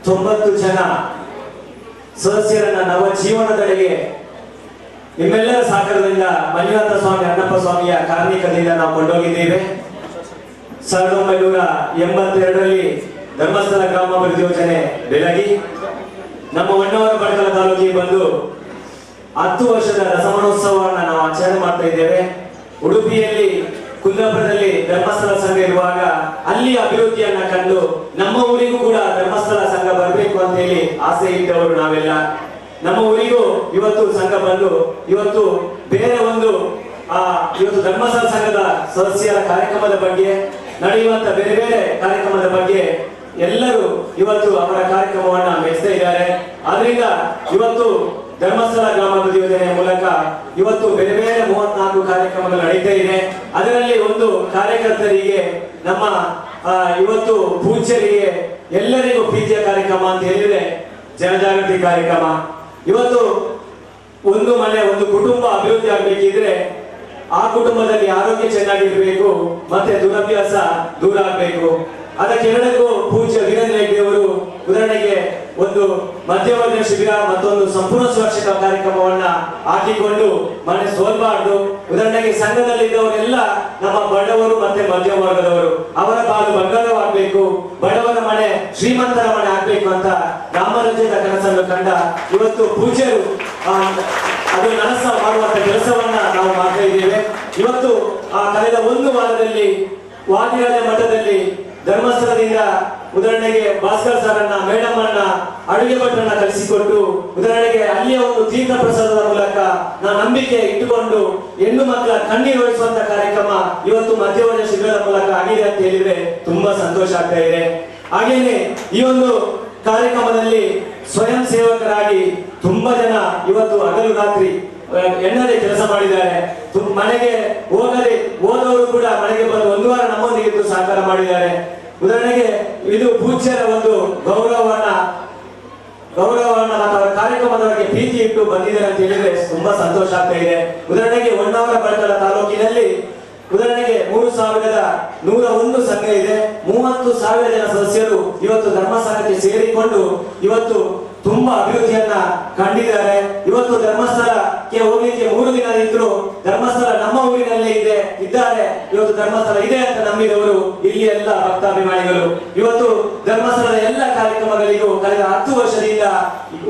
90 ಜನ ಸದಸ್ಯರನ್ನ ನವ ಜೀವನದೆಡೆಗೆ ನಿಮ್ಮೆಲ್ಲರ ಸಹಕಾರದಿಂದ ಮಂಜುನಾಥ ಸ್ವಾಮಿ ಅಣ್ಣಪ್ಪ ಸ್ವಾಮಿಯ ಕಾರ್ಮಿಕದಿಂದ ನಾವು ಕೊಂಡೋಗಿದ್ದೇವೆ. 1982ರಲ್ಲಿ ಧರ್ಮಸ್ಥಳ ಗ್ರಾಮಾಭಿವೃದ್ಧಿ ಯೋಜನೆ ಬೆಳಗಿ ನಮ್ಮ ಹೊನ್ನಾವರ ಬಣಕಲ್ ತಾಲೂಕಿಗೆ ಬಂದು 10 ವರ್ಷದ ರಸಮನೋತ್ಸವವನ್ನು ನಾವು ಆಚರಣೆ ಮಾಡ್ತಾ ಇದ್ದೇವೆ. ಉಡುಪಿಯಲ್ಲಿ ಕುಂದಾಪುರದಲ್ಲಿ ಧರ್ಮಸ್ಥಳ ಸಂಘ ಇರುವಾಗ ಅಲ್ಲಿ ಅಭಿವೃದ್ಧಿಯನ್ನ ಕಂಡು ನಮ್ಮ ಊರಿಗೂ ಕೂಡ ಧರ್ಮಸ್ಥಳ ಸಂಘ ಬರಬೇಕು ಅಂತ ಹೇಳಿ ಆಸೆ ಇದ್ದವರು ನಾವೆಲ್ಲ. ನಮ್ಮ ಊರಿಗೂ ಇವತ್ತು ಸಂಘ ಬಂದು ಇವತ್ತು ಬೇರೆ ಒಂದು ಇವತ್ತು ಧರ್ಮಸ್ಥಳ ಸಂಘದ ಸದಸ್ಯರ ಕಾರ್ಯಕ್ರಮದ ಬಗ್ಗೆ ನಡೆಯುವಂತ ಬೇರೆ ಬೇರೆ ಕಾರ್ಯಕ್ರಮದ ಬಗ್ಗೆ ಎಲ್ಲರೂ ಇವತ್ತು ಅವರ ಕಾರ್ಯಕ್ರಮವನ್ನ ಮೆಚ್ಚುತ್ತಾ ಇದ್ದಾರೆ. ಆದ್ರಿಂದ ಇವತ್ತು ಧರ್ಮಸ್ಥಳ ಗ್ರಾಮಾಭಿವೃದ್ಧಿ ಯೋಜನೆಯ ಮೂಲಕ ಇವತ್ತು ಬೇರೆ ಬೇರೆ 34 ಕಾರ್ಯಕ್ರಮಗಳು ನಡೀತಾ ಇದೆ. ಅದರಲ್ಲಿ ಒಂದು ಕಾರ್ಯಕರ್ತರಿಗೆ ನಮ್ಮ ಇವತ್ತು ಪೂಜ್ಯರಿಗೆ ಎಲ್ಲರಿಗೂ ಪ್ರೀತಿಯ ಕಾರ್ಯಕ್ರಮ ಅಂತ ಹೇಳಿದ್ರೆ ಜನಜಾಗೃತಿ ಕಾರ್ಯಕ್ರಮ. ಇವತ್ತು ಒಂದು ಮನೆ ಒಂದು ಕುಟುಂಬ ಅಭಿವೃದ್ಧಿ ಆಗಬೇಕಿದ್ರೆ ಆ ಕುಟುಂಬದಲ್ಲಿ ಆರೋಗ್ಯ ಚೆನ್ನಾಗಿರ್ಬೇಕು ಮತ್ತೆ ದುರಭ್ಯಾಸ ದೂರ ಆಗಬೇಕು. ಅದಕ್ಕೆರಡಕ್ಕೂ ಪೂಜ್ಯ ವೀರೇಂದ್ರ ಹೆಗ್ಗಡೆ ಅವರು ಉದಾಹರಣೆಗೆ ಒಂದು ಮಧ್ಯವರ್ಗ ಶಿಬಿರ ಮತ್ತೊಂದು ಸಂಪೂರ್ಣ ಸುರಕ್ಷತಾ ಕಾರ್ಯಕ್ರಮವನ್ನ ಹಾಕಿಕೊಂಡು ಮನೆ ಸೋಲ್ಬಾರ್ದು. ಉದಾಹರಣೆಗೆ ಸಂಘದಲ್ಲಿದ್ದವರೆಲ್ಲ ನಮ್ಮ ಬಡವರು ಮತ್ತೆ ಮಧ್ಯಮ ವರ್ಗದವರು ಅವರ ಪಾಲು ಬಂಗಾರವಾಗಬೇಕು, ಬಡವರ ಮನೆ ಶ್ರೀಮಂತರ ಮನೆ ಆಗ್ಬೇಕು ಅಂತ ರಾಮರಾಜ್ಯದ ಕನಸನ್ನು ಕಂಡ ಇವತ್ತು ಪೂಜ್ಯರು ಅದು ನನಸ ಮಾಡುವಂತ ಕೆಲಸವನ್ನ ನಾವು ಮಾಡ್ತಾ ಇದ್ದೇವೆ. ಇವತ್ತು ಕಳೆದ ಒಂದು ವಾರದಲ್ಲಿ ವಾದಿರಾಜ ಮಠದಲ್ಲಿ ಧರ್ಮಸ್ಥಳದಿಂದ ಉದಾಹರಣೆಗೆ ಭಾಸ್ಕರ್ ಸರನ್ನ ಮೇಡಮ್ ಅನ್ನ ಅಡುಗೆ ಭಟ್ರನ್ನ ಕಲಿಸಿಕೊಟ್ಟು ಉದಾಹರಣೆಗೆ ಅಲ್ಲಿಯ ಒಂದು ತೀರ್ಥ ಪ್ರಸಾದದ ಮೂಲಕ ನಾವು ನಂಬಿಕೆ ಇಟ್ಟುಕೊಂಡು ಹೆಣ್ಣು ಮಕ್ಕಳ ಕಣ್ಣೀರು ಒರೆಸುವಂತ ಕಾರ್ಯಕ್ರಮ ಇವತ್ತು ಮಧ್ಯವರ್ಗ ಶಿಬಿರದ ಮೂಲಕ ಆಗಿದೆ ಅಂತ ಹೇಳಿದ್ರೆ ತುಂಬಾ ಸಂತೋಷ ಆಗ್ತಾ ಇದೆ. ಹಾಗೇನೆ ಈ ಒಂದು ಕಾರ್ಯಕ್ರಮದಲ್ಲಿ ಸ್ವಯಂ ಸೇವಕರಾಗಿ ತುಂಬಾ ಜನ ಇವತ್ತು ಹಗಲು ರಾತ್ರಿ ಎನ್ನದೇ ಕೆಲಸ ಮಾಡಿದ್ದಾರೆ. ಮನೆಗೆ ಹೋದವರು ಕೂಡ ಮನೆಗೆ ಬಂದು ಒಂದು ವಾರ ನಮ್ಮೊಂದಿಗೆ ಸಹಕಾರ ಮಾಡಿದ್ದಾರೆ. ಉದಾಹರಣೆಗೆ ಇದು ಪೂಜ್ಯರ ಒಂದು ಗೌರವವನ್ನ ಮತ್ತು ಅವರ ಕಾರ್ಯಕ್ರಮದವರಿಗೆ ಪ್ರೀತಿ ಇಟ್ಟು ಬಂದಿದ್ದಾರೆ ಅಂತ ಹೇಳಿದ್ರೆ ತುಂಬಾ ಸಂತೋಷ ಆಗ್ತಾ ಇದೆ. ಉದಾಹರಣೆಗೆ ಹೊನ್ನಾವರ ಬಣಕಲ್ ತಾಲೂಕಿನಲ್ಲಿ ಉದಾಹರಣೆಗೆ 3101 ಸಂಘ ಇದೆ. 30,000 ಜನ ಸದಸ್ಯರು ಇವತ್ತು ಧರ್ಮಸ್ಥಳಕ್ಕೆ ಸೇರಿಕೊಂಡು ಇವತ್ತು ತುಂಬಾ ಅಭಿವೃದ್ಧಿಯನ್ನ ಕಂಡಿದ್ದಾರೆ. ಇವತ್ತು ಧರ್ಮಸ್ಥಳಕ್ಕೆ ಹೋಗ್ಲಿಕ್ಕೆ 3 ದಿನ ಇದ್ರು ಧರ್ಮಸ್ಥಳ ನಮ್ಮ ಊರಿನಲ್ಲೇ ಇದ್ದಾರೆ. ಇವತ್ತು ಧರ್ಮಸ್ಥಳ ಇದೆ ಅಂತ ನಂಬಿದವರು ಇಲ್ಲಿ ಎಲ್ಲ ಭಕ್ತಾಭಿಮಾನಿಗಳು ಇವತ್ತು ಧರ್ಮಸ್ಥಳದ ಎಲ್ಲ ಕಾರ್ಯಕ್ರಮಗಳಿಗೂ ಕಳೆದ 10 ವರ್ಷದಿಂದ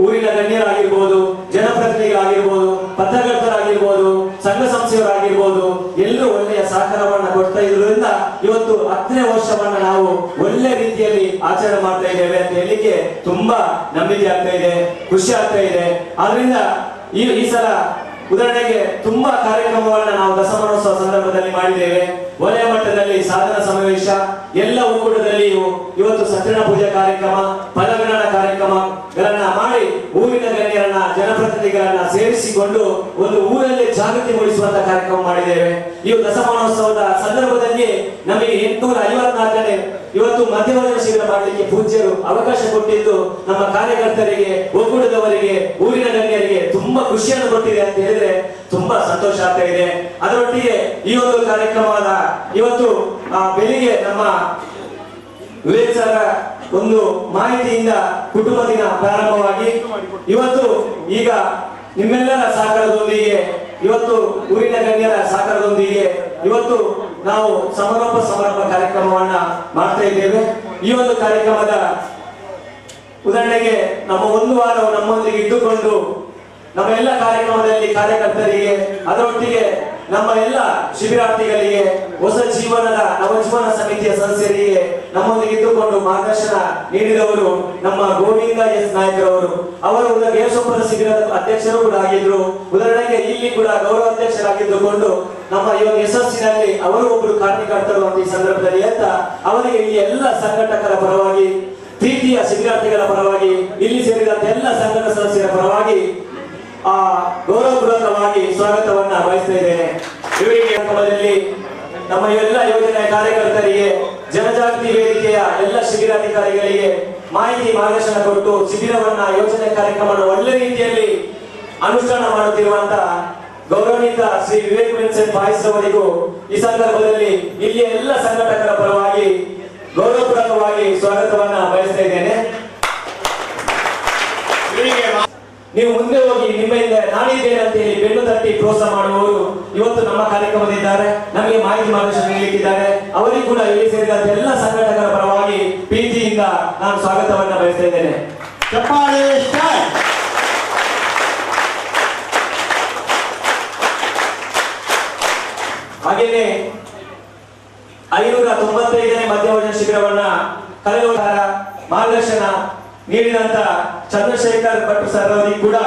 ಊರಿನ ಗಣ್ಯರಾಗಿರ್ಬೋದು, ಜನಪ್ರತಿನಿಧಿಗಳಾಗಿರ್ಬೋದು, ಪತ್ರಕರ್ತರಾಗಿರ್ಬೋದು, ಸಂಘ ಸಂಸ್ಥೆಯವರಾಗಿರ್ಬೋದು ಎಲ್ಲರೂ ಒಳ್ಳೆಯ ಸಹಕಾರವನ್ನ ಕೊಡ್ತಾ ಇರೋದ್ರಿಂದ ಇವತ್ತು 10ನೇ ವರ್ಷವನ್ನ ನಾವು ಒಳ್ಳೆ ರೀತಿಯಲ್ಲಿ ಆಚರಣೆ ಮಾಡ್ತಾ ಇದ್ದೇವೆ ಅಂತ ಹೇಳಿಕ್ಕೆ ತುಂಬಾ ನಂಬಿಕೆ ಆಗ್ತಾ ಇದೆ, ಖುಷಿ ಆಗ್ತಾ ಇದೆ. ಆದ್ರಿಂದ ಈ ಸಲ ಉದಾಹರಣೆಗೆ ತುಂಬಾ ಕಾರ್ಯಕ್ರಮವನ್ನ ನಾವು ದಸಮನೋತ್ಸವ ಸಂದರ್ಭದಲ್ಲಿ ಮಾಡಿದ್ದೇವೆ. ವಲಯ ಮಟ್ಟದಲ್ಲಿ ಸಾಧನ ಸಮಾವೇಶ, ಎಲ್ಲ ಒಕ್ಕೂಟದಲ್ಲಿಯೂ ಇವತ್ತು ಸತ್ಯನಾರಾಯಣ ಪೂಜೆ ಕಾರ್ಯಕ್ರಮ, ಫಲಗ್ರಹಣ ಕಾರ್ಯಕ್ರಮಗಳನ್ನ ಮಾಡಿ ಊರಿನ ಗಣ್ಯರನ್ನ ಜನಪ್ರತಿನಿಧಿಗಳನ್ನ ಸೇರಿಸಿಕೊಂಡು ಒಂದು ಊರಲ್ಲಿ ಜಾಗೃತಿ ಮೂಡಿಸುವಂತ ಕಾರ್ಯಕ್ರಮ ಮಾಡಿದ್ದೇವೆ. ಈ ದಸಮನೋತ್ಸವದ ಸಂದರ್ಭದಲ್ಲಿ ನಮಗೆ 854ನೇ ಇವತ್ತು ಮಧ್ಯವರ್ಗ ಶಿಬಿರ ಮಾಡಲಿಕ್ಕೆ ಪೂಜ್ಯರು ಅವಕಾಶ ಕೊಟ್ಟಿದ್ದು ನಮ್ಮ ಕಾರ್ಯಕರ್ತರಿಗೆ, ಒಕ್ಕೂಟದವರಿಗೆ, ಊರಿನ ಗಣ್ಯರಿಗೆ ತುಂಬಾ ಖುಷಿಯನ್ನು ಕೊಟ್ಟಿದೆ ಅಂತ ಹೇಳಿದ್ರೆ ತುಂಬಾ ಸಂತೋಷ ಆಗ್ತಾ ಇದೆ. ಅದರೊಟ್ಟಿಗೆ ಈ ಒಂದು ಕಾರ್ಯಕ್ರಮದ ಇವತ್ತು ಬೆಳಿಗ್ಗೆ ನಮ್ಮ ವಿವೇಕ್ ಸರ್ ಒಂದು ಮಾಹಿತಿಯಿಂದ ಕುಟುಂಬ ದಿನ ಪ್ರಾರಂಭವಾಗಿ ಇವತ್ತು ಈಗ ನಿಮ್ಮೆಲ್ಲರ ಸಹಕಾರದೊಂದಿಗೆ ಇವತ್ತು ಊರಿನ ಗಣ್ಯರ ಸಹಕಾರದೊಂದಿಗೆ ಇವತ್ತು ನಾವು ಸಮಾರೋಪ ಕಾರ್ಯಕ್ರಮವನ್ನ ಮಾಡ್ತಾ ಇದ್ದೇವೆ. ಈ ಒಂದು ಕಾರ್ಯಕ್ರಮದ ಉದಾಹರಣೆಗೆ ನಮ್ಮ ಒಂದು ವಾರ ನಮ್ಮೊಂದಿಗೆ ಇದ್ದುಕೊಂಡು ನಮ್ಮ ಎಲ್ಲ ಕಾರ್ಯಕ್ರಮದಲ್ಲಿ ಕಾರ್ಯಕರ್ತರಿಗೆ ಅದರೊಟ್ಟಿಗೆ ನಮ್ಮ ಎಲ್ಲ ಶಿಬಿರಾರ್ಥಿಗಳಿಗೆ ಹೊಸ ಜೀವನದ ನವಜೀವನ ಸಮಿತಿಯ ಸದಸ್ಯರಿಗೆ ನಮ್ಮೊಂದಿಗೆ ಇದ್ದುಕೊಂಡು ಮಾರ್ಗದರ್ಶನ ನೀಡಿದವರು ನಮ್ಮ ಗೋವಿಂದ ಎಸ್ ನಾಯಕರವರು. ಅವರು ಗೇಸೊಪ್ಪದ ಶಿಬಿರದ ಅಧ್ಯಕ್ಷರು ಕೂಡ ಆಗಿದ್ರು. ಉದಾಹರಣೆಗೆ ಇಲ್ಲಿ ಕೂಡ ಗೌರವ ಅಧ್ಯಕ್ಷರಾಗಿದ್ದುಕೊಂಡು ನಮ್ಮ ಈ ಒಂದು ಯಶಸ್ಸಿನಲ್ಲಿ ಅವರು ಒಬ್ಬರು ಕಾರ್ಯಕರ್ತರು ಅಂತ ಈ ಸಂದರ್ಭದಲ್ಲಿ ಅಂತ ಅವರಿಗೆ ಈ ಎಲ್ಲ ಸಂಘಟಕರ ಪರವಾಗಿ, ಪ್ರೀತಿಯ ಶಿಬಿರಾರ್ಥಿಗಳ ಪರವಾಗಿ, ಇಲ್ಲಿ ಸೇರಿದಂತ ಎಲ್ಲ ಸಂಘದ ಸದಸ್ಯರ ಪರವಾಗಿ ಗೌರವಪೂರ್ವಕವಾಗಿ ಸ್ವಾಗತವನ್ನ ಬಯಸ್ತಾ ಇದ್ದೇನೆ. ಇವರಿಗೆ ನಮ್ಮ ಎಲ್ಲ ಯೋಜನೆಯ ಕಾರ್ಯಕರ್ತರಿಗೆ, ಜನಜಾಗೃತಿ ವೇದಿಕೆಯ ಎಲ್ಲ ಶಿಬಿರಾಧಿಕಾರಿಗಳಿಗೆ ಮಾಹಿತಿ ಮಾರ್ಗದರ್ಶನ ಕೊಟ್ಟು ಶಿಬಿರವನ್ನ ಯೋಜನೆ ಕಾರ್ಯಕ್ರಮವನ್ನು ಒಳ್ಳೆ ರೀತಿಯಲ್ಲಿ ಅನುಷ್ಠಾನ ಮಾಡುತ್ತಿರುವಂತಹ ಗೌರವಾನ್ವಿತ ಶ್ರೀ ವಿವೇಕ್ ವಿನ್ಸೆಂಟ್ ಪಾಯ್ಸ್ ಅವರಿಗೂ ಈ ಸಂದರ್ಭದಲ್ಲಿ ಇಲ್ಲಿಯ ಎಲ್ಲ ಸಂಘಟಕರ ಪರವಾಗಿ ಗೌರವಪೂರ್ವಕವಾಗಿ ಸ್ವಾಗತವನ್ನ ಬಯಸ್ತಾ ಇದ್ದೇನೆ. ನೀವು ಮುಂದೆ ಹೋಗಿ ನಿಮ್ಮಿಂದ ನಾನಿದ್ದೇನೆ ಅಂತ ಹೇಳಿ ಬೆನ್ನು ತಟ್ಟಿ ಪ್ರೋತ್ಸಾಹ ಮಾಡುವವರು ಇವತ್ತು ನಮ್ಮ ಕಾರ್ಯಕ್ರಮದಿದ್ದಾರೆ, ನಮಗೆ ಮಾಹಿತಿ ಮಾರ್ಗದರ್ಶನ ನೀಡಲಿಕ್ಕಿದ್ದಾರೆ. ಅವರಿಗೂ ಕೂಡ ಇಲ್ಲಿ ಸೇರಿದಂತೆ ಎಲ್ಲ ಸಂಘಟಕರ ಪರವಾಗಿ ಪ್ರೀತಿಯಿಂದ ನಾನು ಸ್ವಾಗತವನ್ನ ಬಯಸ್ತಾ ಇದ್ದೇನೆ. ಹಾಗೇನೆ 595ನೇ ಮಧ್ಯವರ್ಜನ ಶಿಬಿರವನ್ನ ಕಳೆದ ಮಾರ್ಗದರ್ಶನ ನೀಡಿದಂತ ಚಂದ್ರಶೇಖರ್ ಭಟ್ ಸರ್ ಅವರಿಗೆ ಕೂಡ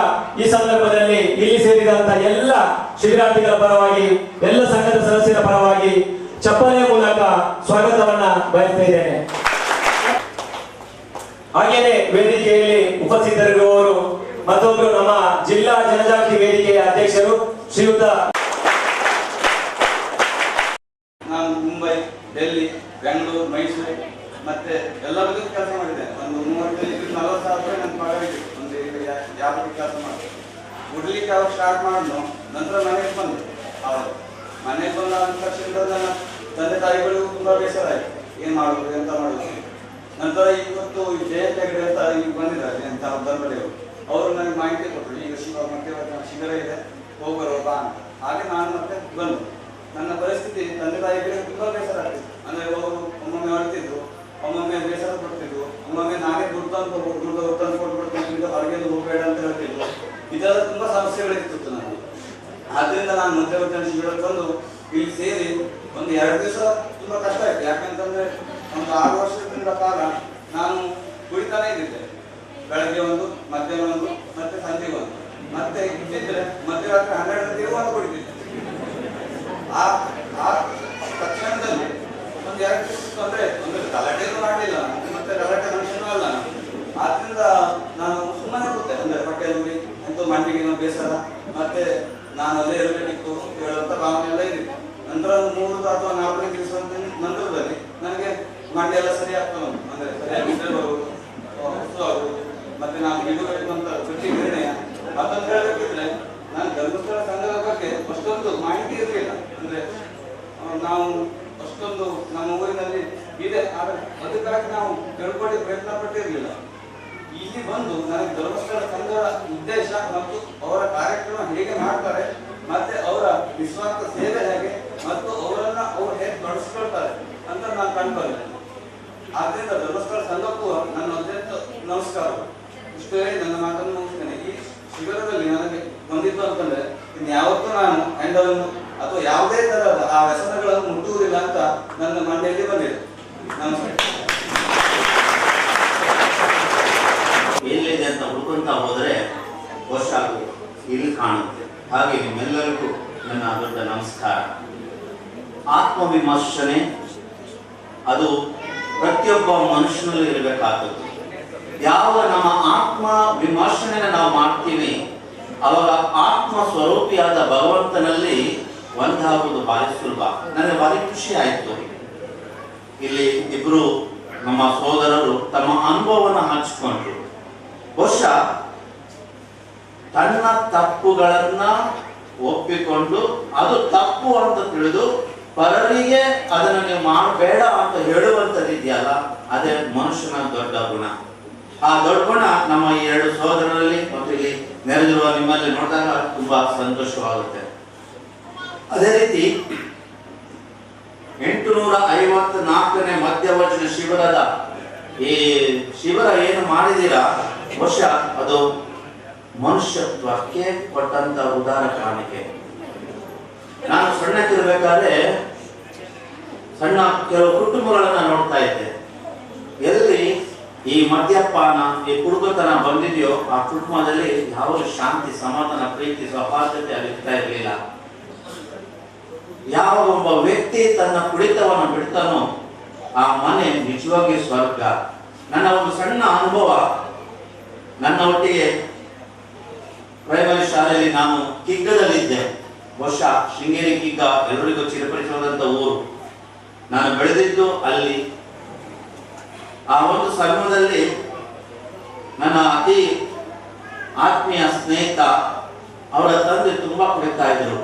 ಈ ಸಂದರ್ಭದಲ್ಲಿ ಇಲ್ಲಿ ಸೇರಿದಂತ ಎಲ್ಲ ಶಿಬಿರಾರ್ಥಿಗಳ ಪರವಾಗಿ ಎಲ್ಲ ಸಂಘದ ಸದಸ್ಯರ ಪರವಾಗಿ ಚಪ್ಪಲೆಯ ಮೂಲಕ ಸ್ವಾಗತವನ್ನ ಬಯಸ್ತಾ ಇದ್ದೇನೆ. ಹಾಗೇನೆ ವೇದಿಕೆಯಲ್ಲಿ ಉಪಸ್ಥಿತರಿರುವವರು ಮತ್ತೊಬ್ಬರು ನಮ್ಮ ಜಿಲ್ಲಾ ಜನಜಾಗೃತಿ ವೇದಿಕೆಯ ಅಧ್ಯಕ್ಷರು ಶ್ರೀಯುತ. ನಾನು ಮುಂಬೈ, ಡೆಲ್ಲಿ, ಬೆಂಗಳೂರು, ಮೈಸೂರು ಮತ್ತೆ ಎಲ್ಲ ಬಗ್ಗೆ ಕೆಲಸ ಮಾಡಿದೆ. ಒಂದು 30-40 ನನ್ನ ಪಗಾರ ಒಂದು ಯಾವ ಕೆಲಸ ಮಾಡಿದೆ. ಉಡ್ಲಿಕ್ಕೆ ಅವ್ರು ಸ್ಟಾರ್ಟ್ ಮಾಡಿದ್ನು. ನಂತರ ಮನೆಗೆ ಬಂದೆ. ಅವರು ಮನೆಗೆ ಬಂದ ತಕ್ಷಣ ನನ್ನ ತಂದೆ ತಾಯಿಗಳಿಗೂ ತುಂಬಾ ಬೇಸರ ಆಯ್ತು. ಏನ್ ಮಾಡೋದು ಎಂತ ಮಾಡೋದು. ನಂತರ ಇವತ್ತು ಜಯಂತ ಹೆಗಡೆ ಅಂತ ಈಗ ಬಂದಿದ್ದಾರೆ ಅಂತ ಧರ್ಮದೇವರು. ಅವರು ನನಗೆ ಮಾಹಿತಿ ಕೊಟ್ಟರು, ಈಗ ಶಿಬಿರ ಇದೆ, ಹೋಗರು ಬಾ ಅಂತ. ಹಾಗೆ ನಾನು ಮತ್ತೆ ಬಂದು ನನ್ನ ಪರಿಸ್ಥಿತಿ ತಂದೆ ತಾಯಿಗಳಿಗೆ ತುಂಬಾ ಬೇಸರ ಆಗ್ತಿತ್ತು. ಅಂದ್ರೆ ಅವರು ಒಮ್ಮೊಮ್ಮೆ ಅಳ್ತಿದ್ರು, ಒಮ್ಮೊಮ್ಮೆ ಬೇಸರ ಪಡ್ತಿದ್ರು, ಒಮ್ಮೊಮ್ಮೆ ನಾನೇ ದುಡ್ಡು ತಂದು ಕೊಟ್ಬಿಡ್ತೀನಿ, ಹೊರಗೆಲ್ಲ ಹೋಗಬೇಡ ಅಂತ ಹೇಳ್ತಿದ್ರು. ಇದೆಲ್ಲ ತುಂಬಾ ಸಮಸ್ಯೆಗಳಿರ್ತಿತ್ತು ನನಗೆ. ಆದ್ರಿಂದ ನಾನು ಮಧ್ಯವರ್ಜನ ಶಿಬಿರಕ್ಕೆ ಬಂದು ಇಲ್ಲಿ ಸೇರಿ ಒಂದು 2 ದಿವಸ ತುಂಬಾ ಕಷ್ಟ ಆಯ್ತು. ಯಾಕಂತಂದ್ರೆ ಒಂದು 6 ವರ್ಷದಿಂದ ಕಾಲ ನಾನು ಕುಡಿತಾನೆ ಇದ್ದಿದ್ದೆ. ಬೆಳಗ್ಗೆ ಒಂದು, ಮಧ್ಯಾಹ್ನ ಒಂದು, ಮತ್ತೆ ಸಂಜೆ ಒಂದು, ಮತ್ತೆ ಇದ್ದಿದ್ರೆ ಮಧ್ಯರಾತ್ರಿ 12 ಗಂಟೆಗೆ ಒಂದು ಕುಡಿತಿದ್ದೆ. ಆ ತಕ್ಷಣದಲ್ಲಿ ಒಂದು 2 ದಿವಸ ತೊಂದರೆ ಒಂದು ಗಲಾಟೆನೂ ಮಾಡಲಿಲ್ಲ, ಮತ್ತೆ ಗಲಾಟೆ ಮನುಷ್ಯನೂ ಅಲ್ಲ ನಾನು. ಆದ್ರಿಂದ ನಾನು ಸುಮ್ಮನೆ ಕೂತೆ. ಅಂದ್ರೆ ಹೊಟ್ಟೆಯಲ್ಲಿ ಎಂತೋ ಮಂಡಿಗೆ ಬೇಸರ, ಮತ್ತೆ ನಾನು ಅಲ್ಲೇ ಇರಬೇಕಿತ್ತು ಹೇಳುವಂತ ಭಾವನೆ ಎಲ್ಲ ಇದ್ದಿತ್ತು. ನಂತರ 3 ಅಥವಾ 4ನೇ ದಿವಸ ನಂತರದಲ್ಲಿ ನನಗೆ ಮಂಡಿ ಎಲ್ಲ ಸರಿ ಆಗ್ತಾ ಬಂತು. ಅಂದ್ರೆ ಸರಿಯಾಗಿ ನಿದ್ರೆ ಬರುವುದು, ಆಗುವುದು, ಮತ್ತೆ ನಾನು ಬಿಡಬೇಕು ಅಂತ ಗಟ್ಟಿ ನಿರ್ಣಯ. ಅದನ್ನು ಹೇಳಬೇಕಿದ್ರೆ ನಾನು ಧರ್ಮಸ್ಥಳ ಸಂಘದ ಬಗ್ಗೆ ಅಷ್ಟೊಂದು ಮಾಹಿತಿ ಇರಲಿಲ್ಲ. ಅಂದ್ರೆ ನಾವು ಅಷ್ಟೊಂದು ನಮ್ಮ ಊರಿನಲ್ಲಿ ಇದೆ, ಆದರೆ ಅದಕ್ಕಾಗಿ ನಾವು ತಿಳ್ಕೊಳ್ಳಿ ಪ್ರಯತ್ನ ಪಟ್ಟಿರಲಿಲ್ಲ. ಇಲ್ಲಿ ಬಂದು ನನಗೆ ಧರ್ಮಸ್ಥಳ ಸಂಘದ ಉದ್ದೇಶ ಮತ್ತು ಅವರ ಕಾರ್ಯಕ್ರಮ ಹೇಗೆ ಮಾಡ್ತಾರೆ, ಮತ್ತೆ ಅವರ ನಿಸ್ವಾರ್ಥ ಸೇವೆ ಹೇಗೆ, ಮತ್ತು ಅವರನ್ನ ಅವ್ರು ಹೇಗೆ ನಡೆಸ್ಕೊಳ್ತಾರೆ ಅಂತ ನಾನು ಕಂಡುಬಂದೆ. ಆದ್ರಿಂದ ಧರ್ಮಸ್ಥಳ ಸಂಘಕ್ಕೂ ನನ್ನ ಅತ್ಯಂತ ನಮಸ್ಕಾರ. ಇಷ್ಟು ಹೇಳಿ ನನ್ನ ಮಾತನ್ನು ಮುಗಿಸ್ತೇನೆ. ಈ ಶಿಬಿರದಲ್ಲಿ ನನಗೆ ಬಂದಿತ್ತು ಅಂತಂದ್ರೆ ಇನ್ಯಾವತ್ತೂ ನಾನು ಹ್ಯಾಂಡಲನ್ನು ಅಥವಾ ಯಾವುದೇ ತರಹದ ಆ ವ್ಯಸನಗಳನ್ನು ಮುಟ್ಟುವುದಿಲ್ಲ ಅಂತ ನನ್ನ ಮಂಡೆಯಲ್ಲಿ ಬಂದಿದೆ. ನಮಸ್ಕಾರ. ಎಲ್ಲಿದೆ ಅಂತ ಹುಡುಕೊಂತ ಹೋದರೆ ವರ್ಷ ಇಲ್ಲಿ ಕಾಣುತ್ತೆ. ಹಾಗೆ ನಿಮ್ಮೆಲ್ಲರಿಗೂ ನನ್ನ ದೊಡ್ಡ ನಮಸ್ಕಾರ. ಆತ್ಮವಿಮರ್ಶನೆ ಅದು ಪ್ರತಿಯೊಬ್ಬ ಮನುಷ್ಯನಲ್ಲಿ ಇರಬೇಕಾದದ್ದು. ಯಾವ ನಮ್ಮ ಆತ್ಮ ವಿಮರ್ಶನೆನ ನಾವು ಮಾಡ್ತೀವಿ, ಅವಾಗ ಆತ್ಮ ಸ್ವರೂಪಿಯಾದ ಭಗವಂತನಲ್ಲಿ ಒಂದಾಗುವುದು ಭಾರಿ ಸುಲಭ. ನನಗೆ ಭಾರಿ ಖುಷಿ ಆಯಿತು. ಇಲ್ಲಿ ಇಬ್ರು ನಮ್ಮ ಸೋದರರು ತಮ್ಮ ಅನುಭವವನ್ನು ಹಂಚಿಕೊಂಡ್ರು. ಬಹುಶಃ ತನ್ನ ತಪ್ಪುಗಳನ್ನ ಒಪ್ಪಿಕೊಂಡು ಅದು ತಪ್ಪು ಅಂತ ತಿಳಿದು ಪರರಿಗೆ ಅದನ್ನು ನೀವು ಮಾಡಬೇಡ ಅಂತ ಹೇಳುವಂಥದ್ದಿದೆಯಲ್ಲ, ಅದೇ ಮನುಷ್ಯನ ದೊಡ್ಡ ಗುಣ. ಆ ದೊಡ್ಡ ಗುಣ ನಮ್ಮ ಈ 2 ಸಹೋದರರಲ್ಲಿ ಮತ್ತು ಇಲ್ಲಿ ನೆರೆದಿರುವ ನಿಮ್ಮಲ್ಲಿ ನೋಡಿದಾಗ ತುಂಬಾ ಸಂತೋಷವಾಗುತ್ತೆ. ಅದೇ ರೀತಿ 854ನೇ ಮಧ್ಯವರ್ಜನ ಶಿಬಿರದ ಈ ಶಿಬಿರ ಏನು ಮಾಡಿದ್ದೀರಾ, ಬಹುಶಃ ಅದು ಮನುಷ್ಯತ್ವಕ್ಕೆ ಕೊಟ್ಟಂತ ಉದಾರ ಕಾಣಿಕೆ. ನಾನು ಸಣ್ಣಕ್ಕಿರ್ಬೇಕಾದ್ರೆ ಸಣ್ಣ ಕೆಲವು ಕುಟುಂಬಗಳನ್ನ ನೋಡ್ತಾ ಇದ್ದೆ. ಎಲ್ಲಿ ಈ ಮದ್ಯಪಾನ, ಈ ಕುಡುಕತನ ಬಂದಿದೆಯೋ ಆ ಕುಟುಂಬದಲ್ಲಿ ಯಾವ ಶಾಂತಿ, ಸಮಾಧಾನ, ಪ್ರೀತಿ, ಸೌಹಾರ್ದತೆ ಅಲ್ಲಿರ್ತಾ ಇರಲಿಲ್ಲ. ಯಾವ ಒಬ್ಬ ವ್ಯಕ್ತಿ ತನ್ನ ಕುಡಿತವನ್ನು ಬಿಡ್ತಾನೋ ಆ ಮನೆ ನಿಜವಾಗಿ ಸ್ವರ್ಗ. ನನ್ನ ಒಂದು ಸಣ್ಣ ಅನುಭವ, ನನ್ನ ಒಟ್ಟಿಗೆ ಪ್ರೈಮರಿ ಶಾಲೆಯಲ್ಲಿ ನಾನು ಕಿಗ್ಗದಲ್ಲಿದ್ದೆ. ಬಹುಶಃ ಶೃಂಗೇರಿ ಕಿಗ್ಗ ಎಲ್ಲರಿಗೂ ಚಿರಪರಿಚಿತವಾದಂಥ ಊರು. ನಾನು ಬೆಳೆದಿದ್ದು ಅಲ್ಲಿ. ಆ ಒಂದು ಸಮಯದಲ್ಲಿ ನನ್ನ ಅತಿ ಆತ್ಮೀಯ ಸ್ನೇಹಿತ ಅವರ ತಂದೆ ತುಂಬಾ ಕುಡಿತಾ ಇದ್ರು.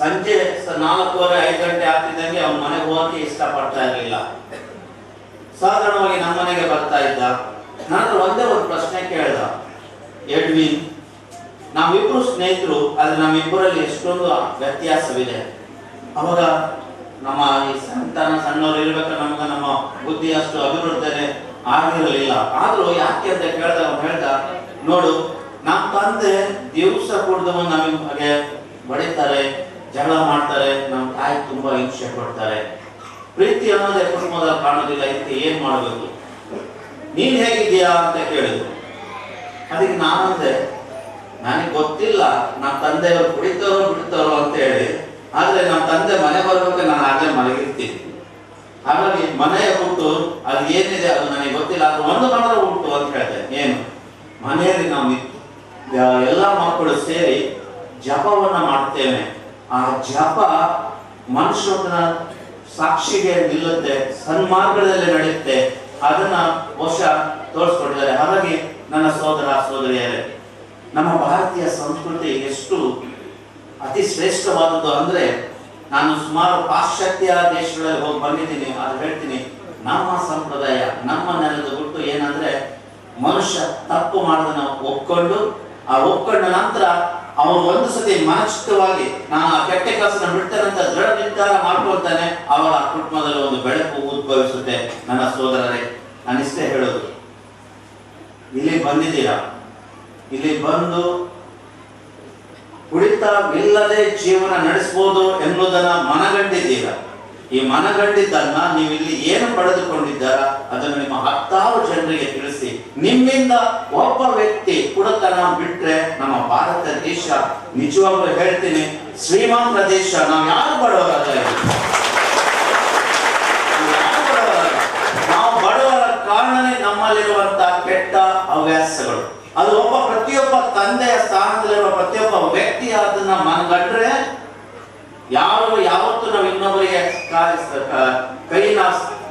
ಸಂಜೆ 4:30-5 ಗಂಟೆ ಆಗ್ತಿದ್ದಂಗೆ ಅವನ ಮನೆಗೆ ಹೋಗಕ್ಕೆ ಇಷ್ಟಪಡ್ತಾ ಇರಲಿಲ್ಲ. ಸಾಧಾರಣವಾಗಿ ನಮ್ಮ ಮನೆಗೆ ಬರ್ತಾ ಇದ್ದ. ನಾನು ಒಂದೇ ಒಂದು ಪ್ರಶ್ನೆ ಕೇಳ್ದ, ಎಡ್ವಿನ್ ನಾವಿಬ್ರು ಸ್ನೇಹಿತರು, ಆದ್ರೆ ನಮ್ಮಿಬ್ಬರಲ್ಲಿ ಎಷ್ಟೊಂದು ವ್ಯತ್ಯಾಸವಿದೆ. ಅವಾಗ ನಮ್ಮ ಈ ಸಣ್ಣವ್ರು ಇರ್ಬೇಕು, ನಮ್ಗೆ ನಮ್ಮ ಬುದ್ಧಿ ಅಷ್ಟು ಅಭಿವೃದ್ಧಿ ಆಗಿರಲಿಲ್ಲ. ಆದ್ರೂ ಯಾಕೆ ಅಂತ ಹೇಳ್ದ, ನೋಡು ನಮ್ಮ ತಂದೆ ದಿವಸ ಕುಡ್ದು ನಮಗೆ ಬಡಿತಾರೆ, ಜಗಳ ಮಾಡ್ತಾರೆ, ನಮ್ಮ ತಾಯಿ ತುಂಬಾ ಹಿಂಸೆ ಕೊಡ್ತಾರೆ. ಪ್ರೀತಿ ಅನ್ನೋದೇ ಕುಟುಂಬದಲ್ಲಿ ಕಾಣೋದಿಲ್ಲ, ಇದಕ್ಕೆ ಏನ್ ಮಾಡ್ಬೇಕು, ನೀನ್ ಹೇಗಿದ್ದೀಯಾ ಅಂತ ಕೇಳಿದ್ರು. ಅದಕ್ಕೆ ನಾನಂದೆ, ನನಗೆ ಗೊತ್ತಿಲ್ಲ ನಮ್ಮ ತಂದೆಯವರು ಕುಡಿತಾರೋ ಬಿಡ್ತಾರೋ ಅಂತ ಹೇಳಿ, ಆದ್ರೆ ನಮ್ಮ ತಂದೆ ಮನೆ ಬರ್ಬೇಕು ನಾನು ಆಗ್ಲೇ ಮಲಗಿರ್ತೀನಿ. ಹಾಗಾಗಿ ಮನೆಯ ಉಂಟು ಅದು ಏನಿದೆ ಅದು ನನಗೆ ಗೊತ್ತಿಲ್ಲ, ಅದು ಒಂದು ಮಾತ್ರ ಉಂಟು ಅಂತ ಹೇಳಿದೆ. ಏನು, ಮನೆಯಲ್ಲಿ ನಾವು ಎಲ್ಲ ಮಕ್ಕಳು ಸೇರಿ ಜಪವನ್ನ ಮಾಡ್ತೇವೆ. ಆ ಜಪ ಮನುಷ್ಯನ ಸಾಕ್ಷಿಗೆ ನಿಲ್ಲುತ್ತೆ, ಸನ್ಮಾರ್ಗದಲ್ಲಿ ನಡೆಯುತ್ತೆ. ಅದನ್ನ ಬಹುಶಃ ತೋರಿಸ್ಕೊಟ್ಟಿದ್ದಾರೆ. ಹಾಗಾಗಿ ನನ್ನ ಸೋದರ ಸೋದರಿಯರೇ, ನಮ್ಮ ಭಾರತೀಯ ಸಂಸ್ಕೃತಿ ಎಷ್ಟು ಅತಿ ಶ್ರೇಷ್ಠವಾದದ್ದು ಅಂದ್ರೆ, ನಾನು ಸುಮಾರು ಪಾಶ್ಚಾತ್ಯ ದೇಶಗಳಲ್ಲಿ ಹೋಗಿ ಬಂದಿದ್ದೀನಿ, ಅದು ಹೇಳ್ತೀನಿ. ನಮ್ಮ ಸಂಪ್ರದಾಯ, ನಮ್ಮ ನೆಲದ ಗುಟ್ಟು ಏನಂದ್ರೆ, ಮನುಷ್ಯ ತಪ್ಪು ಮಾಡೋದನ್ನ ಒಪ್ಕೊಂಡು, ಆ ಒಪ್ಕೊಂಡ ನಂತರ ಅವನು ಒಂದು ಸತಿ ಮನಚಿತ್ತವಾಗಿ ನಾನು ಆ ಕೆಟ್ಟ ಕೆಲಸನ ಬಿಡ್ತೇನೆ ಅಂತ ದೃಢ ನಿರ್ಧಾರ ಮಾಡ್ಕೊಳ್ತಾನೆ, ಅವಾಗ ಆ ಕುಟುಂಬದಲ್ಲಿ ಒಂದು ಬೆಳಕು ಉದ್ಭವಿಸುತ್ತೆ. ನನ್ನ ಸೋದರರೇ, ನಾನು ಇಷ್ಟೇ ಹೇಳೋದು, ಇಲ್ಲಿ ಬಂದಿದ್ದೀರಾ, ಇಲ್ಲಿ ಬಂದು ಕುಡಿತವಿಲ್ಲದೆ ಜೀವನ ನಡೆಸಬಹುದು ಎನ್ನುವುದನ್ನ ಮನಗಂಡಿದ್ದೀರಾ. ಈ ಮನಗಂಡಿದ್ದನ್ನ ನೀವು ಇಲ್ಲಿ ಏನು ಪಡೆದುಕೊಂಡಿದ್ದಾರ ಅದನ್ನು ನಿಮ್ಮ 10 ಜನರಿಗೆ ತಿಳಿಸಿ. ನಿಮ್ಮಿಂದ ಒಬ್ಬ ವ್ಯಕ್ತಿ ಕುಡತನ ಬಿಟ್ರೆ ನಮ್ಮ ಭಾರತ ದೇಶ ನಿಜವಾಗ್ಲೂ ಹೇಳ್ತೀನಿ ಶ್ರೀಮಂತ ದೇಶ. ನಾವು ಯಾರು ಬಡವರಲ್ಲ, ನಾವು ಬಡವರ ಕಾರಣನೇ ನಮ್ಮಲ್ಲಿರುವಂತಹ ಕೆಟ್ಟ ಹವ್ಯಾಸಗಳು. ಅದು ಪ್ರತಿಯೊಬ್ಬ ತಂದೆಯ ಸ್ಥಾನದಲ್ಲಿರುವ ಪ್ರತಿಯೊಬ್ಬ ವ್ಯಕ್ತಿ ಅದನ್ನ ಮನಗಂಡ್ರೆ, ಯಾವತ್ತು ನಾವು ಇನ್ನೊಬ್ಬರಿಗೆ ಕೈನ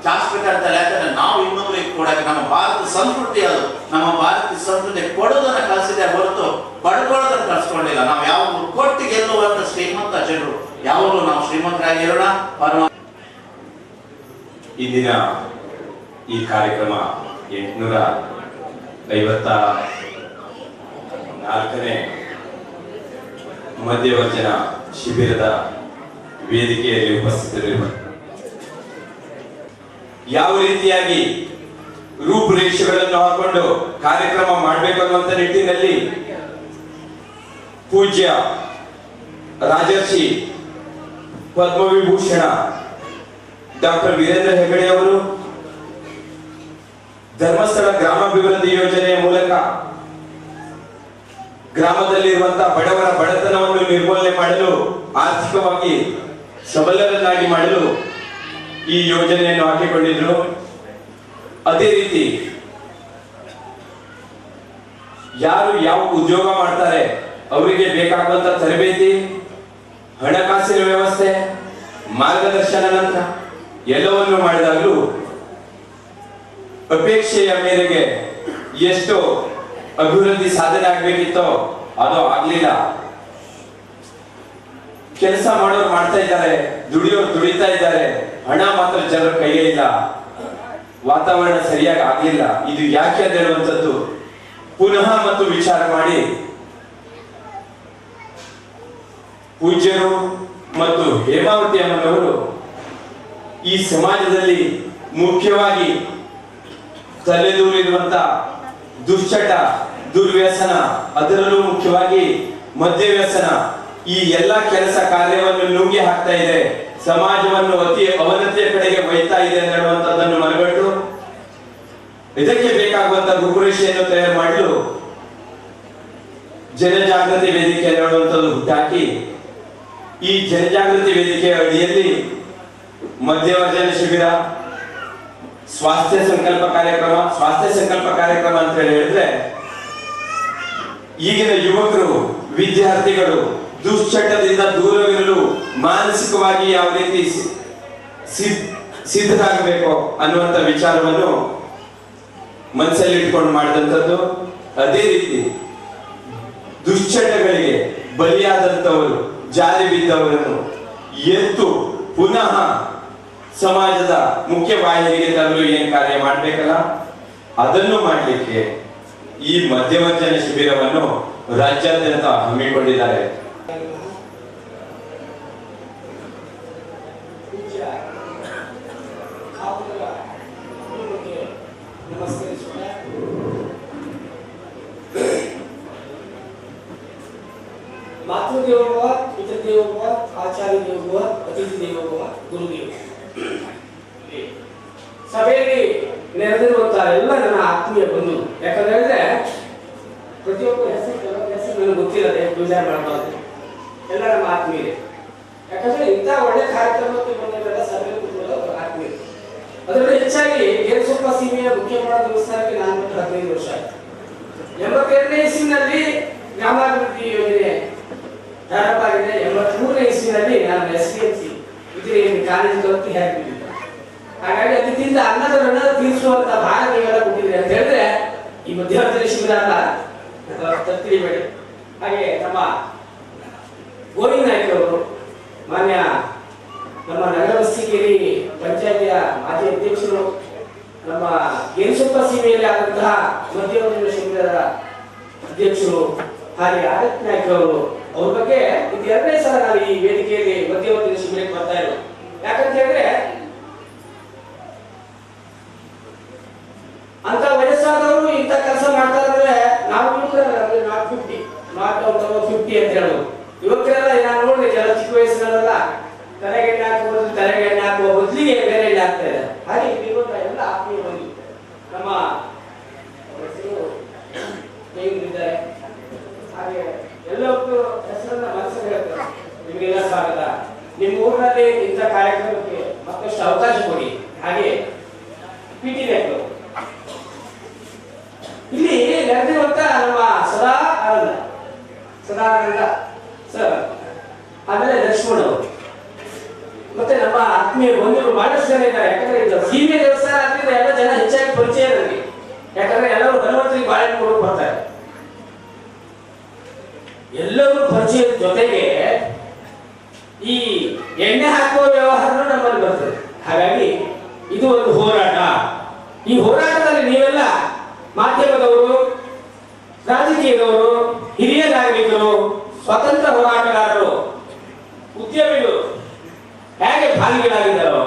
ಚಾಚಬೇಕಂತಲ್ಲ. ಯಾಕಂದ್ರೆ ನಾವು ಇನ್ನೊಬ್ಬರಿಗೆ ಕೊಡಕ್ಕೆ ನಮ್ಮ ಭಾರತ ಸಂಸ್ಕೃತಿ, ಅದು ನಮ್ಮ ಭಾರತೀಯ ಸಂಸ್ಕೃತಿ ಕೊಡೋದನ್ನ ಕಲಿಸಿದೆ ಹೊರತು ಪಡ್ಕೊಳ್ಳೋದನ್ನ ಕಲಿಸ್ಕೊಂಡಿಲ್ಲ. ನಾವು ಯಾವಾಗಲೂ ಕೊಟ್ಟು ಗೆಲ್ಲುವಂತ ಶ್ರೀಮಂತ ಜನರು, ಯಾವಾಗಲೂ ನಾವು ಶ್ರೀಮಂತರಾಗಿರೋಣ. ಇಂದಿನ ಈ ಕಾರ್ಯಕ್ರಮ 854ನೇ ಮಧ್ಯವರ್ಜನ ಶಿಬಿರದ ವೇದಿಕೆಯಲ್ಲಿ ಉಪಸ್ಥಿತರಿರುವ ಯಾವ ರೀತಿಯಾಗಿ ರೂಪುರೇಷೆಗಳನ್ನು ಹಾಕೊಂಡು ಕಾರ್ಯಕ್ರಮ ಮಾಡಬೇಕು ಅನ್ನುವಂತ ನಿಟ್ಟಿನಲ್ಲಿ ಪೂಜ್ಯ ರಾಜರ್ಷಿ ಪದ್ಮವಿಭೂಷಣ ಡಾಕ್ಟರ್ ವೀರೇಂದ್ರ ಹೆಗಡೆ ಅವರು ಧರ್ಮಸ್ಥಳ ಗ್ರಾಮಾಭಿವೃದ್ಧಿ ಯೋಜನೆಯ ಮೂಲಕ ಗ್ರಾಮದಲ್ಲಿರುವಂತಹ ಬಡವರ ಬಡತನವನ್ನು ನಿರ್ಮೂಲನೆ ಮಾಡಲು, ಆರ್ಥಿಕವಾಗಿ ಸಬಲರನ್ನಾಗಿ ಮಾಡಲು ಈ ಯೋಜನೆಯನ್ನು ಹಾಕಿಕೊಂಡಿದ್ರು. ಅದೇ ರೀತಿ ಯಾರು ಯಾವ ಉದ್ಯೋಗ ಮಾಡ್ತಾರೆ ಅವರಿಗೆ ಬೇಕಾಗುವಂತ ತರಬೇತಿ, ಹಣಕಾಸಿನ ವ್ಯವಸ್ಥೆ, ಮಾರ್ಗದರ್ಶನ ನಂತರ ಎಲ್ಲವನ್ನು ಮಾಡಿದಾಗಲೂ ಅಪೇಕ್ಷೆಯ ಮೇರೆಗೆ ಎಷ್ಟು ಅಭಿವೃದ್ಧಿ ಸಾಧನೆ ಆಗ್ಬೇಕಿತ್ತೋ ಅದು ಆಗ್ಲಿಲ್ಲ. ಕೆಲಸ ಮಾಡೋರು ಮಾಡ್ತಾ ಇದ್ದಾರೆ, ದುಡಿಯೋರು ದುಡಿತಾ ಇದ್ದಾರೆ, ಹಣ ಮಾತ್ರ ಜನರ ಕೈಯೇ ಇಲ್ಲ, ವಾತಾವರಣ ಸರಿಯಾಗಿ ಆಗ್ಲಿಲ್ಲ. ಇದು ಯಾಕೆ ಅಂತ ಹೇಳುವಂಥದ್ದು ಪುನಃ ಮತ್ತು ವಿಚಾರ ಮಾಡಿ ಪೂಜ್ಯರು ಮತ್ತು ಹೇಮಾವತಿ ಅಮ್ಮನವರು ಈ ಸಮಾಜದಲ್ಲಿ ಮುಖ್ಯವಾಗಿ ತಲೆದೂರಿರುವಂತ ದುಶ್ಚಟ, ದುರ್ವ್ಯಸನ, ಅದರಲ್ಲೂ ಮುಖ್ಯವಾಗಿ ಮದ್ಯವ್ಯಸನ, ಈ ಎಲ್ಲ ಕೆಲಸ ಕಾರ್ಯವನ್ನು ನುಂಗಿ ಹಾಕ್ತಾ ಇದೆ, ಸಮಾಜವನ್ನು ಅತಿ ಅವನತಿಯ ಕಡೆಗೆ ಒಯ್ತಾ ಇದೆ ಅನ್ನುವಂಥದ್ದನ್ನು ಮನಗಂಡು ಇದಕ್ಕೆ ಬೇಕಾಗುವಂತ ರೂಪುರೇಷೆಯನ್ನು ತಯಾರು ಮಾಡಲು ಜನಜಾಗೃತಿ ವೇದಿಕೆ ಅನ್ನುವಂಥದ್ದು ಹುಟ್ಟಾಕಿ, ಈ ಜನಜಾಗೃತಿ ವೇದಿಕೆಯ ಅಡಿಯಲ್ಲಿ ಮಧ್ಯವರ್ಜನ ಶಿಬಿರ, ಸ್ವಾಸ್ಥ್ಯ ಸಂಕಲ್ಪ ಕಾರ್ಯಕ್ರಮ ಅಂತ ಹೇಳಿದ್ರೆ ಈಗಿನ ಯುವಕರು, ವಿದ್ಯಾರ್ಥಿಗಳು ದುಶ್ಚಟದಿಂದ ದೂರವಿರಲು ಮಾನಸಿಕವಾಗಿ ಯಾವ ರೀತಿ ಸಿದ್ಧರಾಗಬೇಕು ಅನ್ನುವಂತ ವಿಚಾರವನ್ನು ಮನಸ್ಸಲ್ಲಿ ಇಟ್ಕೊಂಡು ಮಾಡಿದಂಥದ್ದು. ಅದೇ ರೀತಿ ದುಶ್ಚಟಗಳಿಗೆ ಬಲಿಯಾದಂಥವರು, ಜಾರಿ ಬಿದ್ದವರನ್ನು ಎತ್ತು ಪುನಃ ಸಮಾಜದ ಮುಖ್ಯ ವಾಹಿನಿಗೆ ತರಲು ಏನ್ ಕಾರ್ಯ ಮಾಡ್ಬೇಕಲ್ಲ ಅದನ್ನು ಮಾಡ್ಲಿಕ್ಕೆ ಈ ಮಧ್ಯವರ್ಜನ ಶಿಬಿರವನ್ನು ರಾಜ್ಯಾದ್ಯಂತ ಹಮ್ಮಿಕೊಂಡಿದ್ದಾರೆ. ಮಾತೃದೇವೋಭವ, ಪಿತೃದೇವೋಭವ, ಆಚಾರ್ಯ ದೇವೋಭವ, ಅತಿಥಿ ದೇವೋಭವ, ಗುರುದೇವ. ಸಭೆಯಲ್ಲಿ ನೆರೆದಿರುವಂತಹ ಎಲ್ಲ ನನ್ನ ಆತ್ಮೀಯ ಬಂಧು, ಯಾಕಂದ್ರೆ ಹೇಳಿದ್ರೆ ಪ್ರತಿಯೊಬ್ಬ ಹೆಸರು ನನಗೆ ಗೊತ್ತಿರದೆ ವಿಚಾರ ಮಾಡಬಾರ್ದು. ಎಲ್ಲ ನಮ್ಮ ಆತ್ಮೀಯರೇ. ಯಾಕಂದ್ರೆ ಇಂಥ ಒಳ್ಳೆ ಕಾರ್ಯಕ್ರಮಕ್ಕೆ ಬಂದಿರೋಲ್ಲ ಸಭೆಯಲ್ಲಿ ಕೂತ್ಕೊಳ್ಳೋದು ಆತ್ಮೀಯರು. ಅದರಲ್ಲಿ ಹೆಚ್ಚಾಗಿ ಗೇರುಸೊಪ್ಪ ಸೀಮೆಯ ಮುಖ್ಯಮಂತ್ರಿ ದೇವಸ್ಥಾನಕ್ಕೆ ನಾನು 15 ವರ್ಷ ಆಯ್ತು. 82ನೇ ಇಸ್ವಿನಲ್ಲಿ ಗ್ರಾಮಾಭಿವೃದ್ಧಿ ಯೋಜನೆ ಪ್ರಾರಂಭ ಆಗಿದೆ. 83ನೇ ಇಸ್ವಿನಲ್ಲಿ ನಾನು SPMC ವಿದ್ಯಾರ್ಥಿ ಕಾಲೇಜು ಕಲಿತು ಹೇಗಿದ್ದೆ. ಹಾಗಾಗಿ ಅದರಿಂದ ಅನ್ನದ ಋಣ ತೀರಿಸುವಂತ ಭಾರ ನೀವೆಲ್ಲ ಕೊಟ್ಟಿದ್ರಿ ಅಂತ ಹೇಳಿದ್ರೆ ಈ ಮಧ್ಯವರ್ತಿ ಶಿಬಿರ ಅಲ್ಲ, ತಿಳಿಬೇಡಿ. ಹಾಗೆ ನಮ್ಮ ಗೋವಿಂದ ನಾಯ್ಕರವರು, ಮಾನ್ಯ ನಮ್ಮ ನಗರ ಬಸ್ತಿಗೇರಿ ಪಂಚಾಯತಿಯ ಮಾಜಿ ಅಧ್ಯಕ್ಷರು, ನಮ್ಮ ಗೇರುಸೊಪ್ಪ ಸೀಮೆಯಲ್ಲಿ ಆದಂತಹ ಮಧ್ಯವರ್ತಿ ಶಿಬಿರದ ಅಧ್ಯಕ್ಷರು, ಹಾಗೆ ಆದಿತ್ಯ ನಾಯ್ಕರವರು, ಅವ್ರ ಬಗ್ಗೆ ಇದು 2ನೇ ಸಲ ನಾನು ಈ ವೇದಿಕೆಯಲ್ಲಿ ಮಧ್ಯವರ್ತಿ ಶಿಬಿರಕ್ಕೆ ಬರ್ತಾ ಇರೋದು. ಯಾಕಂತ ಹೇಳಿದ್ರೆ ಅಂತ ವಯಸ್ಸಾದವರು ಇಂಥ ಕೆಲಸ ಮಾಡ್ತಾ ಇದ್ರೆ ನಾವು ನಾಟ್ 50 ಅಂತ ಹೇಳೋದು. ಯುವಕರೆಲ್ಲ ನಾನು ನೋಡಿದೆ, ಕೆಲ ಚಿಕ್ಕ ವಯಸ್ಸಿನಲ್ಲ ತಲೆಗೆ ಎಣ್ಣೆ ಹಾಕುವ ಬದಲಿಗೆ ಬೇರೆ ಎಣ್ಣೆ ಆಗ್ತಾ ಇದೆ. ಹಾಗೆ ಎಲ್ಲ ಆತ್ಮೀಯ ಬಂದು ನಮ್ಮ ಇದ್ದಾರೆ. ಹಾಗೆ ಎಲ್ಲವಕ್ಕೂ ಹೆಸರನ್ನ ಮನಸ್ಸಲ್ಲಿ ಹೇಳ್ತಾರೆ. ನಿಮಗೆಲ್ಲ ಸ್ವಾಗತ. ನಿಮ್ಮ ಊರಿನಲ್ಲಿ ಇಂಥ ಕಾರ್ಯಕ್ರಮಕ್ಕೆ ಮತ್ತಷ್ಟು ಅವಕಾಶ ಕೊಡಿ. ಹಾಗೆ PT ನಾಯ್ಕರು ಇಲ್ಲಿ ನೆರೆದಿರುವಂತ ನಮ್ಮ ಸದಾನಂದ ಸರ್, ಆಮೇಲೆ ಲಕ್ಷ್ಮಣ್ ಅವರು, ಮತ್ತೆ ನಮ್ಮ ಆತ್ಮೀಯ ಬಂಧುಗಳು ಬಹಳಷ್ಟು ಜನ ಇದ್ದಾರೆ. ಯಾಕಂದ್ರೆ ಇದು ಸೀಮೆ ದೇವಸ್ಥಾನ ಆದ್ರಿಂದ ಎಲ್ಲ ಜನ ಹೆಚ್ಚಾಗಿ ಪರಿಚಯ ನನಗೆ. ಯಾಕಂದ್ರೆ ಎಲ್ಲರೂ ಹನುಮಂತರಿಗೆ ಬಾಳೆಹಣ್ಣು ಕೊಡೋಕೆ ಬರ್ತಾರೆ. ಎಲ್ಲರೂ ಪರಿಚಯದ ಜೊತೆಗೆ ಈ ಎಣ್ಣೆ ಹಾಕುವ ವ್ಯವಹಾರನೂ ನಮ್ಮಲ್ಲಿ ಬರ್ತದೆ. ಹಾಗಾಗಿ ಇದು ಒಂದು ಹೋರಾಟ. ಈ ಹೋರಾಟದಲ್ಲಿ ನೀವೆಲ್ಲ ಮಾಧ್ಯಮದವರು, ರಾಜಕೀಯದವರು, ಹಿರಿಯ ನಾಗರಿಕರು, ಸ್ವತಂತ್ರ ಹೋರಾಟಗಾರರು, ಉದ್ಯಮಿಗಳು ಹೇಗೆ ಭಾಗಿಗಳಾಗಿದ್ದಾರೋ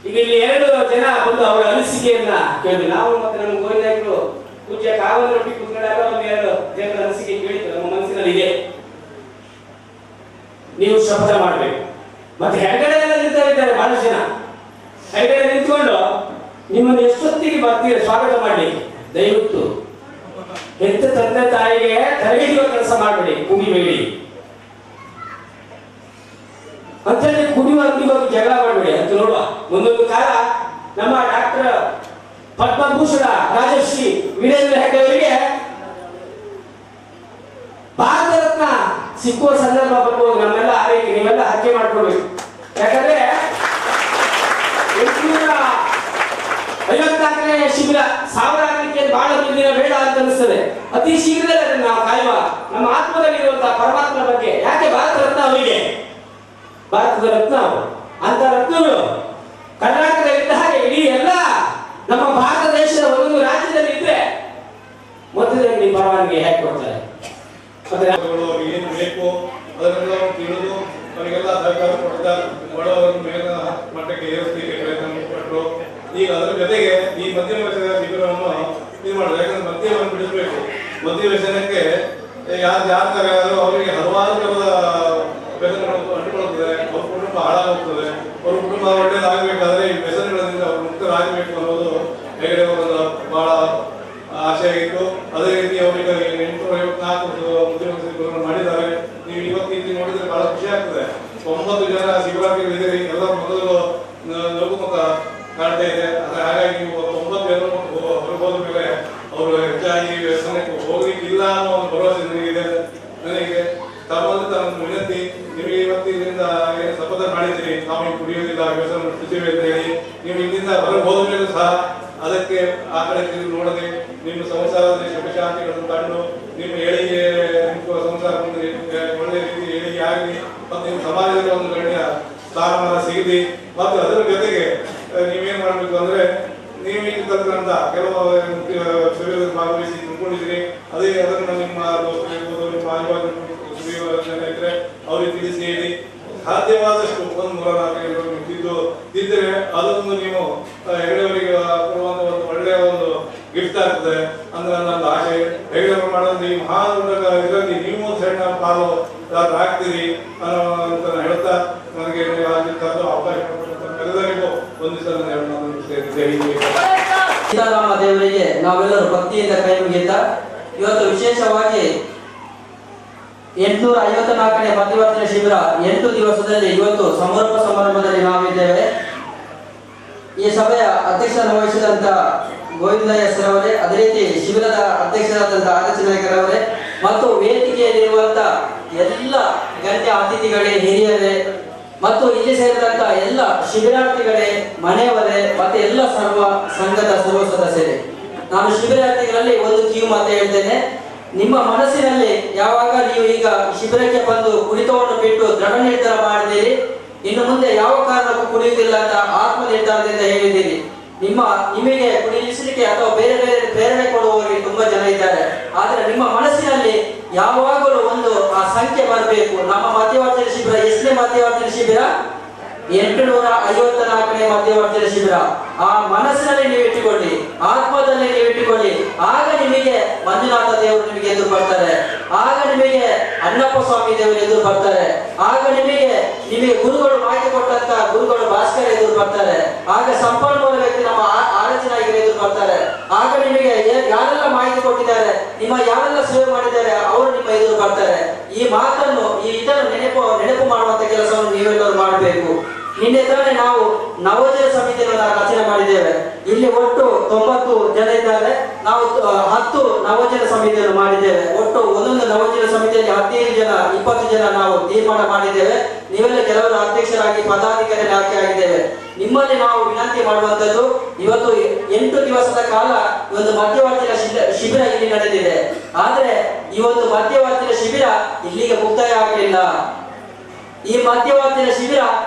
ಈಗ ಇಲ್ಲಿ 2 ಜನ ಬಂದು ಅವರ ಅನಿಸಿಕೆಯನ್ನ ಕೇಳಿದ್ವಿ. ನಾವು ಮತ್ತೆ ನಮ್ಮ ಗೋವಿಂದಾಯಕರು ಪೂಜ್ಯ ಕಾವಲರೊಟ್ಟಿ ಕೂತ್ಕೊಂಡಾಗ ಒಂದು 2 ಜನರ ಅನಿಸಿಕೆ ಕೇಳಿದ್ರು. ನಮ್ಮ ಮನಸ್ಸಿನಲ್ಲಿ ಇದೆ, ನೀವು ಶಬ್ದ ಮಾಡಬೇಕು. ಮತ್ತೆ ಹೆಗಡೆ ಎಲ್ಲ ನಿಂತಿದ್ದಾರೆ, ಬಹಳಷ್ಟು ಜನ ಹೆಗಡೆ ನಿಂತ್ಕೊಂಡು ನಿಮ್ಮನ್ನು ಎಷ್ಟೊತ್ತಿಗೆ ಬರ್ತೀರ ಸ್ವಾಗತ ಮಾಡಿ. ದಯವಿಟ್ಟು ಹೆತ್ತ ತಂದೆ ತಾಯಿಗೆ ತಲೆ ಹಿಡಿಯುವ ಕೆಲಸ ಮಾಡಬೇಡಿ, ಕುಡಿಬೇಡಿ ಅಂತೇಳಿ ಕುಡಿಯುವ ಅಂಗಡಿಗೆ ಹೋಗಿ ಜಗಳ ಮಾಡಬೇಡಿ ಅಂತ ನೋಡುವ. ಮುಂದೊಂದು ಕಾಲ ನಮ್ಮ ಡಾಕ್ಟರ್ ಪದ್ಮಭೂಷಣ ರಾಜಶ್ರೀ ವೀರೇಂದ್ರ ಹೆಗ್ಗಡೆ ಅವರಿಗೆ ಭಾರತ ರತ್ನ ಸಿಕ್ಕುವ ಸಂದರ್ಭ ಬರ್ಬೋದು. ನಮ್ಮೆಲ್ಲ ಆರೈಕೆ ನೀವೆಲ್ಲ ಹರಕೆ ಮಾಡ್ಕೊಳ್ಬೇಕು. ಯಾಕಂದ್ರೆ 854ನೇ ಶಿಬಿರ 1000 ಆಗಲಿಕ್ಕೆ ಬಹಳ ದಿನ ಬೇಡ ಅಂತ ಅನಿಸ್ತದೆ. ಅತಿ ಶೀಘ್ರದಲ್ಲಿ ಅದನ್ನು ನಾವು ಕಾಯುವ. ನಮ್ಮ ಆತ್ಮದಲ್ಲಿರುವಂತಹ ಪರಮಾತ್ಮನ ಬಗ್ಗೆ ಯಾಕೆ ಭಾರತ ರತ್ನ ಅವರಿಗೆ, ಭಾರತದ ರತ್ನ ಅವರು, ಅಂತ ರತ್ನಗಳು ಕರ್ನಾಟಕದಲ್ಲಿದ್ದ ಹಾಗೆ ಇಡೀ ಎಲ್ಲ ನಮ್ಮ ಭಾರತ ದೇಶದ ಒಂದೊಂದು ರಾಜ್ಯದಲ್ಲಿ ಇದ್ರೆ ಮೊದಲನೇ ಪರವಾನಗಿ ಹೇಗೆ ಕೊಡ್ತಾರೆ. ಏನು ಬೇಕು ಅದನ್ನೆಲ್ಲ ತಿಳಿದು ಅವರಿಗೆಲ್ಲ ಸಹಕಾರ ಕೊಡ್ತಾ ಬಡವರನ್ನು ಮೇಲಿನ ಮಟ್ಟಕ್ಕೆ ಏರಿಸಲಿಕ್ಕೆ ಪ್ರಯತ್ನ ಪಟ್ಟರು. ಈಗ ಅದರ ಜೊತೆಗೆ ಈ ಮಧ್ಯಮ ವ್ಯಸನದ ಶಿಬಿರವನ್ನು ಇದು ಮಾಡಿದ್ರು. ಯಾಕಂದ್ರೆ ಮದ್ಯವನ್ನು ಬಿಡಿಸಬೇಕು. ಮದ್ಯ ವ್ಯಸನಕ್ಕೆ ಯಾರು ತಯಾರು ಅವರಿಗೆ ಹಲವಾರು ಥರದ ವ್ಯಸನಗಳು ಅಂಟುಕೊಳ್ಳುತ್ತದೆ. ಅವ್ರ ಕುಟುಂಬ ಹಾಳಾಗುತ್ತದೆ. ಅವ್ರ ಕುಟುಂಬ ಒಳ್ಳೆಯದಾಗಬೇಕಾದ್ರೆ ಈ ವ್ಯಸನಗಳಿಂದ ಅವರು ಮುಕ್ತರಾಗಬೇಕು ಅನ್ನೋದು ಹೆಗಡೆ ಅವರ ಬಹಳ ಆಶೆ ಆಗಿತ್ತು. ಅದೇ ರೀತಿ ಅವರಿಗೆ 854 ಮುದ್ದಿನ ಶಿಬಿರವನ್ನು ಮಾಡಿದ್ದಾರೆ. ನೀವು ಇವತ್ತು ಇಲ್ಲಿ ನೋಡಿದ್ರೆ ಬಹಳ ಖುಷಿ ಆಗ್ತದೆ. 9 ಜನ ಶಿಬಿರಾರ್ಥಿಗಳಿದ್ದೀರಿ. ಎಲ್ಲ ಮೊದಲು ಲಘುಮುಖ ಕಾಣ್ತಾ ಇದೆ. ಹಾಗಾಗಿ ನೀವು 9 ಜನರು ಹೊರಗೋದ ಮೇಲೆ ಅವರು ಹೆಚ್ಚಾಗಿ ವ್ಯಸನಕ್ಕೆ ಹೋಗ್ಲಿಕ್ಕಿಲ್ಲ ಅನ್ನೋ ಒಂದು ಭರವಸೆ ನನಗಿದೆ. ತಮ್ಮಲ್ಲಿ ತಮ್ಮ ವಿನಂತಿ, ನಿಮಗೆ ಇವತ್ತಿನಿಂದ ಏನು ಶಪಥ ಮಾಡಿದ್ದೀರಿ, ನಾವು ಕುಡಿಯೋದಿಲ್ಲ, ವ್ಯಸನ ಬಿಡ್ತೀವಿ ಅಂತ ಹೇಳಿ, ನೀವು ಇಲ್ಲಿಂದ ಹೊರಗೆ ಹೋದ ಮೇಲೂ ಸಹ ಅದಕ್ಕೆ ಆ ಕಡೆ ತಿರುಗಿ ನೋಡದೆ ನಿಮ್ಮ ಸಂಸಾರದ ಸುಖಶಾಂತಿಗಳನ್ನು ಕಂಡು ನಿಮ್ಮ ಏಳಿಗೆ ನಿಮ್ಮ ಸಂಸಾರ ಒಳ್ಳೆ ರೀತಿ ಏಳಿಗೆ ಆಗಲಿ ಮತ್ತು ನಿಮ್ಮ ಸಮಾಜದಲ್ಲಿ ಒಂದು ಗಣ್ಯ ಸ್ಥಾನಮಾನ ಸಿಗಲಿ. ಮತ್ತು ಅದರ ಜೊತೆಗೆ ನೀವೇನ್ ಮಾಡಬೇಕು ಅಂದ್ರೆ ನೀವು ಈಗ ಕಲ್ತಂತ ಕೆಲವು ಶಿಬಿರದಲ್ಲಿ ಭಾಗವಹಿಸಿ ತಿಳ್ಕೊಂಡಿದ್ದೀರಿ. ಅದನ್ನು ನಿಮ್ಮ ದೋಸ್ತರಿರ್ಬೋದು, ನಿಮ್ಮ ಆಜುಬಾಜು ಸುರಿಯುವವರೆಲ್ಲ ಇದ್ರೆ ಅವ್ರಿಗೆ ತಿಳಿಸಿ ಹೇಳಿ. ಸಾಧ್ಯವಾದಷ್ಟು ಒಂದು 3-4 ತಿದ್ದರೆ ಅದೊಂದು ನೀವು ಹೆಗಡೆಯವರಿಗೆ ಕೊಡುವಂತ ಒಂದು ಒಳ್ಳೆಯ ಒಂದು ಗಿಫ್ಟ್ ಆಗ್ತದೆ ಅಂದ್ರೆ ನನ್ನ ಆಶೆ. ಹೆಗಡೆಯವರು ಮಾಡೋದು ಈ ಮಹಾನ್ ಇದರಲ್ಲಿ ನೀವು ಒಂದು ಸಣ್ಣ ಪಾಲು ಆಗ್ತೀರಿ ಅಂತ ಹೇಳ್ತಾ ನನಗೆ ಅವಕಾಶ ಎಲ್ಲರಿಗೂ ಒಂದು ಸಲ ಸೀತಾರಾಮ ದೇವರಿಗೆ ನಾವೆಲ್ಲರೂ ಭಕ್ತಿಯಿಂದ ಕೈ ಮುಗಿಯುತ್ತಾ ಇವತ್ತು ವಿಶೇಷವಾಗಿ 854ನೇ ಮಧ್ಯವರ್ತಿನ ಶಿಬಿರ 8 ದಿವಸದಲ್ಲಿ ಇವತ್ತು ಸಮಾರೋಪ ಸಮಾರಂಭದಲ್ಲಿ ನಾವಿದ್ದೇವೆ. ಈ ಸಭೆಯ ಅಧ್ಯಕ್ಷರನ್ನು ವಹಿಸಿದಂತ ಗೋವಿಂದಯ್ಯ ಸರ್ ಅವರೇ, ಅದೇ ರೀತಿ ಶಿಬಿರದ ಅಧ್ಯಕ್ಷರಾದಂತಹ ಆದರ್ಶ ನಾಯಕರವರೇ ಮತ್ತು ವೇದಿಕೆಯಲ್ಲಿರುವಂತ ಎಲ್ಲ ಗಣ್ಯ ಅತಿಥಿಗಳೇ, ಹಿರಿಯರೇ ಮತ್ತು ಇಲ್ಲಿ ಸೇರಿದಂತ ಎಲ್ಲ ಶಿಬಿರಾರ್ಥಿಗಳೇ, ಮನೆಯವರೇ ಮತ್ತೆ ಎಲ್ಲ ಸರ್ವ ಸಂಘದ ಸರ್ವ ಸದಸ್ಯರೇ, ನಾನು ಶಿಬಿರಾರ್ಥಿಗಳಲ್ಲಿ ಒಂದು ಕಿವಿ ಮಾತು ಹೇಳ್ತೇನೆ. ನಿಮ್ಮ ಮನಸ್ಸಿನಲ್ಲಿ ಯಾವಾಗ ನೀವು ಈಗ ಶಿಬಿರಕ್ಕೆ ಬಂದು ಕುಡಿತವನ್ನು ಬಿಟ್ಟು ದೃಢ ನಿರ್ಧಾರ ಮಾಡಿದ್ದೀರಿ, ಇನ್ನು ಮುಂದೆ ಯಾವ ಕಾರಣಕ್ಕೂ ಕುಡಿಯುವುದಿಲ್ಲ ಅಂತ ಆತ್ಮ ನಿರ್ಧಾರದಿಂದ ಹೇಳಿದ್ದೀರಿ, ನಿಮಗೆ ಕುಡಿಲಿಸಲಿಕ್ಕೆ ಅಥವಾ ಬೇರೆ ಬೇರೆ ಪ್ರೇರಣೆ ಕೊಡುವವರಿಗೆ ತುಂಬಾ ಜನ ಇದ್ದಾರೆ. ಆದ್ರೆ ನಿಮ್ಮ ಮನಸ್ಸಿನಲ್ಲಿ ಯಾವಾಗಲೂ ಒಂದು ಆ ಸಂಖ್ಯೆ ಬರಬೇಕು. ನಮ್ಮ ಮಧ್ಯವರ್ತಿನ ಶಿಬಿರ ಎಷ್ಟನೇ ಮಧ್ಯವರ್ತಿನ ಶಿಬಿರ? 854ನೇ ಮಧ್ಯವರ್ತಿನ ಶಿಬಿರ. ಆ ಮನಸ್ಸಿನಲ್ಲಿ ನೀವು ಇಟ್ಟುಕೊಳ್ಳಿ, ಆತ್ಮದಲ್ಲಿ ನೀವು ಇಟ್ಟುಕೊಳ್ಳಿ. ಆಗ ನಿಮಗೆ ಮಂಜುನಾಥ ದೇವರು ನಿಮಗೆ ಎದುರು ಬರ್ತಾರೆ, ಆಗ ನಿಮಗೆ ಅಣ್ಣಪ್ಪ ಸ್ವಾಮಿ ದೇವರು ಎದುರು ಬರ್ತಾರೆ, ಆಗ ನಿಮಗೆ ಗುರುಗಳು ಮಾಹಿತಿ ಕೊಟ್ಟಂತ ಗುರುಗಳು ಭಾಸ್ಕರ್ ಎದುರು ಬರ್ತಾರೆ, ಆಗ ಸಂಪನ್ಮೂಲ ವ್ಯಕ್ತಿ ನಮ್ಮ ಆಲೋಚನಾಗಿರು ಎದುರು ಬರ್ತಾರೆ, ಆಗ ನಿಮಗೆ ಯಾರೆಲ್ಲ ಮಾಹಿತಿ ಕೊಟ್ಟಿದ್ದಾರೆ, ನಿಮ್ಮ ಯಾರೆಲ್ಲ ಸೇವೆ ಮಾಡಿದ್ದಾರೆ ಅವರು ನಿಮ್ಮ ಎದುರು ಬರ್ತಾರೆ. ಈ ಮಾತನ್ನು ಇದನ್ನು ನೆನಪು ಮಾಡುವಂತ ಕೆಲಸವನ್ನು ನೀವೆಲ್ಲರೂ ಮಾಡಬೇಕು. ನಿನ್ನೆ ತಾನೇ ನಾವು ನವೋದಯ ಸಮಿತಿಯನ್ನು ರಚನೆ ಮಾಡಿದ್ದೇವೆ. ಇಲ್ಲಿ ಒಟ್ಟು 90 ಜನ ಇದ್ದಾರೆ. ನಾವು 10 ನವೋದಯ ಸಮಿತಿಯನ್ನು ಮಾಡಿದ್ದೇವೆ. ಒಟ್ಟು ಒಂದೊಂದು ನವೋದಯ ಸಮಿತಿಯಲ್ಲಿ 15 ಜನ 20 ಜನ ನಾವು ತೀರ್ಮಾನ ಮಾಡಿದ್ದೇವೆ. ನೀವೆಲ್ಲ ಕೆಲವರು ಅಧ್ಯಕ್ಷರಾಗಿ ಪದಾಧಿಕಾರಿ ಆಯ್ಕೆ ಆಗಿದ್ದೇವೆ. ನಿಮ್ಮಲ್ಲಿ ನಾವು ವಿನಂತಿ ಮಾಡುವಂತದ್ದು, ಇವತ್ತು 8 ದಿವಸದ ಕಾಲ ಒಂದು ಮಧ್ಯವರ್ತಿನ ಶಿಬಿರ ಇಲ್ಲಿ ನಡೆದಿದೆ. ಆದ್ರೆ ಈ ಒಂದು ಮಧ್ಯವರ್ತಿನ ಶಿಬಿರ ಇಲ್ಲಿಗೆ ಮುಕ್ತಾಯ ಆಗಲಿಲ್ಲ. ಈ ಮಧ್ಯವರ್ತಿನ ಶಿಬಿರ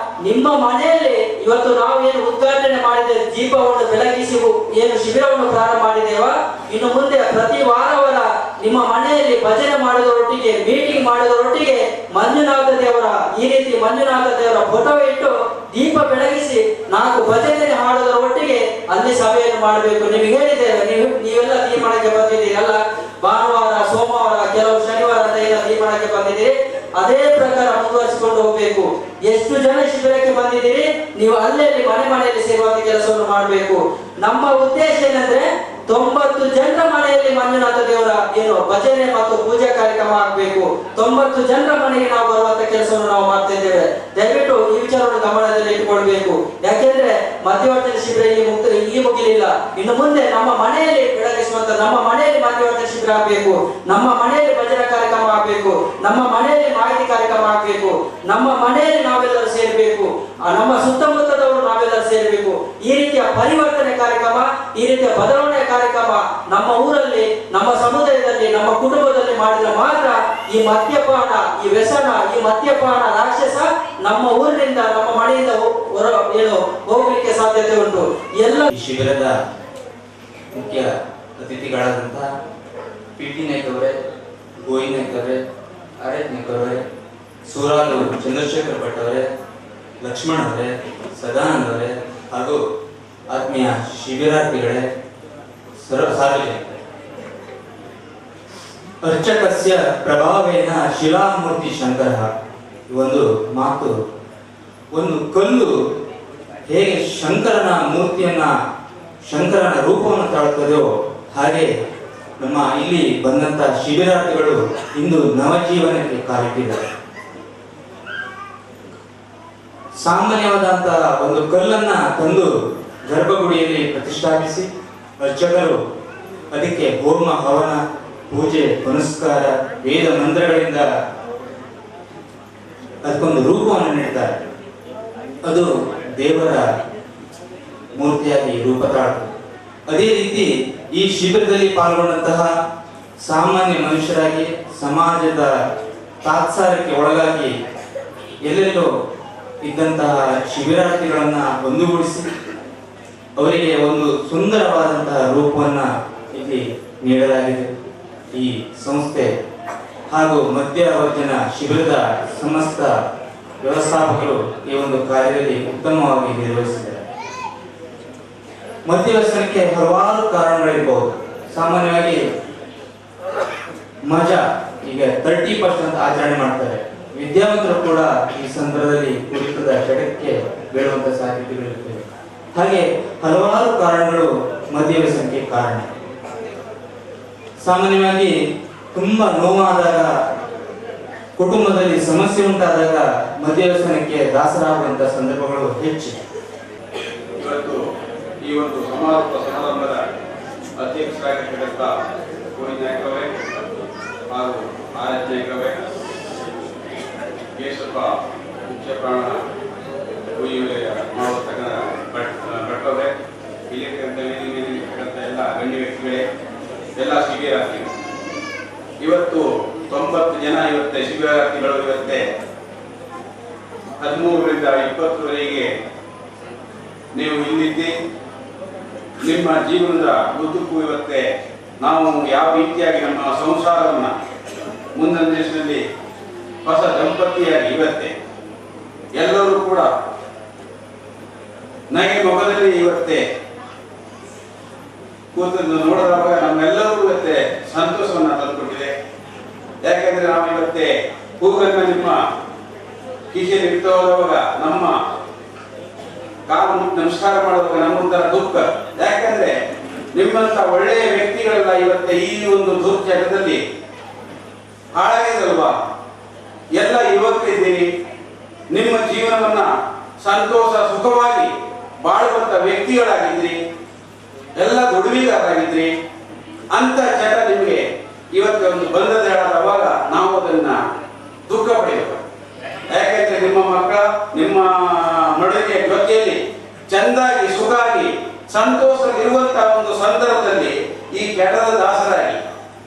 ನಿಮ್ಮ ಮನೆಯಲ್ಲಿ ಇವತ್ತು ನಾವು ಏನು ಉದ್ಘಾಟನೆ ಮಾಡಿದ ದೀಪವನ್ನು ಬೆಳಗಿಸಿ ಏನು ಶಿಬಿರವನ್ನು ಪ್ರಾರಂಭ ಮಾಡಿದ್ದೇವ, ಇನ್ನು ಮುಂದೆ ಪ್ರತಿ ವಾರವರ ನಿಮ್ಮ ಮನೆಯಲ್ಲಿ ಭಜನೆ ಮಾಡೋದರೊಟ್ಟಿಗೆ, ಮೀಟಿಂಗ್ ಮಾಡೋದರೊಟ್ಟಿಗೆ ಮಂಜುನಾಥ ದೇವರ ಈ ರೀತಿ ಮಂಜುನಾಥ ದೇವರ ಫೋಟೋ ಇಟ್ಟು ದೀಪ ಬೆಳಗಿಸಿ 4 ಭಜನೆ ಹಾಡೋದರೊಟ್ಟಿಗೆ ಅಲ್ಲಿ ಸಭೆಯನ್ನು ಮಾಡಬೇಕು. ನಿಮಗೆ ಹೇಳಿದ್ದೇವೆ, ನೀವೆಲ್ಲ ತೀರ್ಮಾನಕ್ಕೆ ಬಂದಿದ್ದೀರಿ ಅಲ್ಲ. ಭಾನುವಾರ, ಸೋಮವಾರ, ಕೆಲವು ಶನಿವಾರ ಅಂತ ಎಲ್ಲ ತೀರ್ಮಾನಕ್ಕೆ ಬಂದಿದ್ದೀರಿ. ಅದೇ ಪ್ರಕಾರ ಮುಂದುವರಿಸಿಕೊಂಡು ಹೋಗಬೇಕು. ಎಷ್ಟು ಜನ ಶಿಬಿರಕ್ಕೆ ಬಂದಿದ್ದೀರಿ, ನೀವು ಅಲ್ಲೇ ಮನೆಯಲ್ಲಿ ಸೇರುವಂತ ಕೆಲಸವನ್ನು ಮಾಡಬೇಕು. ನಮ್ಮ ಉದ್ದೇಶ ಏನಂದ್ರೆ 90 ಜನರ ಮನೆಯಲ್ಲಿ ಮಂಜುನಾಥ ದೇವರ ಏನು ಭಜನೆ ಮತ್ತು ಪೂಜಾ ಕಾರ್ಯಕ್ರಮ ಆಗಬೇಕು. 90 ಜನರ ಮನೆಗೆ ನಾವು ಬರುವಂತ ಕೆಲಸವನ್ನು ನಾವು ಮಾಡ್ತಾ ಇದ್ದೇವೆ. ದಯವಿಟ್ಟು ಈ ವಿಚಾರವನ್ನು ಗಮನದಲ್ಲಿ ಇಟ್ಟುಕೊಳ್ಬೇಕು. ಯಾಕೆಂದ್ರೆ ಮಧ್ಯವರ್ತಿನ ಶಿಬಿರ ಇಲ್ಲಿ ಮುಗಿಲಿಲ್ಲ. ಇನ್ನು ಮುಂದೆ ನಮ್ಮ ಮನೆಯಲ್ಲಿ ಬೆಳಗಿಸುವಂತ, ನಮ್ಮ ಮನೆಯಲ್ಲಿ ಮಧ್ಯವರ್ತಿನ ಶಿಬಿರ ಆಗಬೇಕು, ನಮ್ಮ ಮನೆಯಲ್ಲಿ ಭಜನಾ ಕಾರ್ಯಕ್ರಮ ಆಗಬೇಕು, ನಮ್ಮ ಮನೆಯಲ್ಲಿ ಮಾಹಿತಿ ಕಾರ್ಯಕ್ರಮ ಆಗಬೇಕು, ನಮ್ಮ ಮನೆಯಲ್ಲಿ ನಾವೆಲ್ಲರೂ ಸೇರಬೇಕು, ನಮ್ಮ ಸುತ್ತಮುತ್ತದವರು ನಾವೆಲ್ಲರೂ ಸೇರಬೇಕು. ಈ ರೀತಿಯ ಪರಿವರ್ತನೆ ಕಾರ್ಯಕ್ರಮ, ಈ ರೀತಿಯ ಬದಲಾವಣೆ ಕಾರ್ಯಕ್ರಮ ನಮ್ಮ ಊರಲ್ಲಿ, ನಮ್ಮ ಸಮುದಾಯದಲ್ಲಿ, ನಮ್ಮ ಕುಟುಂಬದಲ್ಲಿ ಮಾಡಿದ್ರೆ ಮಾತ್ರ ಈ ಮದ್ಯಪಾನ, ಈ ವ್ಯಸನ, ಈ ಮದ್ಯಪಾನ ರಾಕ್ಷಸ ನಮ್ಮ ಊರಿನಿಂದ, ನಮ್ಮ ಮನೆಯಿಂದ ಹೋಗ್ಲಿಕ್ಕೆ ಸಾಧ್ಯತೆ ಉಂಟು. ಎಲ್ಲ ಶಿಬಿರದ ಮುಖ್ಯ ಅತಿಥಿಗಳಾದಂತಹ ಪಿಟಿ ನಾಯ್ಕ ಅವರೇ, ಗೋವಿಂದ ನಾಯ್ಕ ಅವರೇ, ಆರ್.ಎಸ್. ನಾಯ್ಕ ಅವರೇ, ಸೂರಾಲು ಚಂದ್ರಶೇಖರ್ ಭಟ್ ಅವರೇ, ಲಕ್ಷ್ಮಣ್ ಅವರೇ, ಸದಾನಂದ್ ಅವರೇ ಹಾಗೂ ಆತ್ಮೀಯ ಶಿಬಿರಾರ್ಥಿಗಳೇ, ಸಾರ್ವಜನಿಕರೇ, ಅರ್ಚಕಸ್ಯ ಪ್ರಭಾವೇನ ಶಿಲಾಮೂರ್ತಿ ಶಂಕರ. ಒಂದು ಮಾತು, ಒಂದು ಕಲ್ಲು ಹೇಗೆ ಶಂಕರನ ಮೂರ್ತಿಯನ್ನ, ಶಂಕರನ ರೂಪವನ್ನು ತಾಳುತ್ತದೆಯೋ ಹಾಗೆ ನಮ್ಮ ಇಲ್ಲಿ ಬಂದಂತ ಶಿಬಿರಾರ್ಥಿಗಳು ಇಂದು ನವಜೀವನಕ್ಕೆ ಕಾಲಿಟ್ಟಿದ್ದಾರೆ. ಸಾಮಾನ್ಯವಾದಂತಹ ಒಂದು ಕಲ್ಲನ್ನ ತಂದು ಗರ್ಭಗುಡಿಯಲ್ಲಿ ಪ್ರತಿಷ್ಠಾಪಿಸಿ ಅರ್ಚಕರು ಅದಕ್ಕೆ ಹೋಮ ಹವನ ಪೂಜೆ ಪುನಸ್ಕಾರ ವೇದ ಮಂತ್ರಗಳಿಂದ ಅದಕ್ಕೊಂದು ರೂಪವನ್ನು ನೀಡ್ತಾರೆ. ಅದು ದೇವರ ಮೂರ್ತಿಯಾಗಿ ರೂಪ ತಾಳುತ್ತದೆ. ಅದೇ ರೀತಿ ಈ ಶಿಬಿರದಲ್ಲಿ ಪಾಲ್ಗೊಂಡಂತಹ ಸಾಮಾನ್ಯ ಮನುಷ್ಯರಾಗಿ ಸಮಾಜದ ತಾತ್ಸಾರಕ್ಕೆ ಒಳಗಾಗಿ ಎಲ್ಲೆಲ್ಲೋ ಇದ್ದಂತಹ ಶಿಬಿರಾರ್ಥಿಗಳನ್ನ ಒಂದುಗೂಡಿಸಿ ಅವರಿಗೆ ಒಂದು ಸುಂದರವಾದಂತಹ ರೂಪವನ್ನು ಇಲ್ಲಿ ನೀಡಲಾಗಿದೆ. ಈ ಸಂಸ್ಥೆ ಹಾಗೂ ಮಧ್ಯವರ್ಜನ ಶಿಬಿರದ ಸಮಸ್ತ ವ್ಯವಸ್ಥಾಪಕರು ಈ ಒಂದು ಕಾರ್ಯದಲ್ಲಿ ಉತ್ತಮವಾಗಿ ನಿರ್ವಹಿಸಿದ್ದಾರೆ. ಮದ್ಯವ್ಯಸನಕ್ಕೆ ಹಲವಾರು ಕಾರಣಗಳಿರಬಹುದು. ಸಾಮಾನ್ಯವಾಗಿ ಮಜಾ ಈಗ 30% ಆಚರಣೆ ಮಾಡ್ತಾರೆ. ವಿದ್ಯಾವಂತರು ಕೂಡ ಈ ಸಂದರ್ಭದಲ್ಲಿ ಕುಡಿತದ ಚಟಕ್ಕೆ ಬೀಳುವಂತ ಸಾಧ್ಯತೆಗಳಿರುತ್ತವೆ. ಹಾಗೆ ಹಲವಾರು ಕಾರಣಗಳು ಮದ್ಯವ್ಯಸನಕ್ಕೆ ಕಾರಣ. ಸಾಮಾನ್ಯವಾಗಿ ತುಂಬಾ ನೋವಾದಾಗ, ಕುಟುಂಬದಲ್ಲಿ ಸಮಸ್ಯೆ ಉಂಟಾದಾಗ ಮದ್ಯವ್ಯಸನಕ್ಕೆ ದಾಸರಾಗುವಂತಹ ಸಂದರ್ಭಗಳು ಹೆಚ್ಚು. ಇವತ್ತು ಈ ಒಂದು ಸಮಾರಂಭದ ಅಧ್ಯಕ್ಷರಾಗಿರ್ತಕ್ಕಂಥ ಗೋವಿಂದ ನಾಯ್ಕರವರೇ ಹಾಗೂ ಆರ್.ಎಸ್. ನಾಯ್ಕರವರೇ, ಕೇಶಪ್ಪ ಮುಖ್ಯ ಪ್ರಾಣ ಭಟ್ಟವರೇ, ಇಲ್ಲಿರ್ತಕ್ಕಂಥ ವೇದಿಕೆಯಲ್ಲಿರ್ತಕ್ಕಂಥ ಎಲ್ಲ ಗಣ್ಯ ವ್ಯಕ್ತಿಗಳೇ, ಎಲ್ಲ ಶಿಬಿರಾರ್ಥಿಗಳು, ಇವತ್ತು 90 ಜನ ಶಿಬಿರಾರ್ಥಿಗಳು ಇವತ್ತೇ 13ರಿಂದ 20ರವರೆಗೆ ನೀವು ಇಲ್ಲಿದ್ದಿ ನಿಮ್ಮ ಜೀವನದ ಉದ್ದಕ್ಕೂ ಇವತ್ತೇ ನಾವು ಯಾವ ರೀತಿಯಾಗಿ ನಮ್ಮ ಸಂಸಾರವನ್ನ ಮುಂದಿನ ದೇಶದಲ್ಲಿ ಹೊಸ ದಂಪತಿಯಾಗಿ ಇವತ್ತೇ ಎಲ್ಲರೂ ಕೂಡ ನಗೆ ಮೊಗದಲ್ಲಿ ಇವತ್ತೇ ಕೂತನ್ನು ನೋಡಿದಾಗ ನಮ್ಮೆಲ್ಲರೂ ಇವತ್ತೇ ಸಂತೋಷವನ್ನ ತಂದುಕೊಟ್ಟಿದೆ. ಯಾಕೆಂದ್ರೆ ನಾವು ಇವತ್ತೇ ಹೂಗನ್ನ ನಿಮ್ಮ ಕಿಶೆಯಲ್ಲಿ ಇಡ್ತಾ ಹೋದವಾಗ ನಮ್ಮ ಕಾಲು ನಮಸ್ಕಾರ ಮಾಡುವಾಗ ನಮ್ಮೊಂಥರ ದುಃಖ. ಯಾಕಂದ್ರೆ ನಿಮ್ಮಂತ ಒಳ್ಳೆಯ ವ್ಯಕ್ತಿಗಳೆಲ್ಲ ಇವತ್ತೇ ಈ ಒಂದು ದುರ್ಜಗದಲ್ಲಿ ಹಾಳಾಗಿದಲ್ವಾ. ಎಲ್ಲ ಯುವಕರಿದ್ದೀರಿ, ನಿಮ್ಮ ಜೀವನವನ್ನ ಸಂತೋಷ ಸುಖವಾಗಿ ಬಾಳುವಂತ ವ್ಯಕ್ತಿಗಳಾಗಿದ್ರಿ, ಎಲ್ಲ ದುಡಿಮೆಗಾರಾಗಿದ್ರಿ. ಅಂತ ಚಟ ನಿಮಗೆ ಇವತ್ತು ಒಂದು ಬಂದದ ಹೇಳಾದವಾಗ ನಾವು ಅದನ್ನ ದುಃಖ ಪಡೆಯಬೇಕು. ಯಾಕೆಂದ್ರೆ ನಿಮ್ಮ ಮಕ್ಕಳ ನಿಮ್ಮ ಮಡುಗೆ ಜೊತೆಯಲ್ಲಿ ಚಂದಾಗಿ ಸುಖಾಗಿ ಸಂತೋಷವಿರುವಂತಹ ಒಂದು ಸಂದರ್ಭದಲ್ಲಿ ಈ ಕೆಟ್ಟದ ದಾಸರಾಗಿ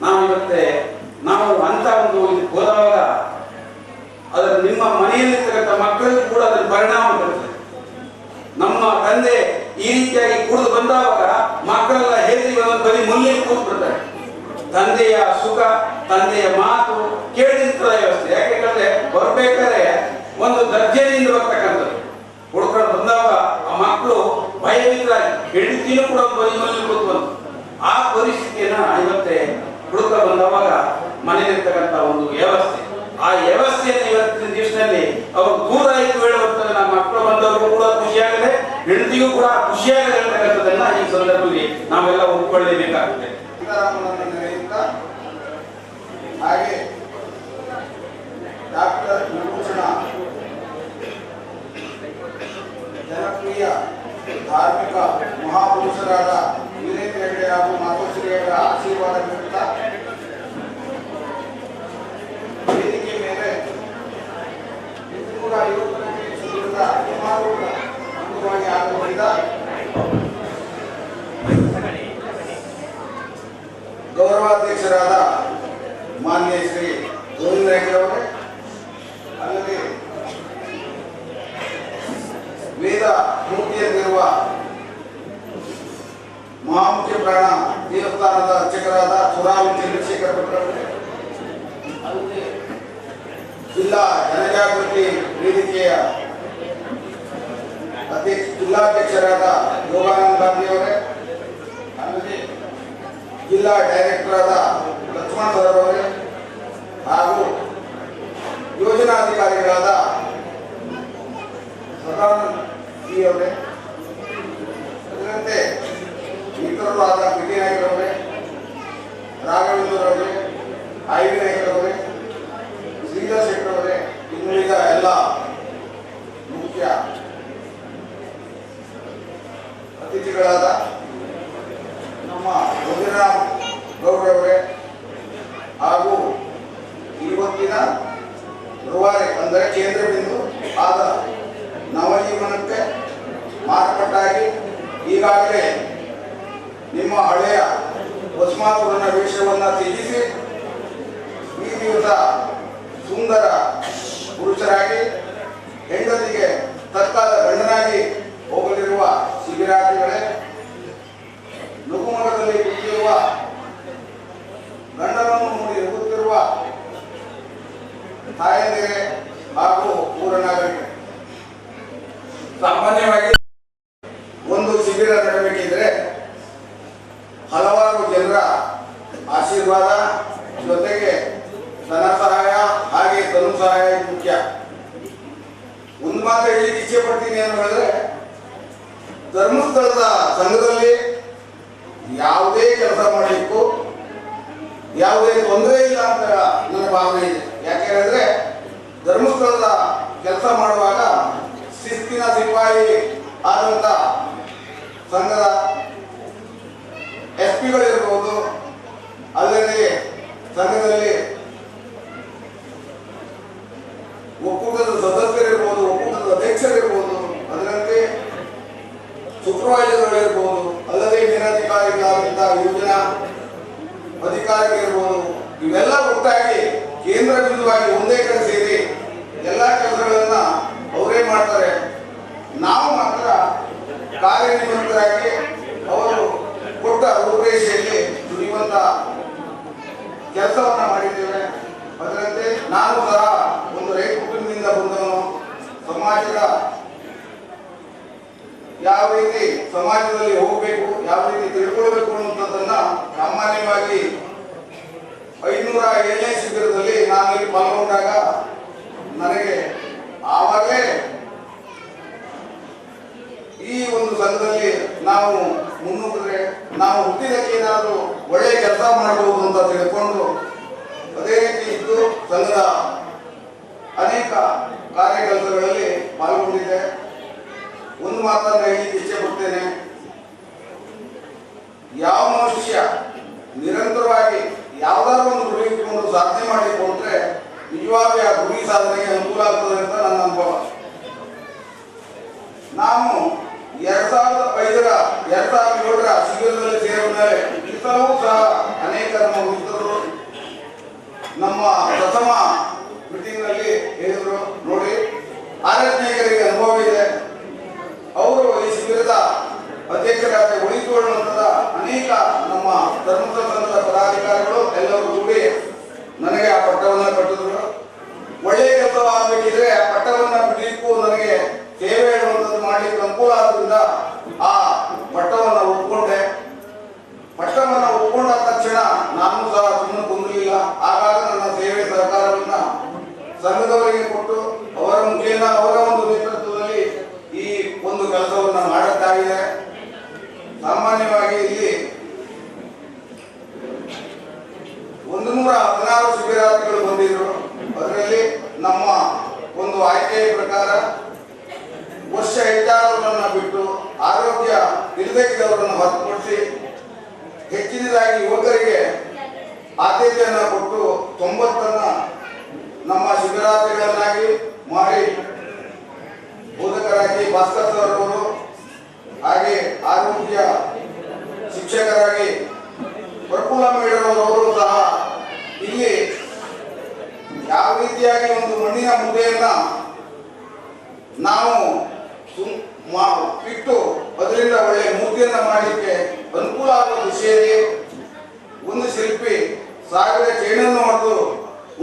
ನಾವು ಇವತ್ತೇ ನಾವು ಅಂತ ಒಂದು ಹೋದಾಗ ಅದರ ನಿಮ್ಮ ಮನೆಯಲ್ಲಿರ್ತಕ್ಕಂಥ ಮಕ್ಕಳಿಗೂ ಕೂಡ ಅದರ ಪರಿಣಾಮ ಬೀರುತ್ತದೆ. ನಮ್ಮ ತಂದೆ ಈ ರೀತಿಯಾಗಿ ಕುಡಿದು ಬಂದಾಗ ಮಕ್ಕಳೆಲ್ಲ ಹೇಳಿ ಬರೀ ಮುಲ್ಲಿ ಕೂತ್ಬಿಡ್ತಾರೆ. ತಂದೆಯ ಸುಖ, ತಂದೆಯ ಮಾತು ಕೇಳಿರ್ತದ ವ್ಯವಸ್ಥೆ. ಯಾಕೆಂದ್ರೆ ಬರ್ಬೇಕಾದ್ರೆ ಒಂದು ದರ್ಜೆಯಿಂದ ಬರ್ತಕ್ಕಂಥದ್ದು. ಹುಡುಕೊಂಡು ಬಂದಾಗ ಆ ಮಕ್ಕಳು ಭಯಭೀತರಾಗಿ ಹೆಂಡತಿನೂ ಕೂಡ ಬರೀ ಮುಲ್ಲಿ ಕೂತ್ಬಂತು. ಆ ಪರಿಸ್ಥಿತಿಯನ್ನ ಇವತ್ತೇ ಹುಡುಕ ಬಂದವಾಗ ಮನೆಯಲ್ಲಿರ್ತಕ್ಕಂಥ ಒಂದು ವ್ಯವಸ್ಥೆ, ಆ ವ್ಯವಸ್ಥೆಯನ್ನು ಇವತ್ತಿನ ದಿವಸದಲ್ಲಿ ಅವರು ದೂರ ಆಯ್ತು ಹೇಳುವಂತ ನಮ್ಮ ಮಕ್ಕಳು ಬಂದವರಿಗೂ ಕೂಡ ಖುಷಿಯಾಗದೆ, ಹೆಂಡತಿಗೂ ಕೂಡ ಖುಷಿಯಾಗದೆ ಹೇಳ್ತಕ್ಕಂಥದ್ದನ್ನ ಈ ಸಂದರ್ಭದಲ್ಲಿ ನಾವೆಲ್ಲ ಒಪ್ಕೊಳ್ಳೇಬೇಕಾಗುತ್ತೆ. ಹಾಗೆ ಡಾಕ್ಟರ್ ವಿಭೂಷಣ ಜನಪ್ರಿಯ ಧಾರ್ಮಿಕ ಮಹಾಪುರುಷರಾದ ವೀರೇಂದ್ರ ಹೆಗಡೆ ಹಾಗೂ ಮಾತೋಶ್ರೀಯವರ ಆಶೀರ್ವಾದ ನೀಡುತ್ತಾ ವೇದಿಕೆ ಮೇಲೆ ಶಿಬಿರದ ಅಂಗವಾಗಿ ಆಗಮಿಸಿದ ಗೌರವಾಧ್ಯಕ್ಷರಾದ ಮಾನ್ಯ ಶ್ರೀ ಗೋವಿಂದ ನಾಯ್ಕರವರೇ, ಅಲ್ಲದೆ ವೇದ ಮೂರ್ತಿಯಲ್ಲಿರುವ ಮಹಾಮುಖ್ಯ ಪ್ರಾಣ ದೇವಸ್ಥಾನದ ಅರ್ಚಕರಾದ ಸುರಾವಿ ಚಂದ್ರಶೇಖರ ಭಟ್ರವರೇ, ಅಲ್ಲದೆ ಜಿಲ್ಲಾ ಜನಜಾಗೃತಿ ವೇದಿಕೆಯ ಜಿಲ್ಲಾಧ್ಯಕ್ಷರಾದ ಯೋಗಾನಂದ ಗಾಂಧಿಯವರೇ, ಅಲ್ಲದೆ ಜಿಲ್ಲಾ ಡೈರೆಕ್ಟರ್ ಆದ ಲಕ್ಷ್ಮಣ ಸರ್ ಅವರೇ ಹಾಗೂ ಯೋಜನಾಧಿಕಾರಿಗಳಾದ ಸದಾನಂದ ಜಿ ಅವರೇ, ಅದರಂತೆ ಇತರರು ಆದ ಪಿಟಿ ನಾಯ್ಕರವರೇ, ರಾಘವೇಂದ್ರವರೇ, ಐವಿ ನಾಯ್ಕರವರೇ, ಶ್ರೀಧರ್ ಶೆಟ್ಟರ್ ಅವರೇ, ಇನ್ನುಳಿದ ಎಲ್ಲ ಮುಖ್ಯ ಅತಿಥಿಗಳಾದ ನಮ್ಮ ರಘುರಾಮ್ ಗೌಡ್ರವರೇ ಹಾಗೂ ಇವತ್ತಿನ ರೂವಾರಿ ಅಂದರೆ ಕೇಂದ್ರ ಬಿಂದು ಆದ ನವಜೀವನಕ್ಕೆ ಮಾರ್ಪಾಟಾಗಿ ಈಗಾಗಲೇ ನಿಮ್ಮ ಹಳೆಯ ಭಸ್ಮಾಸುರನ ವೇಷವನ್ನು ತ್ಯಜಿಸಿ ಈ ದಿವಸ ಸುಂದರ ಪುರುಷರಾಗಿ ಹೆಂಡತಿಗೆ ತಕ್ಕಾದ ಗಂಡನಾಗಿ ಹೋಗಲಿರುವ ಶಿಬಿರ ಶಿಬಿರಾರ್ಥಿಗಳೇ, ನಗುಮೊಗದಲ್ಲಿ ಕುಳಿತಿರುವ ಗಂಡನನ್ನು ನೋಡಿ ನಗುತ್ತಿರುವ ತಾಯಂದಿರೇ ಹಾಗೂ ಊರ ನಾಗರಿಕರೇ, ಸಾಮಾನ್ಯವಾಗಿ ಒಂದು ಶಿಬಿರ ನಡೆಯಬೇಕಿದ್ರೆ ಹಲವಾರು ಜನರ ಆಶೀರ್ವಾದ ಜೊತೆಗೆ ಧನ ಸಹಾಯ ಹಾಗೆ ತನು ಸಹಾಯ ಮುಖ್ಯ. ಒಂದು ಮಾತು ಹೇಳಲಿಕ್ಕೆ ಇಚ್ಛೆ ಪಡ್ತೀನಿ ಅಂತ ಹೇಳಿದ್ರೆ, ಧರ್ಮಸ್ಥಳದ ಸಂಘದಲ್ಲಿ ಯಾವುದೇ ಕೆಲಸ ಮಾಡಲಿಕ್ಕೂ ಯಾವುದೇ ತೊಂದರೆ ಇಲ್ಲ ಅಂತ ನನ್ನ ಭಾವನೆ ಇದೆ. ಯಾಕೆ ಹೇಳಿದ್ರೆ ಧರ್ಮಸ್ಥಳದ ಕೆಲಸ ಮಾಡುವಾಗ ಶಿಸ್ತಿನ ಸಿಪಾಯಿ ಆದಂತ ಸಂಘದ SP ಗಳಿರ್ಬೋದು, ಅಲ್ಲದೆ ಸಂಘದಲ್ಲಿ ಒಕ್ಕೂಟದ ಸದಸ್ಯರಿರ್ಬೋದು, ಒಕ್ಕೂಟದ ಅಧ್ಯಕ್ಷರಿರ್ಬೋದು, ಅದರಂತೆ ಸೂಪರ್ವೈಸರ್ಗಳಿರ್ಬೋದು, ಅಲ್ಲದೆ ಮೇಲಧಿಕಾರಿಗಳಾದಂಥ ಯೋಜನಾ ಅಧಿಕಾರಿಗಳಿರ್ಬೋದು, ಇವೆಲ್ಲ ಒಟ್ಟಾಗಿ ಕೇಂದ್ರ ಬಿಂದುವಾಗಿ ಒಂದೇ ಕಡೆ ಸೇರಿ ಎಲ್ಲ ಕೆಲಸಗಳನ್ನ ಅವರೇ ಮಾಡ್ತಾರೆ. ನಾವು ಮಾತ್ರ ಕಾರ್ಯನಿರತರಾಗಿ ಅವರು ಕೊಟ್ಟ ರೂಪರೇಷೆಯಲ್ಲಿ ದುಡಿಯುವಂತ ಕೆಲಸವನ್ನ ಮಾಡಿದ್ದೇವೆ. ಅದರಂತೆ ನಾನು ಸಹ ಒಂದು ರೈತ ಕುಟುಂಬದಿಂದ ಬಂದವನು. ಸಮಾಜದ ಯಾವ ರೀತಿ ಸಮಾಜದಲ್ಲಿ ಹೋಗಬೇಕು, ಯಾವ ರೀತಿ ತಿಳ್ಕೊಳ್ಬೇಕು ಅನ್ನುವಂಥದ್ದನ್ನ ಸಾಮಾನ್ಯವಾಗಿ 507ನೇ ಶಿಬಿರದಲ್ಲಿ ನಾನು ಇಲ್ಲಿ ಪಾಲ್ಗೊಂಡಾಗ ನನಗೆ ಆವಾಗಲೇ ಈ ಒಂದು ಸಂಘದಲ್ಲಿ ನಾವು ಮುನ್ನುಗ್ಗಿದ್ರೆ ನಾವು ಹುಟ್ಟಿದಕ್ಕೆ ಏನಾದರೂ ಒಳ್ಳೆ ಕೆಲಸ ಮಾಡಬಹುದು ಅಂತ ತಿಳ್ಕೊಂಡು ಅದೇ ರೀತಿ ಇದ್ದು ಸಂಘದ ಅನೇಕ ಕಾರ್ಯಕಲಾಪಗಳಲ್ಲಿ ಪಾಲ್ಗೊಂಡಿದ್ದೆ. ಒಂದು ಮಾತನ್ನು ಹೇಳಲಿಕ್ಕೆ ಇಚ್ಛೆ ಪಡ್ತೇನೆ, ಯಾವ ಮನುಷ್ಯ ನಿರಂತರವಾಗಿ ಯಾವ್ದಾದ್ರು ಒಂದು ಗುರಿ ಇಟ್ಕೊಂಡು ಸಾಧನೆ ಮಾಡಿಕೊಂಡ್ರೆ ನಿಜವಾಗಿ ಆ ಗುರಿ ಸಾಧನೆಗೆ ಅನುಕೂಲ ಆಗ್ತದೆ ಅಂತ ನನ್ನ ಅನುಭವ. ನಾನು 2005ರ 2007ರ ಶಿಬಿರದಲ್ಲಿ ಸೇರಿದ ಮೇಲೆ ಇತರವೂ ಸಹ ಅನೇಕ ನಮ್ಮ ಮಿತ್ರರು ನಮ್ಮ ಪ್ರಥಮ ಮೀಟಿಂಗ್ ನಲ್ಲಿ ಹೇಳಿದ್ರು, ನೋಡಿ ಆರಜ್ಞೆಗರಿಗೆ ಅನುಭವ ಇದೆ, ಅವರು ಈ ಶಿಬಿರದ ಅಧ್ಯಕ್ಷರಾದ ಉಳಿದುಕೊಳ್ಳುವಂತಹ ಅನೇಕ ನಮ್ಮ ಧರ್ಮಸ್ಥಳ ಸಂಘದ ಪದಾಧಿಕಾರಿಗಳು ಎಲ್ಲರೂ ಕೂಡಿ ನನಗೆ ಆ ಪಟ್ಟವನ್ನು ಕಟ್ಟಿದ್ರು. ಒಳ್ಳೆಯ ಕೆಲಸ ಆಗಬೇಕಿದ್ರೆ ಆ ಪಟ್ಟವನ್ನ ಬಿಡಲಿಕ್ಕೂ ನನಗೆ ಸೇವೆ ಹೇಳುವಂಥದ್ದು ಮಾಡಲಿಕ್ಕೆ ಅನುಕೂಲ ಆದ್ರಿಂದ ಆ ಪಟ್ಟವನ್ನು ಒಪ್ಕೊಂಡೆ. ಪಟ್ಟವನ್ನು ಒಪ್ಕೊಂಡ ತಕ್ಷಣ ನಾನು ಸಹ ಸುಮ್ಮನೆ ಕುಂದಲಿಲ್ಲ. ಆಗಾಗ ನನ್ನ ಸೇವೆ ಸಹಕಾರವನ್ನ ಸಂಘದವರಿಗೆ ಕೊಟ್ಟು ಅವರ ಮುಖೇನ ಅವರ ಒಂದು ನೇತೃತ್ವದಲ್ಲಿ ಈ ಒಂದು ಕೆಲಸವನ್ನ ಮಾಡುತ್ತಾಗಿದೆ. ಸಾಮಾನ್ಯವಾಗಿ ಇಲ್ಲಿ 116 ಶಿಬಿರಾರ್ಥಿಗಳು ಬಂದಿದ್ರು. ಅದರಲ್ಲಿ ನಮ್ಮ ಒಂದು ಆಯ್ಕೆಯ ಪ್ರಕಾರ ವರ್ಷ ಹೆಚ್ಚಾದವರನ್ನ ಬಿಟ್ಟು ಆರೋಗ್ಯ ಇಲ್ಲದವರನ್ನು ಹೊರತುಪಡಿಸಿ ಹೆಚ್ಚಿನದಾಗಿ ಯುವಕರಿಗೆ ಆದ್ಯತೆಯನ್ನು ಕೊಟ್ಟು 90ನ್ನ ನಮ್ಮ ಶಿಬಿರಾರ್ಥಿಗಳನ್ನಾಗಿ ಮಾಡಿ ಬೋಧಕರಾಗಿ ಭಾಸ್ಕರ್ ಸರ್ ಅವರು, ಹಾಗೆ ಆರೋಗ್ಯ ಶಿಕ್ಷಕರಾಗಿ ಪ್ರಫುಲ್ಲ ಮೇಡಮ್ ಅವರು ಸಹ ಇಲ್ಲಿ ಯಾವ ರೀತಿಯಾಗಿ ಒಂದು ಮಣ್ಣಿನ ಮುದ್ದೆಯನ್ನ ನಾವು ಇಟ್ಟು ಅದರಿಂದ ಒಳ್ಳೆ ಮೂರ್ತಿಯನ್ನ ಮಾಡಲಿಕ್ಕೆ ಅನುಕೂಲ ಆಗುವ ದಿಶೆಯಲ್ಲಿ ಒಂದು ಶಿಲ್ಪಿ 1000 ಚೇಣನ್ನು ಹೊಡೆದು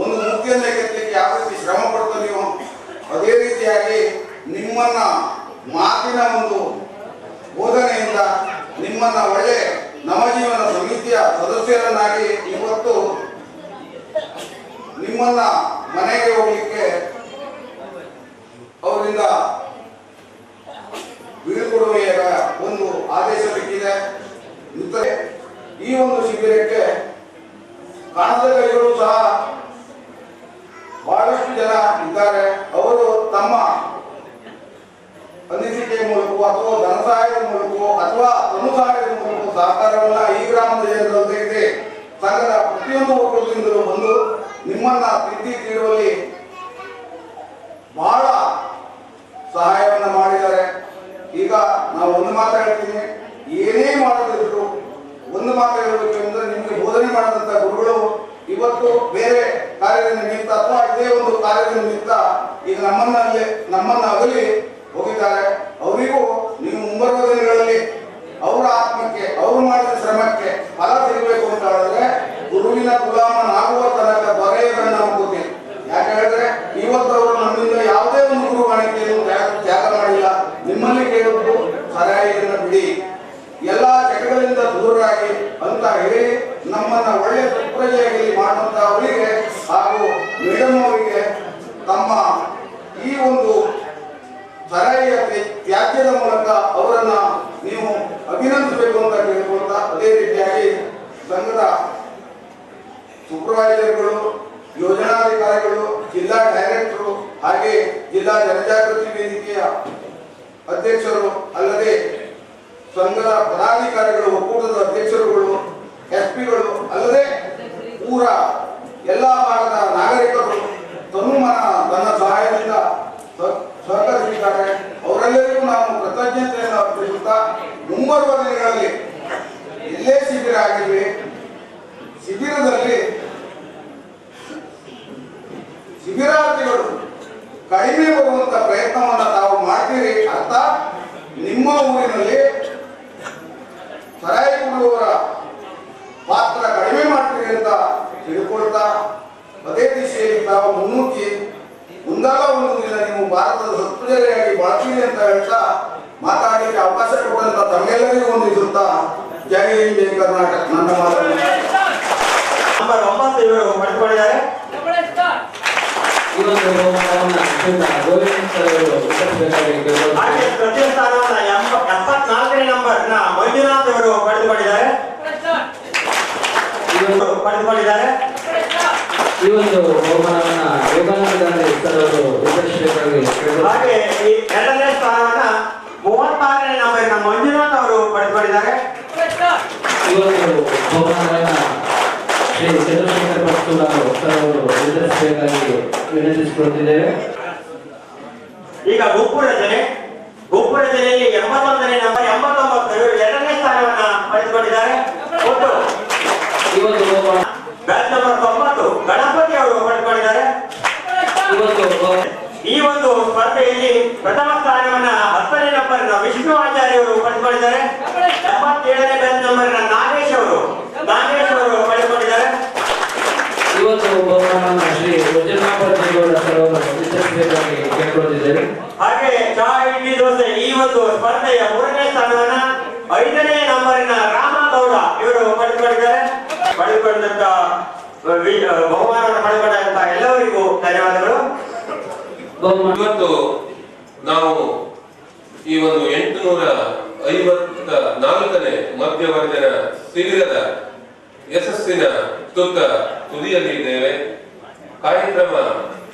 ಒಂದು ಮೂರ್ತಿಯನ್ನ ಕೆತ್ತಲಿಕ್ಕೆ ಯಾವ ರೀತಿ ಶ್ರಮ ಪಡ್ತಾನೆಯೋ ಅದೇ ರೀತಿಯಾಗಿ ನಿಮ್ಮನ್ನ ಮಾತಿನ ಒಂದು ಬೋಧನೆಯಿಂದ ನಿಮ್ಮನ್ನ ಒಳ್ಳೆ ನವಜೀವನ ಸಮಿತಿಯ ಸದಸ್ಯರನ್ನಾಗಿ ಇವತ್ತು ನಿಮ್ಮನ್ನ ಮನೆಗೆ ಹೋಗ್ಲಿಕ್ಕೆ ಅವರಿಂದ ಬೀಳ್ಕೊಡುವ ಒಂದು ಆದೇಶ ಸಿಕ್ಕಿದೆ. ಈ ಒಂದು ಶಿಬಿರಕ್ಕೆ ಕಾಣದ ಕೈಗಳು ಸಹ ಬಹಳಷ್ಟು ಜನ ಇದ್ದಾರೆ. ಅವರು ತಮ್ಮ ಅನಿಸಿಕೆ ಮೂಲಕ ಅಥವಾ ಧನ ಸಹಾಯದ ಮೂಲಕ ಅಥವಾ ತನು ಸಹಾಯದ ಮೂಲಕ ಸಹಕಾರವನ್ನ ಈ ಗ್ರಾಮದ ಜನರ ಜೊತೆಗೆ ಸಂಘದ ಪ್ರತಿಯೊಂದು ಒಕ್ಕೂಟದಿಂದಲೂ ಬಂದು ನಿಮ್ಮನ್ನ ತಿದ್ದಿ ತೀಡುವಲ್ಲಿ ಬಹಳ ಸಹಾಯವನ್ನ ಮಾಡಿದ್ದಾರೆ. ಈಗ ನಾವು ಒಂದು ಮಾತು ಹೇಳ್ತೀನಿ, ಏನೇ ಮಾಡೋದಿದ್ರು ಒಂದು ಮಾತು ಹೇಳಬೇಕು ಅಂದ್ರೆ ನಿಮಗೆ ಬೋಧನೆ ಮಾಡಿದಂತ ಗುರುಗಳು ಇವತ್ತು ಬೇರೆ ಕಾರ್ಯದ ನಿಮಿತ್ತ ಅಥವಾ ಇದೇ ಒಂದು ಕಾರ್ಯದ ನಿಮಿತ್ತ ಈಗ ನಮ್ಮನ್ನ ಅಗಲಿ ಹೋಗಿದ್ದಾರೆ. ಅವರಿಗೂ ನೀವು ಮುಂಬರುವ ದಿನಗಳಲ್ಲಿ ಅವರ ಆತ್ಮಕ್ಕೆ ಅವರು ಮಾಡಿದ ಶ್ರಮಕ್ಕೆ ಫಲ ಸಿಗಬೇಕು ಅಂತ ಹೇಳಿದ್ರೆ ಗುರುವಿನ ಗುಲಾಮನಾಗುವ ತನಕ ದೊರೆಯದನ್ನ ನಂಬುತ್ತೆ. ಯಾಕೆ ಹೇಳಿದ್ರೆ ಇವತ್ತವರು ನಮ್ಮಿಂದ ಯಾವುದೇ ಒಂದು ಗುರು ಕಾಣಿಕೆಯನ್ನು ತ್ಯಾಗ ಮಾಡಿಲ್ಲ. ನಿಮ್ಮಲ್ಲಿ ಕೇಳುವುದು ಸರಾಯಿಯನ್ನು ಬಿಡಿ, ಎಲ್ಲ ಚಟಗಳಿಂದ ದೂರರಾಗಿ ಅಂತ ಹೇಳಿ ನಮ್ಮನ್ನ ಒಳ್ಳೆಯ ಸುಪ್ರಜೆಯಾಗಿ ಮಾಡುವಂತ ಅವರಿಗೆ ಹಾಗೂ ಮೇಡಮ್ ಅವರಿಗೆ ತಮ್ಮ ಈ ಒಂದು ಸರಾಯಿಯ ತ್ಯಾಜ್ಯದ ಮೂಲಕ ಅವರನ್ನ ನೀವು ಅಭಿನಂದಿಸಬೇಕು ಅಂತ ಕೇಳ್ಕೊಳ್ತಾ, ಅದೇ ರೀತಿಯಾಗಿ ಸಂಘದ ಸೂಪರ್ವೈಸರ್ಗಳು, ಯೋಜನಾಧಿಕಾರಿಗಳು, ಜಿಲ್ಲಾ ಡೈರೆಕ್ಟರು, ಹಾಗೆ ಜಿಲ್ಲಾ ಜನಜಾಗೃತಿ ವೇದಿಕೆಯ ಅಧ್ಯಕ್ಷರು, ಅಲ್ಲದೆ ಸಂಘದ ಪದಾಧಿಕಾರಿಗಳು, ಒಕ್ಕೂಟದ ಅಧ್ಯಕ್ಷರುಗಳು, ಎಸ್ಪಿಗಳು, ಅಲ್ಲದೆ ಊರ ಎಲ್ಲ ಭಾಗದ ನಾಗರಿಕರು ತನ್ನ ಸಹಾಯದಿಂದ ಸಹಕರಿಸಿದ್ದಾರೆ. ಅವರೆಲ್ಲರಿಗೂ ನಾವು ಕೃತಜ್ಞತೆಯನ್ನು ಅರ್ಪಿಸುತ್ತಾ, ಮುಂಬರುವ ದಿನಗಳಲ್ಲಿ ಎಲ್ಲೇ ಶಿಬಿರ ಆಗಿರಲಿ, ಶಿಬಿರದಲ್ಲಿ ಶಿಬಿರಾರ್ಥಿಗಳು ಕಡಿಮೆ ಬರುವಂತ ಪ್ರಯತ್ನವನ್ನು ತಾವು ಮಾಡ್ತೀರಿ. ಅರ್ಥಾತ್ ನಿಮ್ಮ ಊರಿನಲ್ಲಿ ಸರಾಯಿ ಕುಡಿಯುವವರ ಪಾತ್ರ ಕಡಿಮೆ ಮಾಡ್ತೀರಿ ಅಂತ ತಿಳ್ಕೊಳ್ತಾ, ಅದೇ ದಿಶೆಯಲ್ಲಿ ತಾವು ಮುನ್ನುಗ್ಗಿ ಮುಂದಾದ ಒಂದು ದಿನ ನೀವು ಭಾರತದ ಸತ್ಪ್ರಜೆಯಾಗಿ ಬಾಳ್ತೀರಿ ಅಂತ ಹೇಳ್ತಾ ಮಾತಾಡಲಿಕ್ಕೆ ಅವಕಾಶ ಕೊಟ್ಟಂತ ತಮ್ಮೆಲ್ಲರಿಗೂ ಹೊಂದಿಸುತ್ತಾ ಜೈ ಹಿಂದ್ ಜೈ ಕರ್ನಾಟಕ. ನನ್ನ ಮಾತನ್ನು ನಂಬರ್ 9 ಇವರು ಪಡೆದುಕೊಂಡಿದ್ದಾರೆ. ಇವತ್ತು ಗೋವಿಂದ ಸರ್ ಅವರು ಹಾಗೆ ತೃತೀಯ ಸ್ಥಾನವನ್ನ 74ನೇ ನಂಬರ್ನ ಮಂಜುನಾಥ್ ಅವರು ಪಡೆದುಕೊಂಡಿದ್ದಾರೆ. ಈ ಒಂದು ಬಹುಮಾನವನ್ನ ಯೋಗಾನಂದ ಸರ್ ಅವರು ವಿತರಿಸಬೇಕಾಗಿ. ಹಾಗೆ ಈ 2ನೇ ಸ್ಥಾನವನ್ನ 36ನೇ ನಂಬರ್ನ ಮಂಜುನಾಥ್ ಅವರು ಪಡೆದುಕೊಂಡಿದ್ದಾರೆ. ಈ ಒಂದು ಬಹುಮಾನವನ್ನ ಶ್ರೀ ಚಂದ್ರಶೇಖರ್ ಪಟ್ಟೂರ ಸರ್ ಅವರು ವಿತರಿಸಬೇಕಾಗಿ ವಿನಂತಿಸಿಕೊಳ್ಳುತ್ತಿದ್ದೇವೆ. ಈಗ ಗುಂಪು ರಚನೆಯಲ್ಲಿ 81ನೇ ನಂಬರ್ 89 ಇವರು 2ನೇ ಸ್ಥಾನವನ್ನ ಪಡೆದುಕೊಂಡಿದ್ದಾರೆ. ಒಟ್ಟು ಈ ಒಂದು ಬ್ಯಾಚ್ ನಂಬರ್ 90 ಗಣಪತಿ ಅವರು ಪಡೆದುಕೊಂಡಿದ್ದಾರೆ. ಈ ಒಂದು ಸ್ಪರ್ಧೆಯಲ್ಲಿ ಪ್ರಥಮ ಸ್ಥಾನವನ್ನ 10ನೇ ನಂಬರ್ನ ವಿಷ್ಣು ಆಚಾರ್ಯ ಅವರು ಪಡೆದುಕೊಂಡಿದ್ದಾರೆ. 77ನೇ ಬ್ಯಾಚ್ ನಂಬರ್ನ ನಾಗೇಶ್ ಅವರು ಪಡೆದುಕೊಂಡಿದ್ದಾರೆ. ಇವತ್ತು ಬಹುಮಾನವನ್ನು ಶ್ರೀ ವಜ್ರನಾಭಗೌಡ ಸರ್ ಅವರು ವಿತರಿಸಬೇಕಾಗಿ ಕೇಳಿಕೊಳ್ಳುತ್ತಿದ್ದೇವೆ. ಹಾಗೆ ಚಹಾ ಇಡ್ಲಿ ದೋಸೆ ಈ ಒಂದು ಸ್ಪರ್ಧೆಯ 3ನೇ ಸ್ಥಾನವನ್ನ 5ನೇ ನಂಬರಿನ ರಾಮಗೌಡ ಇವರು ಪಡೆದುಕೊಂಡಿದ್ದಾರೆ. ಪಡೆದುಕೊಂಡಂತ ಬಹುಮಾನವನ್ನು ಪಡೆದುಕೊಂಡಂತ ಎಲ್ಲರಿಗೂ ಧನ್ಯವಾದಗಳು. ಇವತ್ತು ನಾವು ಈ ಒಂದು 854ನೇ ಮಧ್ಯವರ್ಜನ ಶಿಬಿರದ ಯಶಸ್ಸಿನ ತುದಿಯಲ್ಲಿ ಇದ್ದೇವೆ. ಕಾರ್ಯಕ್ರಮ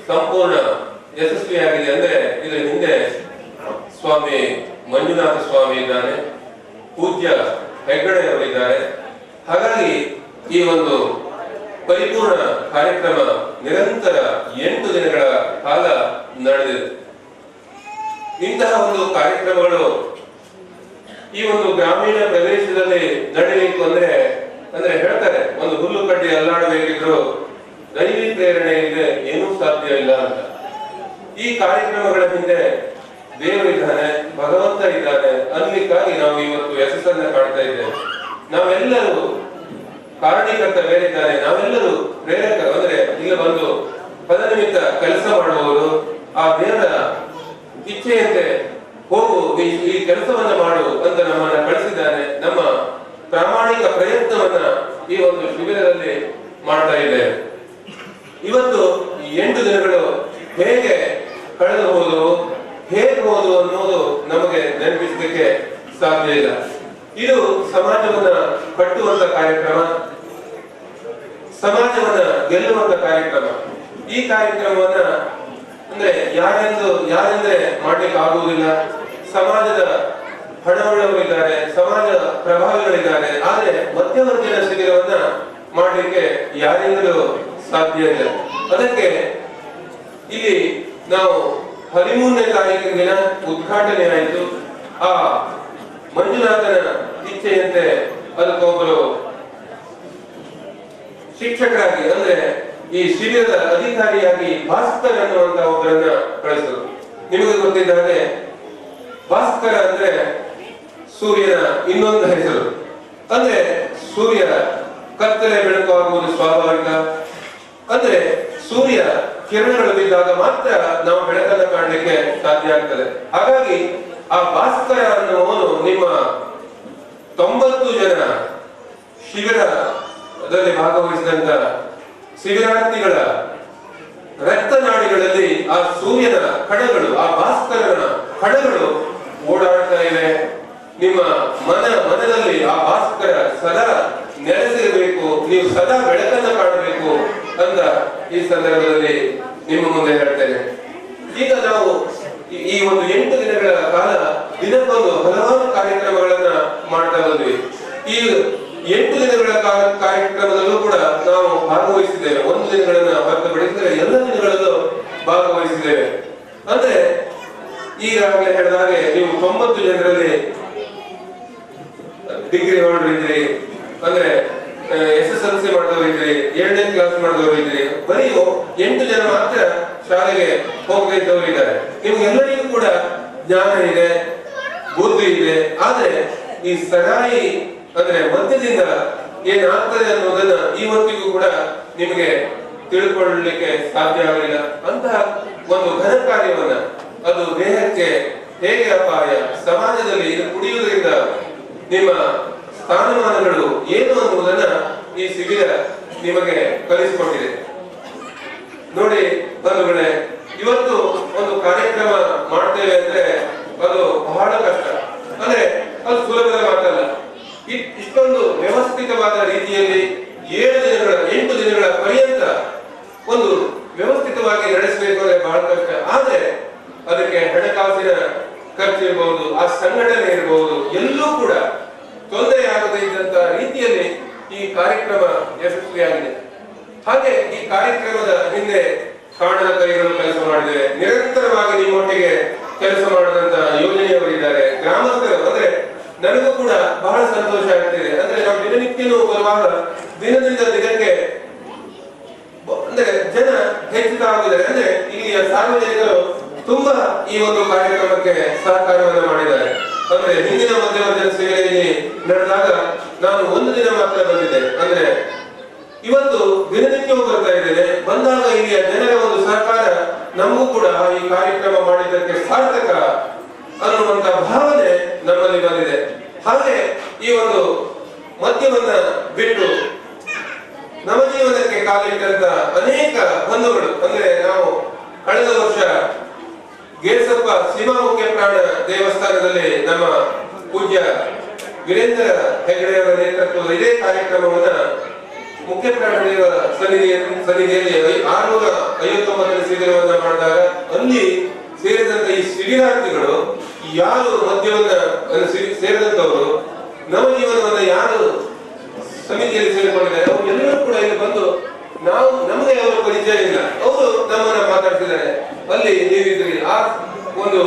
ಸಂಪೂರ್ಣ ಯಶಸ್ವಿಯಾಗಿದೆ. ಅಂದ್ರೆ ಇದರ ಹಿಂದೆ ಸ್ವಾಮಿ ಮಂಜುನಾಥ ಸ್ವಾಮಿ ಇದ್ದಾನೆ, ಪೂಜ್ಯ ಹೆಗ್ಗಡೆ ಅವರಿದ್ದಾರೆ. ಹಾಗಾಗಿ ಈ ಒಂದು ಪರಿಪೂರ್ಣ ಕಾರ್ಯಕ್ರಮ ನಿರಂತರ 8 ದಿನಗಳ ಕಾಲ ನಡೆದಿದೆ. ಇಂತಹ ಒಂದು ಕಾರ್ಯಕ್ರಮಗಳು ಈ ಒಂದು ಗ್ರಾಮೀಣ ಪ್ರದೇಶದಲ್ಲಿ ನಡೆಯಬೇಕು ಅಂದ್ರೆ ಹೇಳ್ತಾರೆ, ಒಂದು ಹುಲ್ಲು ಕಡ್ಡಿ ಅಲ್ಲಾಡಬೇಕಿದ್ರು ದೈವಿ ಪ್ರೇರಣೆ ಇಲ್ಲದೆ ಏನೂ ಸಾಧ್ಯ ಇಲ್ಲ ಅಂತ. ಈ ಕಾರ್ಯಕ್ರಮಗಳ ಹಿಂದೆ ದೇವರಿದ್ದಾನೆ, ಭಗವಂತ ಇದ್ದಾನೆ ಅನ್ನಲಿಕ್ಕಾಗಿ ನಾವು ಇವತ್ತು ಯಶಸ್ಸನ್ನ ಕಾಣ್ತಾ ಇದ್ದೇವೆ. ನಾವೆಲ್ಲರೂ ಕಾರಣೀಕರ್ತ ಬೇರಿದ್ದಾನೆ, ನಾವೆಲ್ಲರೂ ಪ್ರೇರಕರು. ಅಂದ್ರೆ ಇಲ್ಲಿ ಬಂದು ಪದನಿಮಿತ್ತ ಕೆಲಸ ಮಾಡುವವರು, ಆ ದೇವರ ಇಚ್ಛೆಯಂತೆ ಹೋಗು, ಈ ಕೆಲಸವನ್ನ ಮಾಡು ಅಂತ ನಮ್ಮನ್ನ ಕಳಿಸಿದ್ದಾನೆ. ನಮ್ಮ ಪ್ರಾಮಾಣಿಕ ಪ್ರಯತ್ನವನ್ನ ಈ ಒಂದು ಶಿಬಿರದಲ್ಲಿ ಮಾಡ್ತಾ ಇದ್ದೇವೆ. ಇವತ್ತು ಈ 8 ದಿನಗಳು ಹೇಗೆ ಕಳೆದು ಹೋದವು, ಹೇಗೆ ಹೋದವು ಅನ್ನೋದು ನಮಗೆ ನೆನಪಿಸಲಿಕ್ಕೆ ಸಾಧ್ಯ ಇಲ್ಲ. ಇದು ಸಮಾಜವನ್ನ ಕಟ್ಟುವಂತ ಕಾರ್ಯಕ್ರಮ, ಸಮಾಜವನ್ನ ಗೆಲ್ಲುವಂತ ಕಾರ್ಯಕ್ರಮ. ಈ ಕಾರ್ಯಕ್ರಮವನ್ನ ಅಂದ್ರೆ ಯಾರೆಂದ್ರೆ ಮಾಡ್ಲಿಕ್ಕೆ ಆಗುವುದಿಲ್ಲ. ಸಮಾಜದ ಹಣವುಳ್ಳವರಿದ್ದಾರೆ, ಸಮಾಜ ಪ್ರಭಾವಿಗಳಿದ್ದಾರೆ. ಆದ್ರೆ ಮಧ್ಯವರ್ಗದ ಶಿಬಿರವನ್ನ ಮಾಡ್ಲಿಕ್ಕೆ ಯಾರಿಂದಲೂ ಸಾಧ್ಯ ಇಲ್ಲ. ಅದಕ್ಕೆ ಇಲ್ಲಿ ನಾವು 13ನೇ ತಾರೀಕಿನ ದಿನ ಉದ್ಘಾಟನೆ ಆಯಿತು. ಆ ಮಂಜುನಾಥನ ಇಚ್ಛೆಯಂತೆ ಅದಕ್ಕೊಬ್ಬರು ಶಿಕ್ಷಕರಾಗಿ ಅಂದ್ರೆ ಈ ಶಿಬಿರದ ಅಧಿಕಾರಿಯಾಗಿ ಭಾಸ್ಕರ್ ಅನ್ನುವಂತ ಒಬ್ಬರನ್ನ ಕಳಿಸಿದ್ರು. ನಿಮಗೆ ಗೊತ್ತಿದ್ದ ಹಾಗೆ ಭಾಸ್ಕರ ಅಂದ್ರೆ ಸೂರ್ಯನ ಇನ್ನೊಂದು ಹೆಸರು. ಅಂದ್ರೆ ಸೂರ್ಯ ಕತ್ತಲೆ ಬೆಳಕು ಆಗುವುದು ಸ್ವಾಭಾವಿಕ. ಅಂದ್ರೆ ಸೂರ್ಯ ಕಿರಣಗಳು ಬಿದ್ದಾಗ ಮಾತ್ರ ನಾವು ಬೆಳಕನ್ನು ಕಾಣಲಿಕ್ಕೆ ಸಾಧ್ಯ ಆಗ್ತದೆ. ಹಾಗಾಗಿ ಆ ಭಾಸ್ಕರ ಅನ್ನುವನು ನಿಮ್ಮ 90 ಜನ ಶಿಬಿರದಲ್ಲಿ ಭಾಗವಹಿಸಿದಂತ ಶಿಬಿರಾರ್ಥಿಗಳ ರಕ್ತನಾಡಿಗಳಲ್ಲಿ ಆ ಸೂರ್ಯನ ಕಣಗಳು, ಆ ಭಾಸ್ಕರನ ಕಣಗಳು ಓಡಾಡ್ತಾ ಇವೆ. ನಿಮ್ಮ ಮನದಲ್ಲಿ ಆ ಭಾಸ್ಕರ ಸದಾ ನೆಲೆಸಿರಬೇಕು, ನೀವು ಸದಾ ಬೆಳಕನ್ನು ಕಾಣಬೇಕು ಅಂತ ಈ ಸಂದರ್ಭದಲ್ಲಿ ನಿಮ್ಮ ಮುಂದೆ ಹೇಳ್ತೇನೆ. ಈಗ ನಾವು ಈ ಒಂದು 8 ದಿನಗಳ ಕಾಲ ದಿನಕ್ಕೊಂದು ಹಲವಾರು ಕಾರ್ಯಕ್ರಮಗಳನ್ನ ಮಾಡ್ತಾ ಬಂದ್ವಿ. ಈ 8 ದಿನಗಳ ಕಾರ್ಯಕ್ರಮದಲ್ಲೂ ಕೂಡ ನಾವು ಭಾಗವಹಿಸಿದ್ದೇವೆ. 1 ದಿನಗಳನ್ನ ಹೊರತುಪಡಿಸಿದರೆ ಎಲ್ಲ ದಿನಗಳಲ್ಲೂ ಭಾಗವಹಿಸಿದ್ದೇವೆ. ಅಂದ್ರೆ ಈಗಾಗಲೇ ಹೇಳಿದಾಗೆ ನೀವು 90 ಜನರಲ್ಲಿ ಡಿಗ್ರಿ ಹೋಲ್ಡರ್ ಇದ್ರಿ, ಅಂದ್ರೆ SSLC ಮಾಡಿದವರು ಇದ್ರಿ, 2ನೇ ಕ್ಲಾಸ್ ಮಾಡಿದವರು ಇದ್ರಿ. ಬರೀ 8 ಜನ ಮಾತ್ರ ಶಾಲೆಗೆ ಹೋಗದೇ ಇದ್ದವರು ಇದ್ದಾರೆ. ನಿಮ್ಗೆಲ್ಲರಿಗೂ ಕೂಡ ಜ್ಞಾನ ಇದೆ, ಬುದ್ಧಿ ಇದೆ. ಆದ್ರೆ ಈ ಸರಾಯಿ ಅಂದ್ರೆ ಮದ್ಯದಿಂದ ಏನಾಗ್ತದೆ ಅನ್ನೋದನ್ನ ಇವತ್ತಿಗೂ ಕೂಡ ನಿಮಗೆ ತಿಳ್ಕೊಳ್ಳಲಿಕ್ಕೆ ಸಾಧ್ಯ ಆಗಲಿಲ್ಲ. ಅಂತಹ ಒಂದು ಘನ ಕಾರ್ಯವನ್ನ, ಅದು ದೇಹಕ್ಕೆ ಹೇಗೆ ಅಪಾಯ, ಸಮಾಜದಲ್ಲಿ ಇದು ಕುಡಿಯುವುದರಿಂದ ನಿಮ್ಮ ಸ್ಥಾನಮಾನಗಳು ಏನು ಅನ್ನುವುದನ್ನ ಈ ಶಿಬಿರ ನಿಮಗೆ ಕಲಿಸಿಕೊಟ್ಟಿದೆ. ನೋಡಿ ಬಂಧುಗಳೇ, ಇವತ್ತು ಒಂದು ಕಾರ್ಯಕ್ರಮ ಮಾಡ್ತೇವೆ ಅಂದ್ರೆ ಅದು ಬಹಳ ಕಷ್ಟ. ಅಂದ್ರೆ ಅದು ಸುಲಭದ ಮಾತಲ್ಲ. ಇಷ್ಟೊಂದು ವ್ಯವಸ್ಥಿತವಾದ ರೀತಿಯಲ್ಲಿ 8 ದಿನಗಳ ಪರ್ಯಂತ ಒಂದು ವ್ಯವಸ್ಥಿತವಾಗಿ ನಡೆಸಬೇಕು ಅಂದ್ರೆ ಬಹಳ ಕಷ್ಟ. ಆದ್ರೆ ಅದಕ್ಕೆ ಹಣಕಾಸಿನ ಖರ್ಚು ಇರಬಹುದು, ಆ ಸಂಘಟನೆ ಇರಬಹುದು, ಎಲ್ಲೂ ಕೂಡ ತೊಂದರೆ ಆಗದೇ ಇದ್ದಂತ ರೀತಿಯಲ್ಲಿ ಈ ಕಾರ್ಯಕ್ರಮ ಯಶಸ್ವಿಯಾಗಿದೆ. ಹಾಗೆ ಈ ಕಾರ್ಯಕ್ರಮದ ಹಿಂದೆ ಕಾಣದ ಕೈಗಳು ಕೆಲಸ ಮಾಡಿದ್ದೇವೆ. ನಿರಂತರವಾಗಿ ನಿಮ್ಮೊಟ್ಟಿಗೆ ಕೆಲಸ ಮಾಡಿದಂತ ಯೋಜನೆಯವರಿದ್ದಾರೆ, ಗ್ರಾಮಸ್ಥರು. ಅಂದ್ರೆ ನನಗೂ ಕೂಡ ಬಹಳ ಸಂತೋಷ ಆಗ್ತಿದೆ. ಅಂದ್ರೆ ನಾವು ದಿನನಿತ್ಯನೂ ಬರುವಾಗ ದಿನದಿಂದ ದಿನಕ್ಕೆ ಅಂದ್ರೆ ಜನ ಹೆಚ್ಚುತ್ತಾ ಹೋಗಿದ್ದಾರೆ. ಅಂದ್ರೆ ಇಲ್ಲಿಯ ಸಾರ್ವಜನಿಕರು ತುಂಬಾ ಈ ಒಂದು ಕಾರ್ಯಕ್ರಮಕ್ಕೆ ಸಹಕಾರವನ್ನ ಮಾಡಿದ್ದಾರೆ. ಅಂದ್ರೆ ಹಿಂದಿನ ಮಧ್ಯವರ್ಜನ ಸೇವೆಯಲ್ಲಿ ನಡೆದಾಗ ನಾನು 1 ದಿನ ಮಾತ್ರ ಬಂದಿದ್ದೆ. ಅಂದ್ರೆ ಇವತ್ತು ದಿನನಿತ್ಯವೂ ಬರ್ತಾ ಇದ್ದೇನೆ. ಬಂದಾಗ ಇಲ್ಲಿಯ ಜನರ ಒಂದು ಸಹಕಾರ ನಮಗೂ ಕೂಡ ಈ ಕಾರ್ಯಕ್ರಮ ಮಾಡಿದ್ದಕ್ಕೆ ಸಾರ್ಥಕ ಅನ್ನುವಂತ ಭಾವನೆ ನಮ್ಮಲ್ಲಿ ಬಂದಿದೆ. ಹಾಗೆ ಈ ಒಂದು ಮದ್ಯವನ್ನ ಬಿಟ್ಟು ನವಜೀವನಕ್ಕೆ ಕಾಲಿಟ್ಟಂತ ಅನೇಕ ಬಂಧುಗಳು, ಅಂದ್ರೆ ನಾವು ಕಳೆದ ವರ್ಷ ಗೇಸಪ್ಪ ಸೀಮಾ ಮುಖ್ಯ ಪ್ರಾಣ ದೇವಸ್ಥಾನದಲ್ಲಿ ನಮ್ಮ ಪೂಜ್ಯ ವೀರೇಂದ್ರ ಹೆಗಡೆಯವರ ನೇತೃತ್ವದ ಇದೇ ಕಾರ್ಯಕ್ರಮವನ್ನ ಮುಖ್ಯ ಪ್ರಾಣ ದೇವ ಸನ್ನಿಧಿಯಲ್ಲಿ 659 ಶಿಬಿರವನ್ನ ಮಾಡಿದಾಗ ಅಲ್ಲಿ ಸೇರಿದಂತ ಈ ಶಿಬಿರಾರ್ಥಿಗಳು ಯಾರು ಮದ್ಯವನ್ನ ಸೇರಿದಂತವರು ನವಜೀವನವನ್ನ ಯಾರು ಸಮಿತಿಯಲ್ಲಿ ಸೇರಿಕೊಂಡಿದ್ದಾರೆ ಅವರು ಎಲ್ಲರೂ ಕೂಡ ಇಲ್ಲಿ ಬಂದು ನಮಗೆ ಅವರ ಪರಿಚಯ ಇಲ್ಲ, ಅವರು ನಮ್ಮನ್ನ ಮಾತಾಡ್ತಿದ್ದಾರೆ. ಅಲ್ಲಿ ನೀವಿದ್ರಿ ಆ ಒಂದು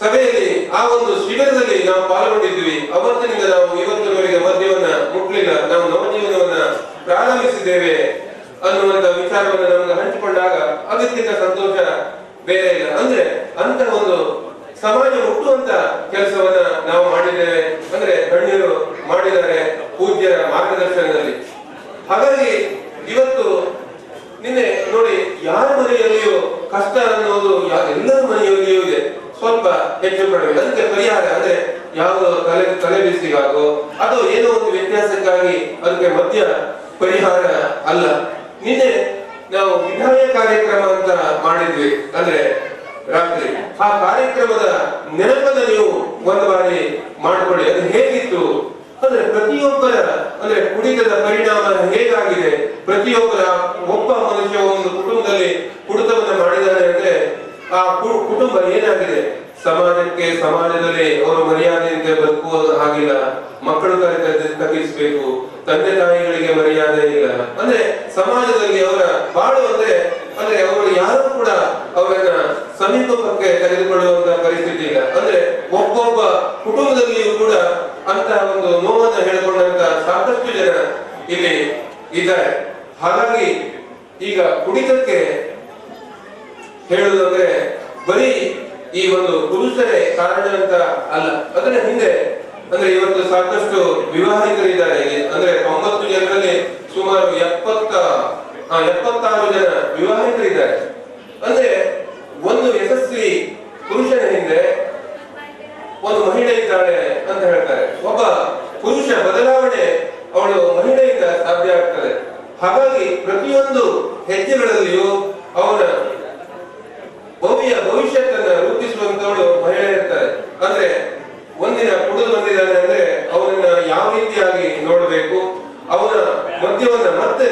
ಸಭೆಯಲ್ಲಿ, ಆ ಒಂದು ಶಿಬಿರದಲ್ಲಿ ನಾವು ಪಾಲ್ಗೊಂಡಿದ್ವಿ. ಅವತ್ತಿನಿಂದ ನಾವು ಇವತ್ತಿನವರೆಗೆ ಮದ್ಯವನ್ನ ಮುಟ್ಲಿಲ್ಲ, ನಾವು ನವಜೀವನವನ್ನ ಪ್ರಾರಂಭಿಸಿದ್ದೇವೆ ಅನ್ನುವಂತ ವಿಚಾರವನ್ನು ನಮಗೆ ಹಂಚಿಕೊಂಡಾಗ ಅದಕ್ಕಿಂತ ಸಂತೋಷ ಬೇರೆ ಇಲ್ಲ. ಅಂದ್ರೆ ಅಂತ ಒಂದು ಸಮಾಜ ಮುಟ್ಟುವಂತ ಕೆಲಸವನ್ನ ನಾವು ಮಾಡಿದ್ದೇವೆ. ಅಂದ್ರೆ ಗಣ್ಯರು ಮಾಡಿದ್ದಾರೆ ಪೂಜ್ಯರ ಮಾರ್ಗದರ್ಶನದಲ್ಲಿ. ಹಾಗಾಗಿ ಇವತ್ತು ನಿನ್ನೆ ನೋಡಿ, ಯಾರ ಮನೆಯಲ್ಲಿಯೂ ಕಷ್ಟ ಅನ್ನೋದು ಎಲ್ಲರ ಮನೆಯಲ್ಲಿಯೂ ಇದೆ, ಸ್ವಲ್ಪ ಹೆಚ್ಚು ಕಡಿಮೆ. ಅದಕ್ಕೆ ಪರಿಹಾರ ಅಂದ್ರೆ ಯಾವುದೋ ತಲೆ ಬಿಸಿಗಾಗೋ ಅಥವಾ ಏನೋ ಒಂದು ವ್ಯತ್ಯಾಸಕ್ಕಾಗಿ ಅದಕ್ಕೆ ಮಧ್ಯ ಪರಿಹಾರ ಅಲ್ಲ. ನಿನ್ನೆ ನಾವು ವಿಧಾಯ ಕಾರ್ಯಕ್ರಮ ಅಂತ ಮಾಡಿದ್ವಿ, ಅಂದ್ರೆ ರಾತ್ರಿ. ಆ ಕಾರ್ಯಕ್ರಮದ ನೆನಪನ್ನ ನೀವು ಒಂದು ಬಾರಿ ಮಾಡ್ಕೊಳ್ಳಿ. ಅದು ಹೇಗಿತ್ತು ಅಂದ್ರೆ ಪ್ರತಿಯೊಬ್ಬರ ಅಂದ್ರೆ ಕುಡಿತದ ಪರಿಣಾಮ ಹೇಗಾಗಿದೆ, ಪ್ರತಿಯೊಬ್ಬರ ಒಬ್ಬ ಮನುಷ್ಯ ಒಂದು ಕುಟುಂಬದಲ್ಲಿ ಕುಡಿತವನ್ನ ಮಾಡಿದ್ದಾರೆ ಅಂದ್ರೆ ಆ ಕುಟುಂಬ ಏನಾಗಿದೆ, ಸಮಾಜದಲ್ಲಿ ಅವರು ಮರ್ಯಾದೆಯಿಂದ ಬದುಕುವ ಹಾಗಿಲ್ಲ, ಮಕ್ಕಳು ತಗ್ಗಿಸಬೇಕು, ತಂದೆ ತಾಯಿಗಳಿಗೆ ಮರ್ಯಾದೆ ಇಲ್ಲ. ಅಂದ್ರೆ ಸಮಾಜದಲ್ಲಿ ಅವರ ಬಾಳು ಅಂದ್ರೆ ಅವರು ಯಾರು ಕೂಡ ಅವರನ್ನ ಸಮೀಪಕ್ಕೆ ತೆಗೆದುಕೊಳ್ಳುವಂತ ಪರಿಸ್ಥಿತಿ ಇಲ್ಲ. ಅಂದ್ರೆ ಒಬ್ಬೊಬ್ಬ ಕುಟುಂಬದಲ್ಲಿಯೂ ಕೂಡ ಅಂತ ಒಂದು ನೋವನ್ನ ಹೇಳಿಕೊಂಡಂತ ಸಾಕಷ್ಟು ಜನ ಇಲ್ಲಿ ಇದ್ದಾರೆ. ಹಾಗಾಗಿ ಈಗ ಕುಡಿತಕ್ಕೆ ಹೇಳುವುದಂದ್ರೆ ಬರೀ ಈ ಒಂದು ಪುರುಷರೇ ಕಾರಣ ಅಂತ ಅಲ್ಲ. ಅದರ ಹಿಂದೆ ಅಂದ್ರೆ ಇವತ್ತು ಸಾಕಷ್ಟು ವಿವಾಹಿತರಿದ್ದಾರೆ. ಅಂದ್ರೆ 90 ಜನರಲ್ಲಿ ಸುಮಾರು 76 ಜನ ವಿವಾಹಿತರಿದ್ದಾರೆ. ಅಂದ್ರೆ ಒಂದು ಯಶಸ್ವಿ ಪುರುಷನ ಹಿಂದೆ ಒಂದು ಮಹಿಳೆ ಇದ್ದಾಳೆ ಅಂತ ಹೇಳ್ತಾರೆ. ಒಬ್ಬ ಪುರುಷ ಬದಲಾವಣೆ ಅವಳು ಮಹಿಳೆಯಿಂದ ಸಾಧ್ಯ ಆಗ್ತದೆ. ಹಾಗಾಗಿ ಪ್ರತಿಯೊಂದು ಹೆಜ್ಜೆಗಳಲ್ಲಿಯೂ ಅವನ ಭವಿಷ್ಯತ್ತನ್ನ ರೂಪಿಸುವಂತವಳು ಮಹಿಳೆ ಇರ್ತಾರೆ. ಅಂದ್ರೆ ಒಂದಿನ ಕುಡಿದು ಬಂದಿದ್ದಾನೆ ಅಂದ್ರೆ ಅವನನ್ನ ಯಾವ ರೀತಿಯಾಗಿ ನೋಡಬೇಕು, ಅವನ ಮದ್ಯವನ್ನ ಮತ್ತೆ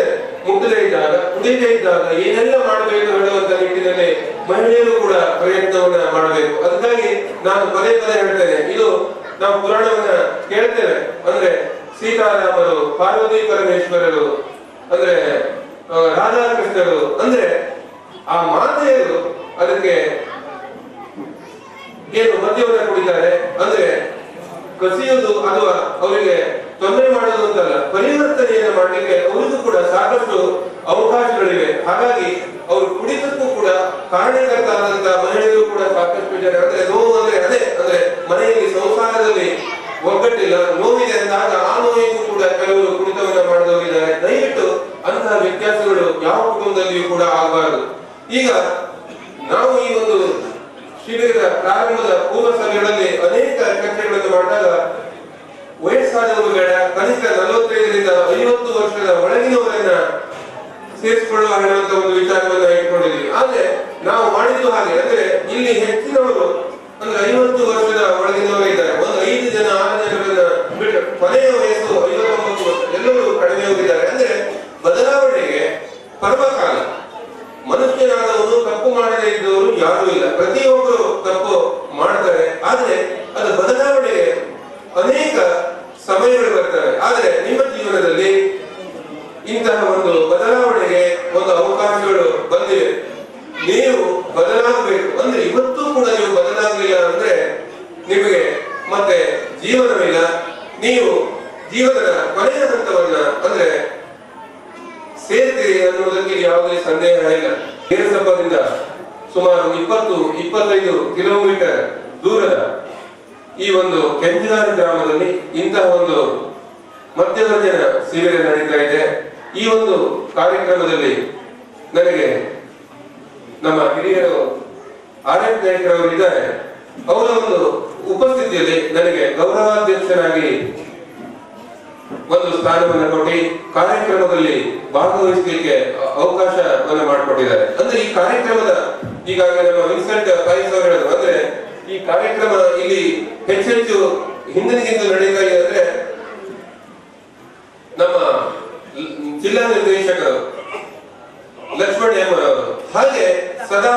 ಮುಟ್ಟದೇ ಇದ್ದಾಗ ಕುಡಿಯದೇ ಇದ್ದಾಗ ಏನೆಲ್ಲ ಮಾಡಬೇಕು ಹೇಳುವಂತ ನಿಟ್ಟಿನಲ್ಲಿ ಮಹಿಳೆಯರು ಕೂಡ ಪ್ರಯತ್ನವನ್ನ ಮಾಡಬೇಕು. ಅದಕ್ಕಾಗಿ ನಾನು ಪದೇ ಪದೇ ಹೇಳ್ತೇನೆ, ಇದು ನಾವು ಪುರಾಣವನ್ನ ಕೇಳ್ತೇವೆ. ಅಂದ್ರೆ ಸೀತಾರಾಮರು, ಪಾರ್ವತಿ ಪರಮೇಶ್ವರರು, ಅಂದ್ರೆ ರಾಧಾಕೃಷ್ಣರು, ಅಂದ್ರೆ ಆ ಮಾತೆಯರು ಅದಕ್ಕೆ ಏನು ಮದ್ಯವನ್ನ ಕುಡಿತಾರೆ ಅಂದ್ರೆ ಕಸಿಯುವುದು ಅಥವಾ ಅವರಿಗೆ ತೊಂದರೆ ಮಾಡುವುದು ಅಂತಲ್ಲ, ಪರಿವರ್ತನೆಯನ್ನು ಮಾಡಲಿಕ್ಕೆ ಅವರಿಗೂ ಕೂಡ ಸಾಕಷ್ಟು ಅವಕಾಶಗಳಿವೆ. ಹಾಗಾಗಿ ಅವರು ಕುಡಿತಕ್ಕೂ ಕೂಡ ಕಾರಣಕರ್ತ ಮಹಿಳೆಯರು ಕೂಡ ಸಾಕಷ್ಟು ಜನ. ಅಂದ್ರೆ ನೋವು ಅಂದ್ರೆ ಅದೇ, ಅಂದ್ರೆ ಮನೆಯಲ್ಲಿ ಸಂಸಾರದಲ್ಲಿ ಒಗ್ಗಟ್ಟಿಲ್ಲ, ನೋವಿದೆ ಅಂದಾಗ ಆ ನೋವಿಗೂ ಕೂಡ ಕೆಲವರು ಕುಡಿತವನ್ನ ಮಾಡಿದವರಿದ್ದಾರೆ. ದಯವಿಟ್ಟು ಅಂತಹ ವ್ಯತ್ಯಾಸಗಳು ಯಾವ ಕುಟುಂಬದಲ್ಲಿಯೂ ಕೂಡ ಆಗಬಾರದು. ಈಗ ನಾವು ಈ ಒಂದು ಶಿಬಿರದ ಪ್ರಾರಂಭದ ಪೂರ್ವ ಸಭೆಗಳಲ್ಲಿ ಅನೇಕ ಚರ್ಚೆಗಳನ್ನು ಮಾಡಿದಾಗ ವಯಸ್ಸಾದವರು ಬೇಡ, ಕನಿಷ್ಠ 45ರಿಂದ 50 ವರ್ಷದ ಒಳಗಿನವರನ್ನ ಸೇರಿಸಿಕೊಳ್ಳುವ ಹೇಳುವಂತ ಒಂದು ವಿಚಾರವನ್ನ ಇಟ್ಕೊಂಡಿದ್ವಿ. ಆದ್ರೆ ನಾವು ಮಾಡಿದ್ದು ಹಾಗೆ, ಅಂದ್ರೆ ಇಲ್ಲಿ ಹೆಚ್ಚಿನವರು ಅಂದ್ರೆ 50 ವರ್ಷದ ಒಳಗಿನವರೇ ಇದ್ದಾರೆ. ಒಂದು 5 ಜನ 6 ಜನರನ್ನ ಬಿಟ್ಟು ಕೊನೆಯ ವಯಸ್ಸು 59 ವರ್ಷ, ಎಲ್ಲರೂ ಕಡಿಮೆ ಹೋಗಿದ್ದಾರೆ. ಅಂದ್ರೆ ಬದಲಾವಣೆಗೆ ಪರ್ವಕಾಲ. ಮನುಷ್ಯನಾದವನು ತಪ್ಪು ಮಾಡದೇ ಇದ್ದವರು ಯಾರೂ ಇಲ್ಲ, ಪ್ರತಿಯೊಬ್ಬರು ತಪ್ಪು ಮಾಡ್ತಾರೆ. ಆದ್ರೆ ಅದು ಬದಲಾವಣೆಗೆ ಅನೇಕ ಸಮಯಗಳು ಬರ್ತವೆ. ಆದ್ರೆ ನಿಮ್ಮ ಜೀವನದಲ್ಲಿ ಇಂತಹ ಒಂದು ಬದಲಾವಣೆಗೆ ಒಂದು ಅವಕಾಶಗಳು ಬಂದಿವೆ. ನೀವು ಬದಲಾಗಬೇಕು. ಅಂದ್ರೆ ಇವತ್ತೂ ಕೂಡ ನೀವು ಬದಲಾಗಲಿಲ್ಲ ಅಂದ್ರೆ ನಿಮಗೆ ಮತ್ತೆ ಜೀವನವಿಲ್ಲ. ನೀವು ಜೀವನದ ಕೊನೆಯ ಹಂತವನ್ನ ಅಂದ್ರೆ ಸೇರ್ತೀರಿ ಅನ್ನುವುದಕ್ಕೆ ಯಾವುದೇ ಸಂದೇಹ ಇಲ್ಲ. ಕೇರಸಪ್ಪದಿಂದ ಸುಮಾರು 20-25 ಕಿಲೋಮೀಟರ್ ದೂರದ ಈ ಒಂದು ಕೆಂಜನಾರಿ ಗ್ರಾಮದಲ್ಲಿ ಇಂತಹ ಒಂದು ಮಧ್ಯವರ್ಜನ ಶಿಬಿರ ನಡೀತಾ ಇದೆ. ಈ ಒಂದು ಕಾರ್ಯಕ್ರಮದಲ್ಲಿ ನನಗೆ ನಮ್ಮ ಹಿರಿಯರು ಆರ್ಎಫ್ ನಾಯಕರವರು ಇದ್ದಾರೆ. ಅವರ ಒಂದು ಉಪಸ್ಥಿತಿಯಲ್ಲಿ ನನಗೆ ಗೌರವಾಧ್ಯಕ್ಷನಾಗಿ ಒಂದು ಸ್ಥಾನವನ್ನು ಕೊಟ್ಟು ಕಾರ್ಯಕ್ರಮದಲ್ಲಿ ಭಾಗವಹಿಸಲಿಕ್ಕೆ ಅವಕಾಶವನ್ನು ಮಾಡಿಕೊಟ್ಟಿದ್ದಾರೆ. ಅಂದ್ರೆ ಈ ಕಾರ್ಯಕ್ರಮದ ಈಗಾಗಲೇ ನಮ್ಮ ವಿನ್ಸೆಂಟ್ ಪ್ರೈಸ್ ಅವರು ಹೇಳಿದ್ರು, ಅಂದ್ರೆ ಈ ಕಾರ್ಯಕ್ರಮ ಇಲ್ಲಿ ಹೆಚ್ಚೆಚ್ಚು ಹಿಂದಿನಗಿಂತ ನಡೀತಾ ಇದೆ. ಅಂದ್ರೆ ನಮ್ಮ ಜಿಲ್ಲಾ ನಿರ್ದೇಶಕರು ಲಕ್ಷ್ಮಣ್ ಎಂ ಅವರು, ಹಾಗೆ ಸದಾ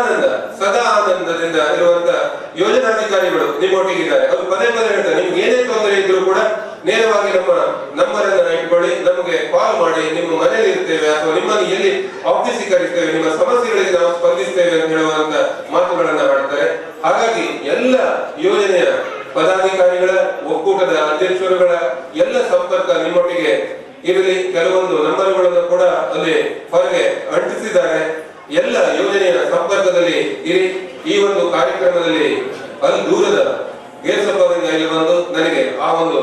ಆನಂದದಿಂದ ಇರುವಂತ ಯೋಜನಾಧಿಕಾರಿಗಳು ನಿಮ್ಮೊಟ್ಟಿಗಿದ್ದಾರೆ. ಅವರು ಪದೇ ಪದೇ ಹೇಳ್ತಾರೆ, ನಿಮ್ಗೆ ಏನೇ ತೊಂದರೆ ಇದ್ರು ಕೂಡ ನೇರವಾಗಿ ನಮ್ಮ ನಂಬರ್ ಅನ್ನ ಇಟ್ಕೊಳ್ಳಿ, ನಮಗೆ ಕಾಲ್ ಮಾಡಿ, ನಿಮ್ಮ ಮನೇಲಿ ಇರ್ತೇವೆ ಅಥವಾ ನಿಮ್ಮನ್ನು ಎಲ್ಲಿ ಆಫೀಸಿಗೆ ಕರೀತೇವೆ, ನಿಮ್ಮ ಸಮಸ್ಯೆಗಳಿಗೆ ನಾವು ಸ್ಪಂದಿಸ್ತೇವೆ ಅಂತ ಹೇಳುವಂತ ಮಾತುಗಳನ್ನ ಮಾಡ್ತಾರೆ. ಹಾಗಾಗಿ ಎಲ್ಲ ಯೋಜನೆಯ ಪದಾಧಿಕಾರಿಗಳ ಒಕ್ಕೂಟದ ಅಧ್ಯಕ್ಷರುಗಳ ಎಲ್ಲ ಸಂಪರ್ಕ ನಿಮ್ಮೊಟ್ಟಿಗೆ ಇರಲಿ. ಕೆಲವೊಂದು ನಂಬರ್ಗಳನ್ನು ಕೂಡ ಅಲ್ಲಿ ಹೊರಗೆ ಅಂಟಿಸಿದ್ದಾರೆ. ಎಲ್ಲ ಯೋಜನೆಯ ಸಂಪರ್ಕದಲ್ಲಿ ಇರಿ. ಈ ಒಂದು ಕಾರ್ಯಕ್ರಮದಲ್ಲಿ ಅಲ್ಲಿ ದೂರದ ಗೇರ್ಸಪ್ಪದಿಂದ ಇಲ್ಲಿ ಬಂದು ನನಗೆ ಆ ಒಂದು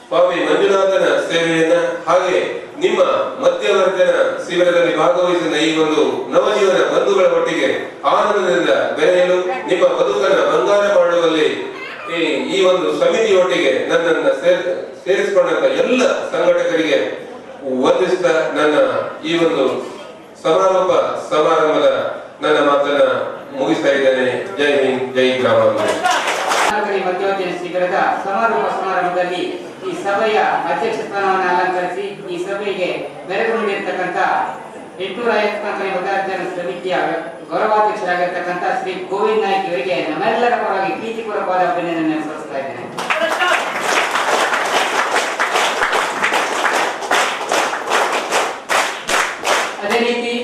ಸ್ವಾಮಿ ಮಂಜುನಾಥನ ಸೇವೆಯನ್ನ ಹಾಗೆ ನಿಮ್ಮ ಮಧ್ಯವರ್ಜನ ಶಿಬಿರದಲ್ಲಿ ಭಾಗವಹಿಸಿದ ಈ ಒಂದು ನವಜೀವನ ಬಂಧುಗಳ ಒಟ್ಟಿಗೆ ಆನಂದದಿಂದ ಬೆರೆಯಲು, ನಿಮ್ಮ ಬದುಕನ್ನು ಬಂಗಾರ ಮಾಡುವಲ್ಲಿ ಈ ಒಂದು ಸಮಿತಿಯೊಟ್ಟಿಗೆ ನನ್ನನ್ನು ಸೇರಿಸಿಕೊಂಡಂತ ಎಲ್ಲ ಸಂಘಟಕರಿಗೆ ವಂದಿಸಿದ ನನ್ನ ಈ ಒಂದು ಸಮಾರಂಭದ ನನ್ನ ಮಾತನ್ನ ಮುಗಿಸ್ತಾ ಇದ್ದೇನೆ. ಜೈ ಹಿಂದ್, ಜೈ ಗ್ರಾಮಾಂತರ. ಮಧ್ಯವರ್ಜನ ಶಿಬಿರದ ಸಮಾರೋಪ ಸಮಾರಂಭದಲ್ಲಿ ಈ ಸಭೆಯ ಅಧ್ಯಕ್ಷ ಸ್ಥಾನವನ್ನು ಅಲಂಕರಿಸಿ ಈ ಸಭೆಗೆ ಬೆಳಕು ನೀಡಿರ್ತಕ್ಕಂಥ 850 ಮಧ್ಯವರ್ಜನ ಸಮಿತಿಯ ಗೌರವಾಧ್ಯಕ್ಷರಾಗಿರ್ತಕ್ಕಂಥ ಶ್ರೀ ಗೋವಿಂದ್ ನಾಯ್ಕ್ ಇವರಿಗೆ ನಮ್ಮೆಲ್ಲರ ಪರವಾಗಿ ಪ್ರೀತಿಪೂರ್ವಕವಾದ ಅಭಿನಂದನೆ ಸಲ್ಲಿಸ್ತಾ ಇದ್ದೇನೆ. ಅದೇ ರೀತಿ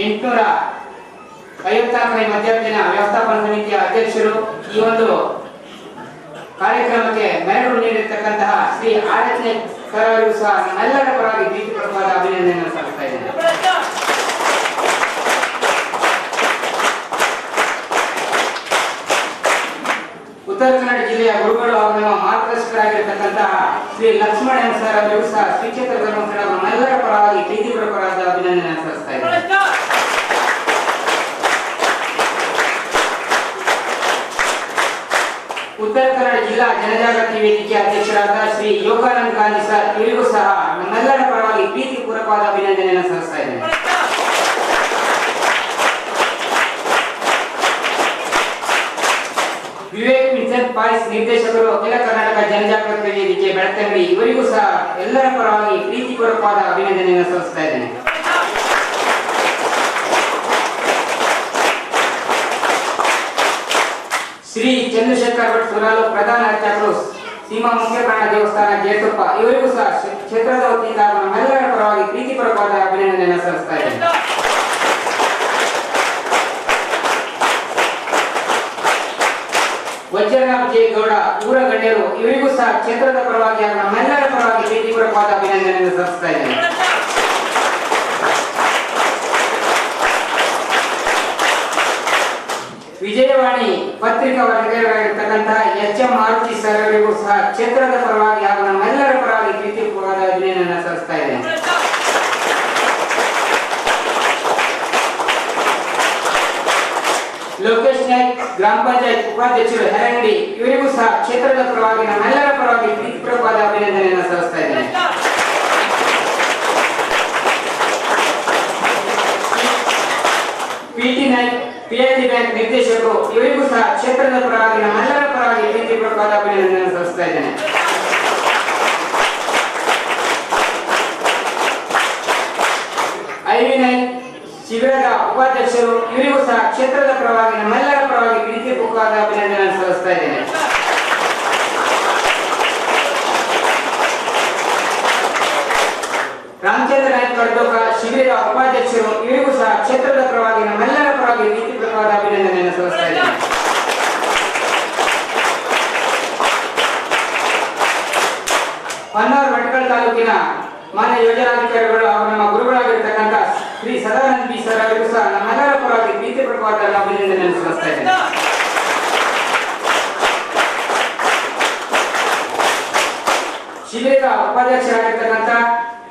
850 ಮಧ್ಯವರ್ಜನ ವ್ಯವಸ್ಥಾಪನಾ ಸಮಿತಿಯ ಅಧ್ಯಕ್ಷರು ಈ ಒಂದು ಕಾರ್ಯಕ್ರಮಕ್ಕೆ ಮೆರಗು ನೀಡಿರ್ತಕ್ಕಂತಹ ಶ್ರೀ ಆರ್.ಎಚ್. ಸರ್ ಅವರಿಗೂ ಸಹ ನಮ್ಮೆಲ್ಲರ ಪರವಾಗಿ ಪ್ರೀತಿಪೂರ್ವಕವಾದ ಅಭಿನಂದನೆಯನ್ನು ಸಲ್ಲಿಸ್ತಾ ಇದ್ದೇನೆ. ಗುರುಗಳು ಹಾಗೂ ನಮ್ಮ ಮಾರ್ಗದರ್ಶಕರಾಗಿರ್ತಕ್ಕಂತಹ ಶ್ರೀ ಲಕ್ಷ್ಮಣ ಸರ್ ಅವರಿಗೂ ಸಹ ಶ್ರೀ ಕ್ಷೇತ್ರ ಧರ್ಮಸ್ಥಳ ನಮ್ಮೆಲ್ಲರ ಪರವಾಗಿ ಪ್ರೀತಿಪೂರ್ವಕವಾದ ಅಭಿನಂದನೆ ಸಲ್ಲಿಸ್ತಾ ಇದ್ದೇನೆ. ಉತ್ತರ ಕನ್ನಡ ಜಿಲ್ಲಾ ಜನಜಾಗೃತಿ ವೇದಿಕೆ ಅಧ್ಯಕ್ಷರಾದ ಶ್ರೀ ಯೋಗಾನಂದ್ ಗಾಂಧಿ ಸರ್ ಇವರಿಗೂ ಸಹ ನಮ್ಮೆಲ್ಲರ ಪರವಾಗಿ ಪ್ರೀತಿಪೂರ್ವಕವಾದ ಅಭಿನಂದನೆಯನ್ನು ಸಲ್ಲಿಸ್ತಾ ಇದ್ದೇನೆ. ವಿವೇಕ್ ವಿನ್ಸೆಂಟ್ ಪಾಯ್ಸ್ ನಿರ್ದೇಶಕರು ಅಖಿಲ ಕರ್ನಾಟಕ ಜನಜಾಗೃತಿ ವೇದಿಕೆ ಬೆಳ್ತಂಗಡಿ ಇವರಿಗೂ ಸಹ ಎಲ್ಲರ ಪರವಾಗಿ ಪ್ರೀತಿಪೂರ್ವಕವಾದ ಅಭಿನಂದನೆಯನ್ನು ಸಲ್ಲಿಸ್ತಾ ಇದ್ದೇನೆ. ಶ್ರೀ ಚಂದ್ರಶೇಖರ್ ಭಟ್ ಸುರಾಲು ಪ್ರಧಾನ ಅರ್ಚಕರು ಸೀಮಾ ಮುಖ್ಯಪ್ರಾಣ ದೇವಸ್ಥಾನ ಜೇತಪ್ಪ ಇವರಿಗೂ ಸಹ ಕ್ಷೇತ್ರದ ವತಿಯಿಂದ ನಮ್ಮೆಲ್ಲರ ಪರವಾಗಿ ಪ್ರೀತಿಪೂರ್ವಕವಾದ ಅಭಿನಂದನೆಯನ್ನು ಸಲ್ಲಿಸ್ತಾ ಇದ್ದೇನೆ. ವಜ್ರನಾಥ್ ಜೆ ಗೌಡ ಊರ ಗಣ್ಯರು ಇವರಿಗೂ ಸಹ ಕ್ಷೇತ್ರದ ಪರವಾಗಿ ನಮ್ಮೆಲ್ಲರ ಪರವಾಗಿ ಪ್ರೀತಿಪೂರ್ವಕವಾದ ಅಭಿನಂದನೆಯನ್ನು ಸಲ್ಲಿಸ್ತಾ ಇದ್ದೇನೆ. ವಿಜಯವಾಣಿ ಪತ್ರಿಕಾ ವರದಿಗಾರರಾಗಿರ್ತಕ್ಕಂತಹ ಎಚ್ ಎಂ ಮಾರುತಿ ಸರ್ ಅವರಿಗೂ ಸಹ ಕ್ಷೇತ್ರದ ಪರವಾಗಿ ಹಾಗೂ ನಮ್ಮೆಲ್ಲರ ಪರವಾಗಿ ಪ್ರೀತಿಪೂರ್ವಕವಾದ ಅಭಿನಂದನೆಯನ್ನು ಸಲ್ಲಿಸ್ತಾ ಇದ್ದೇನೆ. ಲೋಕೇಶ್ ನಾಯ್ಕ್ ಗ್ರಾಮ ಪಂಚಾಯತ್ ಉಪಾಧ್ಯಕ್ಷರು ಹೆರಂಗಡಿ ಇವರಿಗೂ ಸಹ ಕ್ಷೇತ್ರದ ಪರವಾಗಿ ನಮ್ಮೆಲ್ಲರ ಪರವಾಗಿ ಪ್ರೀತಿಪೂರ್ವಕವಾದ ಅಭಿನಂದನೆಯನ್ನು ಸಲ್ಲಿಸ್ತಾ ಇದ್ದೇನೆ. ಪಿಟಿ ನಾಯ್ಕ್ ಪಿಎಲ್ಡಿ ಬ್ಯಾಂಕ್ ನಿರ್ದೇಶಕರು ಇವರಿಗೂ ಸಹ ಕ್ಷೇತ್ರದ ಪರವಾಗಿ ನಮ್ಮೆಲ್ಲರ ಪರವಾಗಿ ಪ್ರೀತಿಪೂರ್ವಕವಾದ ಅಭಿನಂದನೆಯನ್ನು ಸಲ್ಲಿಸ್ತಾ ಇದ್ದೇನೆ. ಐವಿ ನಾಯ್ಕ್ ಶಿಬಿರದ ಉಪಾಧ್ಯಕ್ಷರು ಇವರಿಗೂ ಸಹ ಕ್ಷೇತ್ರದ ಪರವಾಗಿ ನಮ್ಮೆಲ್ಲರ ಪರವಾಗಿ ಪ್ರೀತಿಪೂರ್ವಕವಾದ ಅಭಿನಂದನೆಯನ್ನು ಸಲ್ಲಿಸ್ತಾ ಇದ್ದೇನೆ. ರಾಮಚಂದ್ರ ನಾಯ್ಕ ಕಡ್ಡೋಕ ಶಿಬಿರದ ಉಪಾಧ್ಯಕ್ಷರು ಇವರಿಗೂ ಸಹ ಕ್ಷೇತ್ರದ ಪರವಾಗಿ ನಮ್ಮೆಲ್ಲರ ಪರವಾಗಿ ಪ್ರೀತಿಪೂರ್ವಕವಾದ ಅಭಿನಂದನೆಯನ್ನು ಸಲ್ಲಿಸ್ತಾ ಇದ್ದೇನೆ. ಹೊನ್ನಾವರ ಭಟ್ಕಳ ತಾಲೂಕಿನ ಮಾನ್ಯ ಯೋಜನಾಧಿಕಾರಿಗಳು ಹಾಗೂ ನಮ್ಮ ಗುರುಗಳಾಗಿರ್ತಕ್ಕಂಥ ಶ್ರೀ ಸದಾನಂದ ಬಿ ಸರ್ ಅವರಿಗೂ ಸಹ ನಮ್ಮೆಲ್ಲರ ಪರವಾಗಿ ಪ್ರೀತಿಪೂರ್ವಕವಾದ ಅಭಿನಂದನೆಯನ್ನು ಸಲ್ಲಿಸ್ತಾ ಇದ್ದೇನೆ. ಶಿಬಿರದ ಉಪಾಧ್ಯಕ್ಷರಾಗಿರ್ತಕ್ಕಂಥ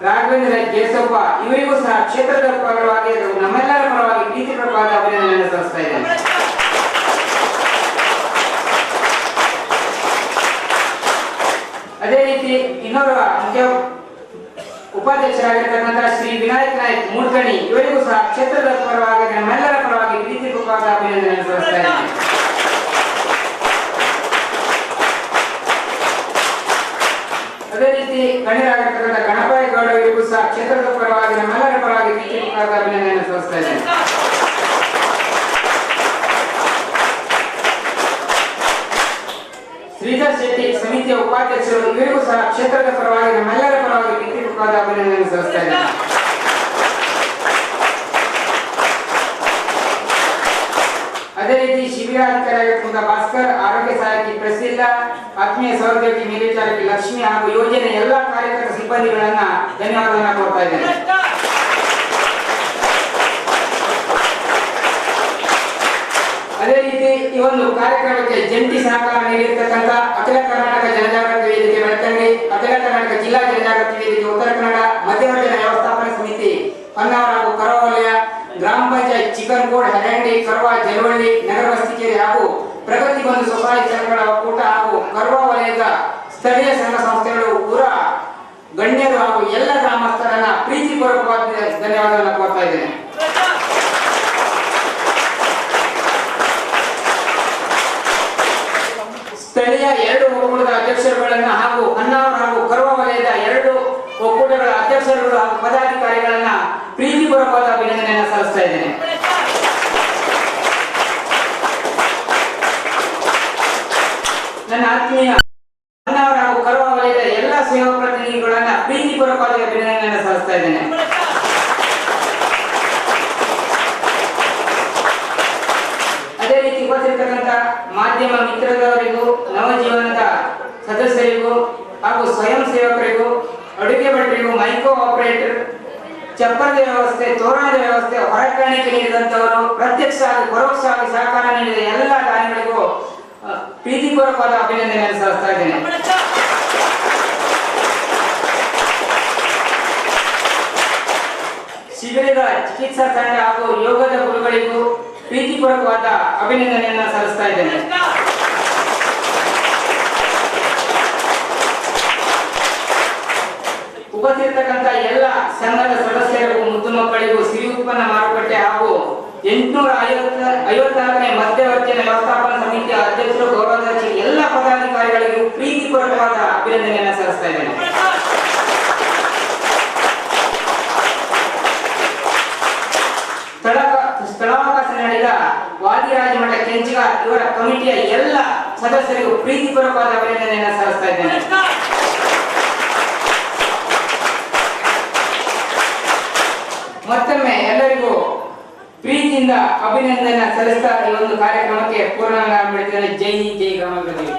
ರಾಘವೇಂದ್ರ ಜೇಸಪ್ಪ ಇವರಿಗೂ ಸಹ ಕ್ಷೇತ್ರದ ಪರವಾಗಿ ನಮ್ಮೆಲ್ಲರ ಪರವಾಗಿ ಪ್ರೀತಿಪೂರ್ವಕವಾದ ಅಭಿನಂದನೆಯನ್ನು ಸಲ್ಲಿಸ್ತಾ ಇದ್ದೇನೆ. ಅದೇ ರೀತಿ ಇನ್ನೋರ್ವ ಮುಖ್ಯ ಉಪಾಧ್ಯಕ್ಷರಾಗಿರ್ತಕ್ಕಂಥ ಶ್ರೀ ವಿನಾಯಕ್ ನಾಯ್ಕ್ ಮೂರ್ಕಣಿ ಇವರಿಗೂ ಸಹ ಕ್ಷೇತ್ರದ ಪರವಾಗಿ ನಮ್ಮೆಲ್ಲರ ಪರವಾಗಿ ಪ್ರೀತಿಪೂರ್ವಕವಾದ ಅಭಿನಂದನೆಯನ್ನು ಸಲ್ಲಿಸ್ತಾ ಇದ್ದೇನೆ. ಅದೇ ರೀತಿ ಗಣ್ಯರಾಗಿರ್ತಕ್ಕಂಥ ಗಣಪಾಯ ಗೌಡ ಇವರಿಗೂ ಸಹ ಕ್ಷೇತ್ರದ ಪರವಾಗಿ ನಮ್ಮೆಲ್ಲರ ಪರವಾಗಿ ಪ್ರೀತಿಪೂರ್ವಕವಾದ ಅಭಿನಂದನೆಯನ್ನು ಸಲ್ಲಿಸ್ತಾ ಇದ್ದೇನೆ. ಶ್ರೀಧರ್ ಶೆಟ್ಟಿ ಸಮಿತಿಯ ಉಪಾಧ್ಯಕ್ಷರು ಇವರಿಗೂ ಸಹ ಕ್ಷೇತ್ರದ ಪರವಾಗಿ ನಮ್ಮೆಲ್ಲರ ಪರವಾಗಿ ಪ್ರೀತಿಪೂರ್ವಕವಾದ ಅಭಿನಂದನೆಯನ್ನು ಸಲ್ಲಿಸ್ತಾ ಇದ್ದೇನೆ. ಅದೇ ರೀತಿ ಶಿಬಿರಾಧಿಕಾರಿಯಾಗಿರ್ತಕ್ಕಂಥ ಭಾಸ್ಕರ್, ಆರೋಗ್ಯ ಸಹಾಯಕಿ ಪ್ರಸಿದ್ಧ, ಆತ್ಮೀಯ ಸಹೋದ್ಯೋಗಿ ಮೇಲ್ವಿಚಾರಕಿ ಲಕ್ಷ್ಮಿ ಹಾಗೂ ಯೋಜನೆ ಎಲ್ಲಾ ಕಾರ್ಯಕರ್ತ ಸಿಬ್ಬಂದಿಗಳನ್ನ ಧನ್ಯವಾದವನ್ನು ಕೊಡ್ತಾ ಇದ್ದೇನೆ. ಅದೇ ರೀತಿ ಈ ಒಂದು ಕಾರ್ಯಕ್ರಮಕ್ಕೆ ಜಂಟಿ ಸಹಕಾರ ನೀಡಿರ್ತಕ್ಕಂಥ ಅಖಿಲ ಕರ್ನಾಟಕ ಜನಜಾಗೃತಿ ವೇದಿಕೆ ಬೆಳ್ತಂಗಡಿ, ಅಖಿಲ ಕರ್ನಾಟಕ ಜಿಲ್ಲಾ ಜನಜಾಗೃತಿ ವೇದಿಕೆ ಉತ್ತರ ಕನ್ನಡ, ಮಧ್ಯವರ್ಜನ ವ್ಯವಸ್ಥಾಪನಾ ಸಮಿತಿ ಹೊನ್ನಾವರ ಹಾಗೂ ಕರವ ವಲಯ, ಗ್ರಾಮ ಪಂಚಾಯತ್ ಚಿಕನ್ಗೋಡ್, ಹೆರಂಗಡಿ, ಕರವ, ಜಲವಳ್ಳಿ, ನಗರ ವಸ್ತಿಕೇರಿ ಹಾಗೂ ಪ್ರಗತಿ ಬಂಧು ಸ್ವಸಹಾಯ ಸಂಘಗಳ ಒಕ್ಕೂಟ ಹಾಗೂ ಕರವ ವಲಯದ ಸ್ಥಳೀಯ ಸಂಘ ಸಂಸ್ಥೆಗಳು, ಊರ ಗಣ್ಯರು ಹಾಗೂ ಎಲ್ಲ ಗ್ರಾಮಸ್ಥರನ್ನ ಪ್ರೀತಿಪೂರ್ವಕವಾದ ಧನ್ಯವಾದಗಳನ್ನು ಕೋರ್ತಾ ಇದ್ದೇನೆ. ಸ್ಥಳೀಯ 2 ಒಕ್ಕೂಟದ ಅಧ್ಯಕ್ಷರುಗಳನ್ನ ಹಾಗೂ ಹೊನ್ನಾವರ ಹಾಗೂ ಕರವ ವಲಯದ 2 ಒಕ್ಕೂಟಗಳ ಅಧ್ಯಕ್ಷರುಗಳು ಹಾಗೂ ಪದಾಧಿಕಾರಿಗಳನ್ನ ಪ್ರೀತಿಪೂರ್ವಕವಾದ ಅಭಿನಂದನೆಯನ್ನು ಸಲ್ಲಿಸ್ತಾ ಇದ್ದೇನೆ. ನನ್ನ ಆತ್ಮೀಯ ಹೊನ್ನಾವರ ಹಾಗೂ ಕರವ ವಲಯದ ಎಲ್ಲ ಸೇವಾ ಪ್ರತಿನಿಧಿಗಳನ್ನ ಪ್ರೀತಿಪೂರ್ವಕವಾದ ಅಭಿನಂದನೆಯನ್ನು ಸಲ್ಲಿಸ್ತಾ ಇದ್ದೇನೆ. ಅದೇ ರೀತಿ ಉಪಸ್ಥಿತರಿರ್ತಕ್ಕಂಥ ಮಾಧ್ಯಮ ಮಿತ್ರರವರಿಗೂ, ನವಜೀವನದ ಸದಸ್ಯರಿಗೂ ಹಾಗೂ ಸ್ವಯಂ ಸೇವಕರಿಗೂ, ಅಡುಗೆ ಭಟ್ಟರಿಗೂ, ಮೈಕ್ರೋ ಆಪರೇಟರ್, ಚಪ್ಪರದ ವ್ಯವಸ್ಥೆ, ತೋರಣದ ವ್ಯವಸ್ಥೆ, ಹೊರಕಾಣಿಕೆ ನೀಡಿದಂತವರು, ಪ್ರತ್ಯಕ್ಷ ಹಾಗೂ ಪರೋಕ್ಷವಾಗಿ ಸಹಕಾರ ನೀಡಿದ ಎಲ್ಲ ದಾನಿಗಳಿಗೂ ಪ್ರೀತಿಪೂರ್ವಕವಾದ ಅಭಿನಂದನೆಯನ್ನು ಸಲ್ಲಿಸ್ತಾ ಇದ್ದೇನೆ. ಶಿಬಿರದ ಚಿಕಿತ್ಸಾ ತಂಡ ಹಾಗೂ ಯೋಗದ ಗುರುಗಳಿಗೂ ಪ್ರೀತಿಪೂರ್ವಕವಾದ ಅಭಿನಂದನೆಯನ್ನು ಸಲ್ಲಿಸ್ತಾ ಇದ್ದೇನೆ. ಉಪಸ್ಥಿತಕ್ಕಂಥ ಎಲ್ಲ ಸಂಘದ ಸದಸ್ಯರಿಗೂ ಮುದ್ದು ಮಕ್ಕಳಿಗೂ ಸಿರಿ ಉತ್ಪನ್ನ ಮಾರುಕಟ್ಟೆ ಹಾಗೂ 854ನೇ ಮಧ್ಯವರ್ತಿಯ ವ್ಯವಸ್ಥಾಪನಾ ಸಮಿತಿಯ ಅಧ್ಯಕ್ಷರು ಗೌರವಾಧ್ಯಕ್ಷ ಎಲ್ಲ ಪದಾಧಿಕಾರಿಗಳಿಗೂ ಪ್ರೀತಿಪೂರ್ವಕವಾದ ಅಭಿನಂದನೆಯನ್ನು ಸಲ್ಲಿಸ್ತಾ ಇದ್ದೇನೆ. ಸ್ಥಳಾವಕಾಶ ನಡೆದ ವಾದಿರಾಜ ಮಠ ಕೆಂಚಿಗ ಇವರ ಕಮಿಟಿಯ ಎಲ್ಲ ಸದಸ್ಯರಿಗೂ ಪ್ರೀತಿಪೂರ್ವಕವಾದ ಅಭಿನಂದನೆಯನ್ನು ಸಲ್ಲಿಸ್ತಾ ಇದ್ದೇನೆ. ಮತ್ತೊಮ್ಮೆ ಎಲ್ಲರಿಗೂ ಪ್ರೀತಿಯಿಂದ ಅಭಿನಂದನೆ ಸಲ್ಲಿಸ್ತಾ ಈ ಒಂದು ಕಾರ್ಯಕ್ರಮಕ್ಕೆ ಪೂರ್ಣ ಮಾಡಿದ್ದೇನೆ. ಜೈ ಜೈ ಗ್ರಾಮಾಭಿವೃದ್ಧಿ.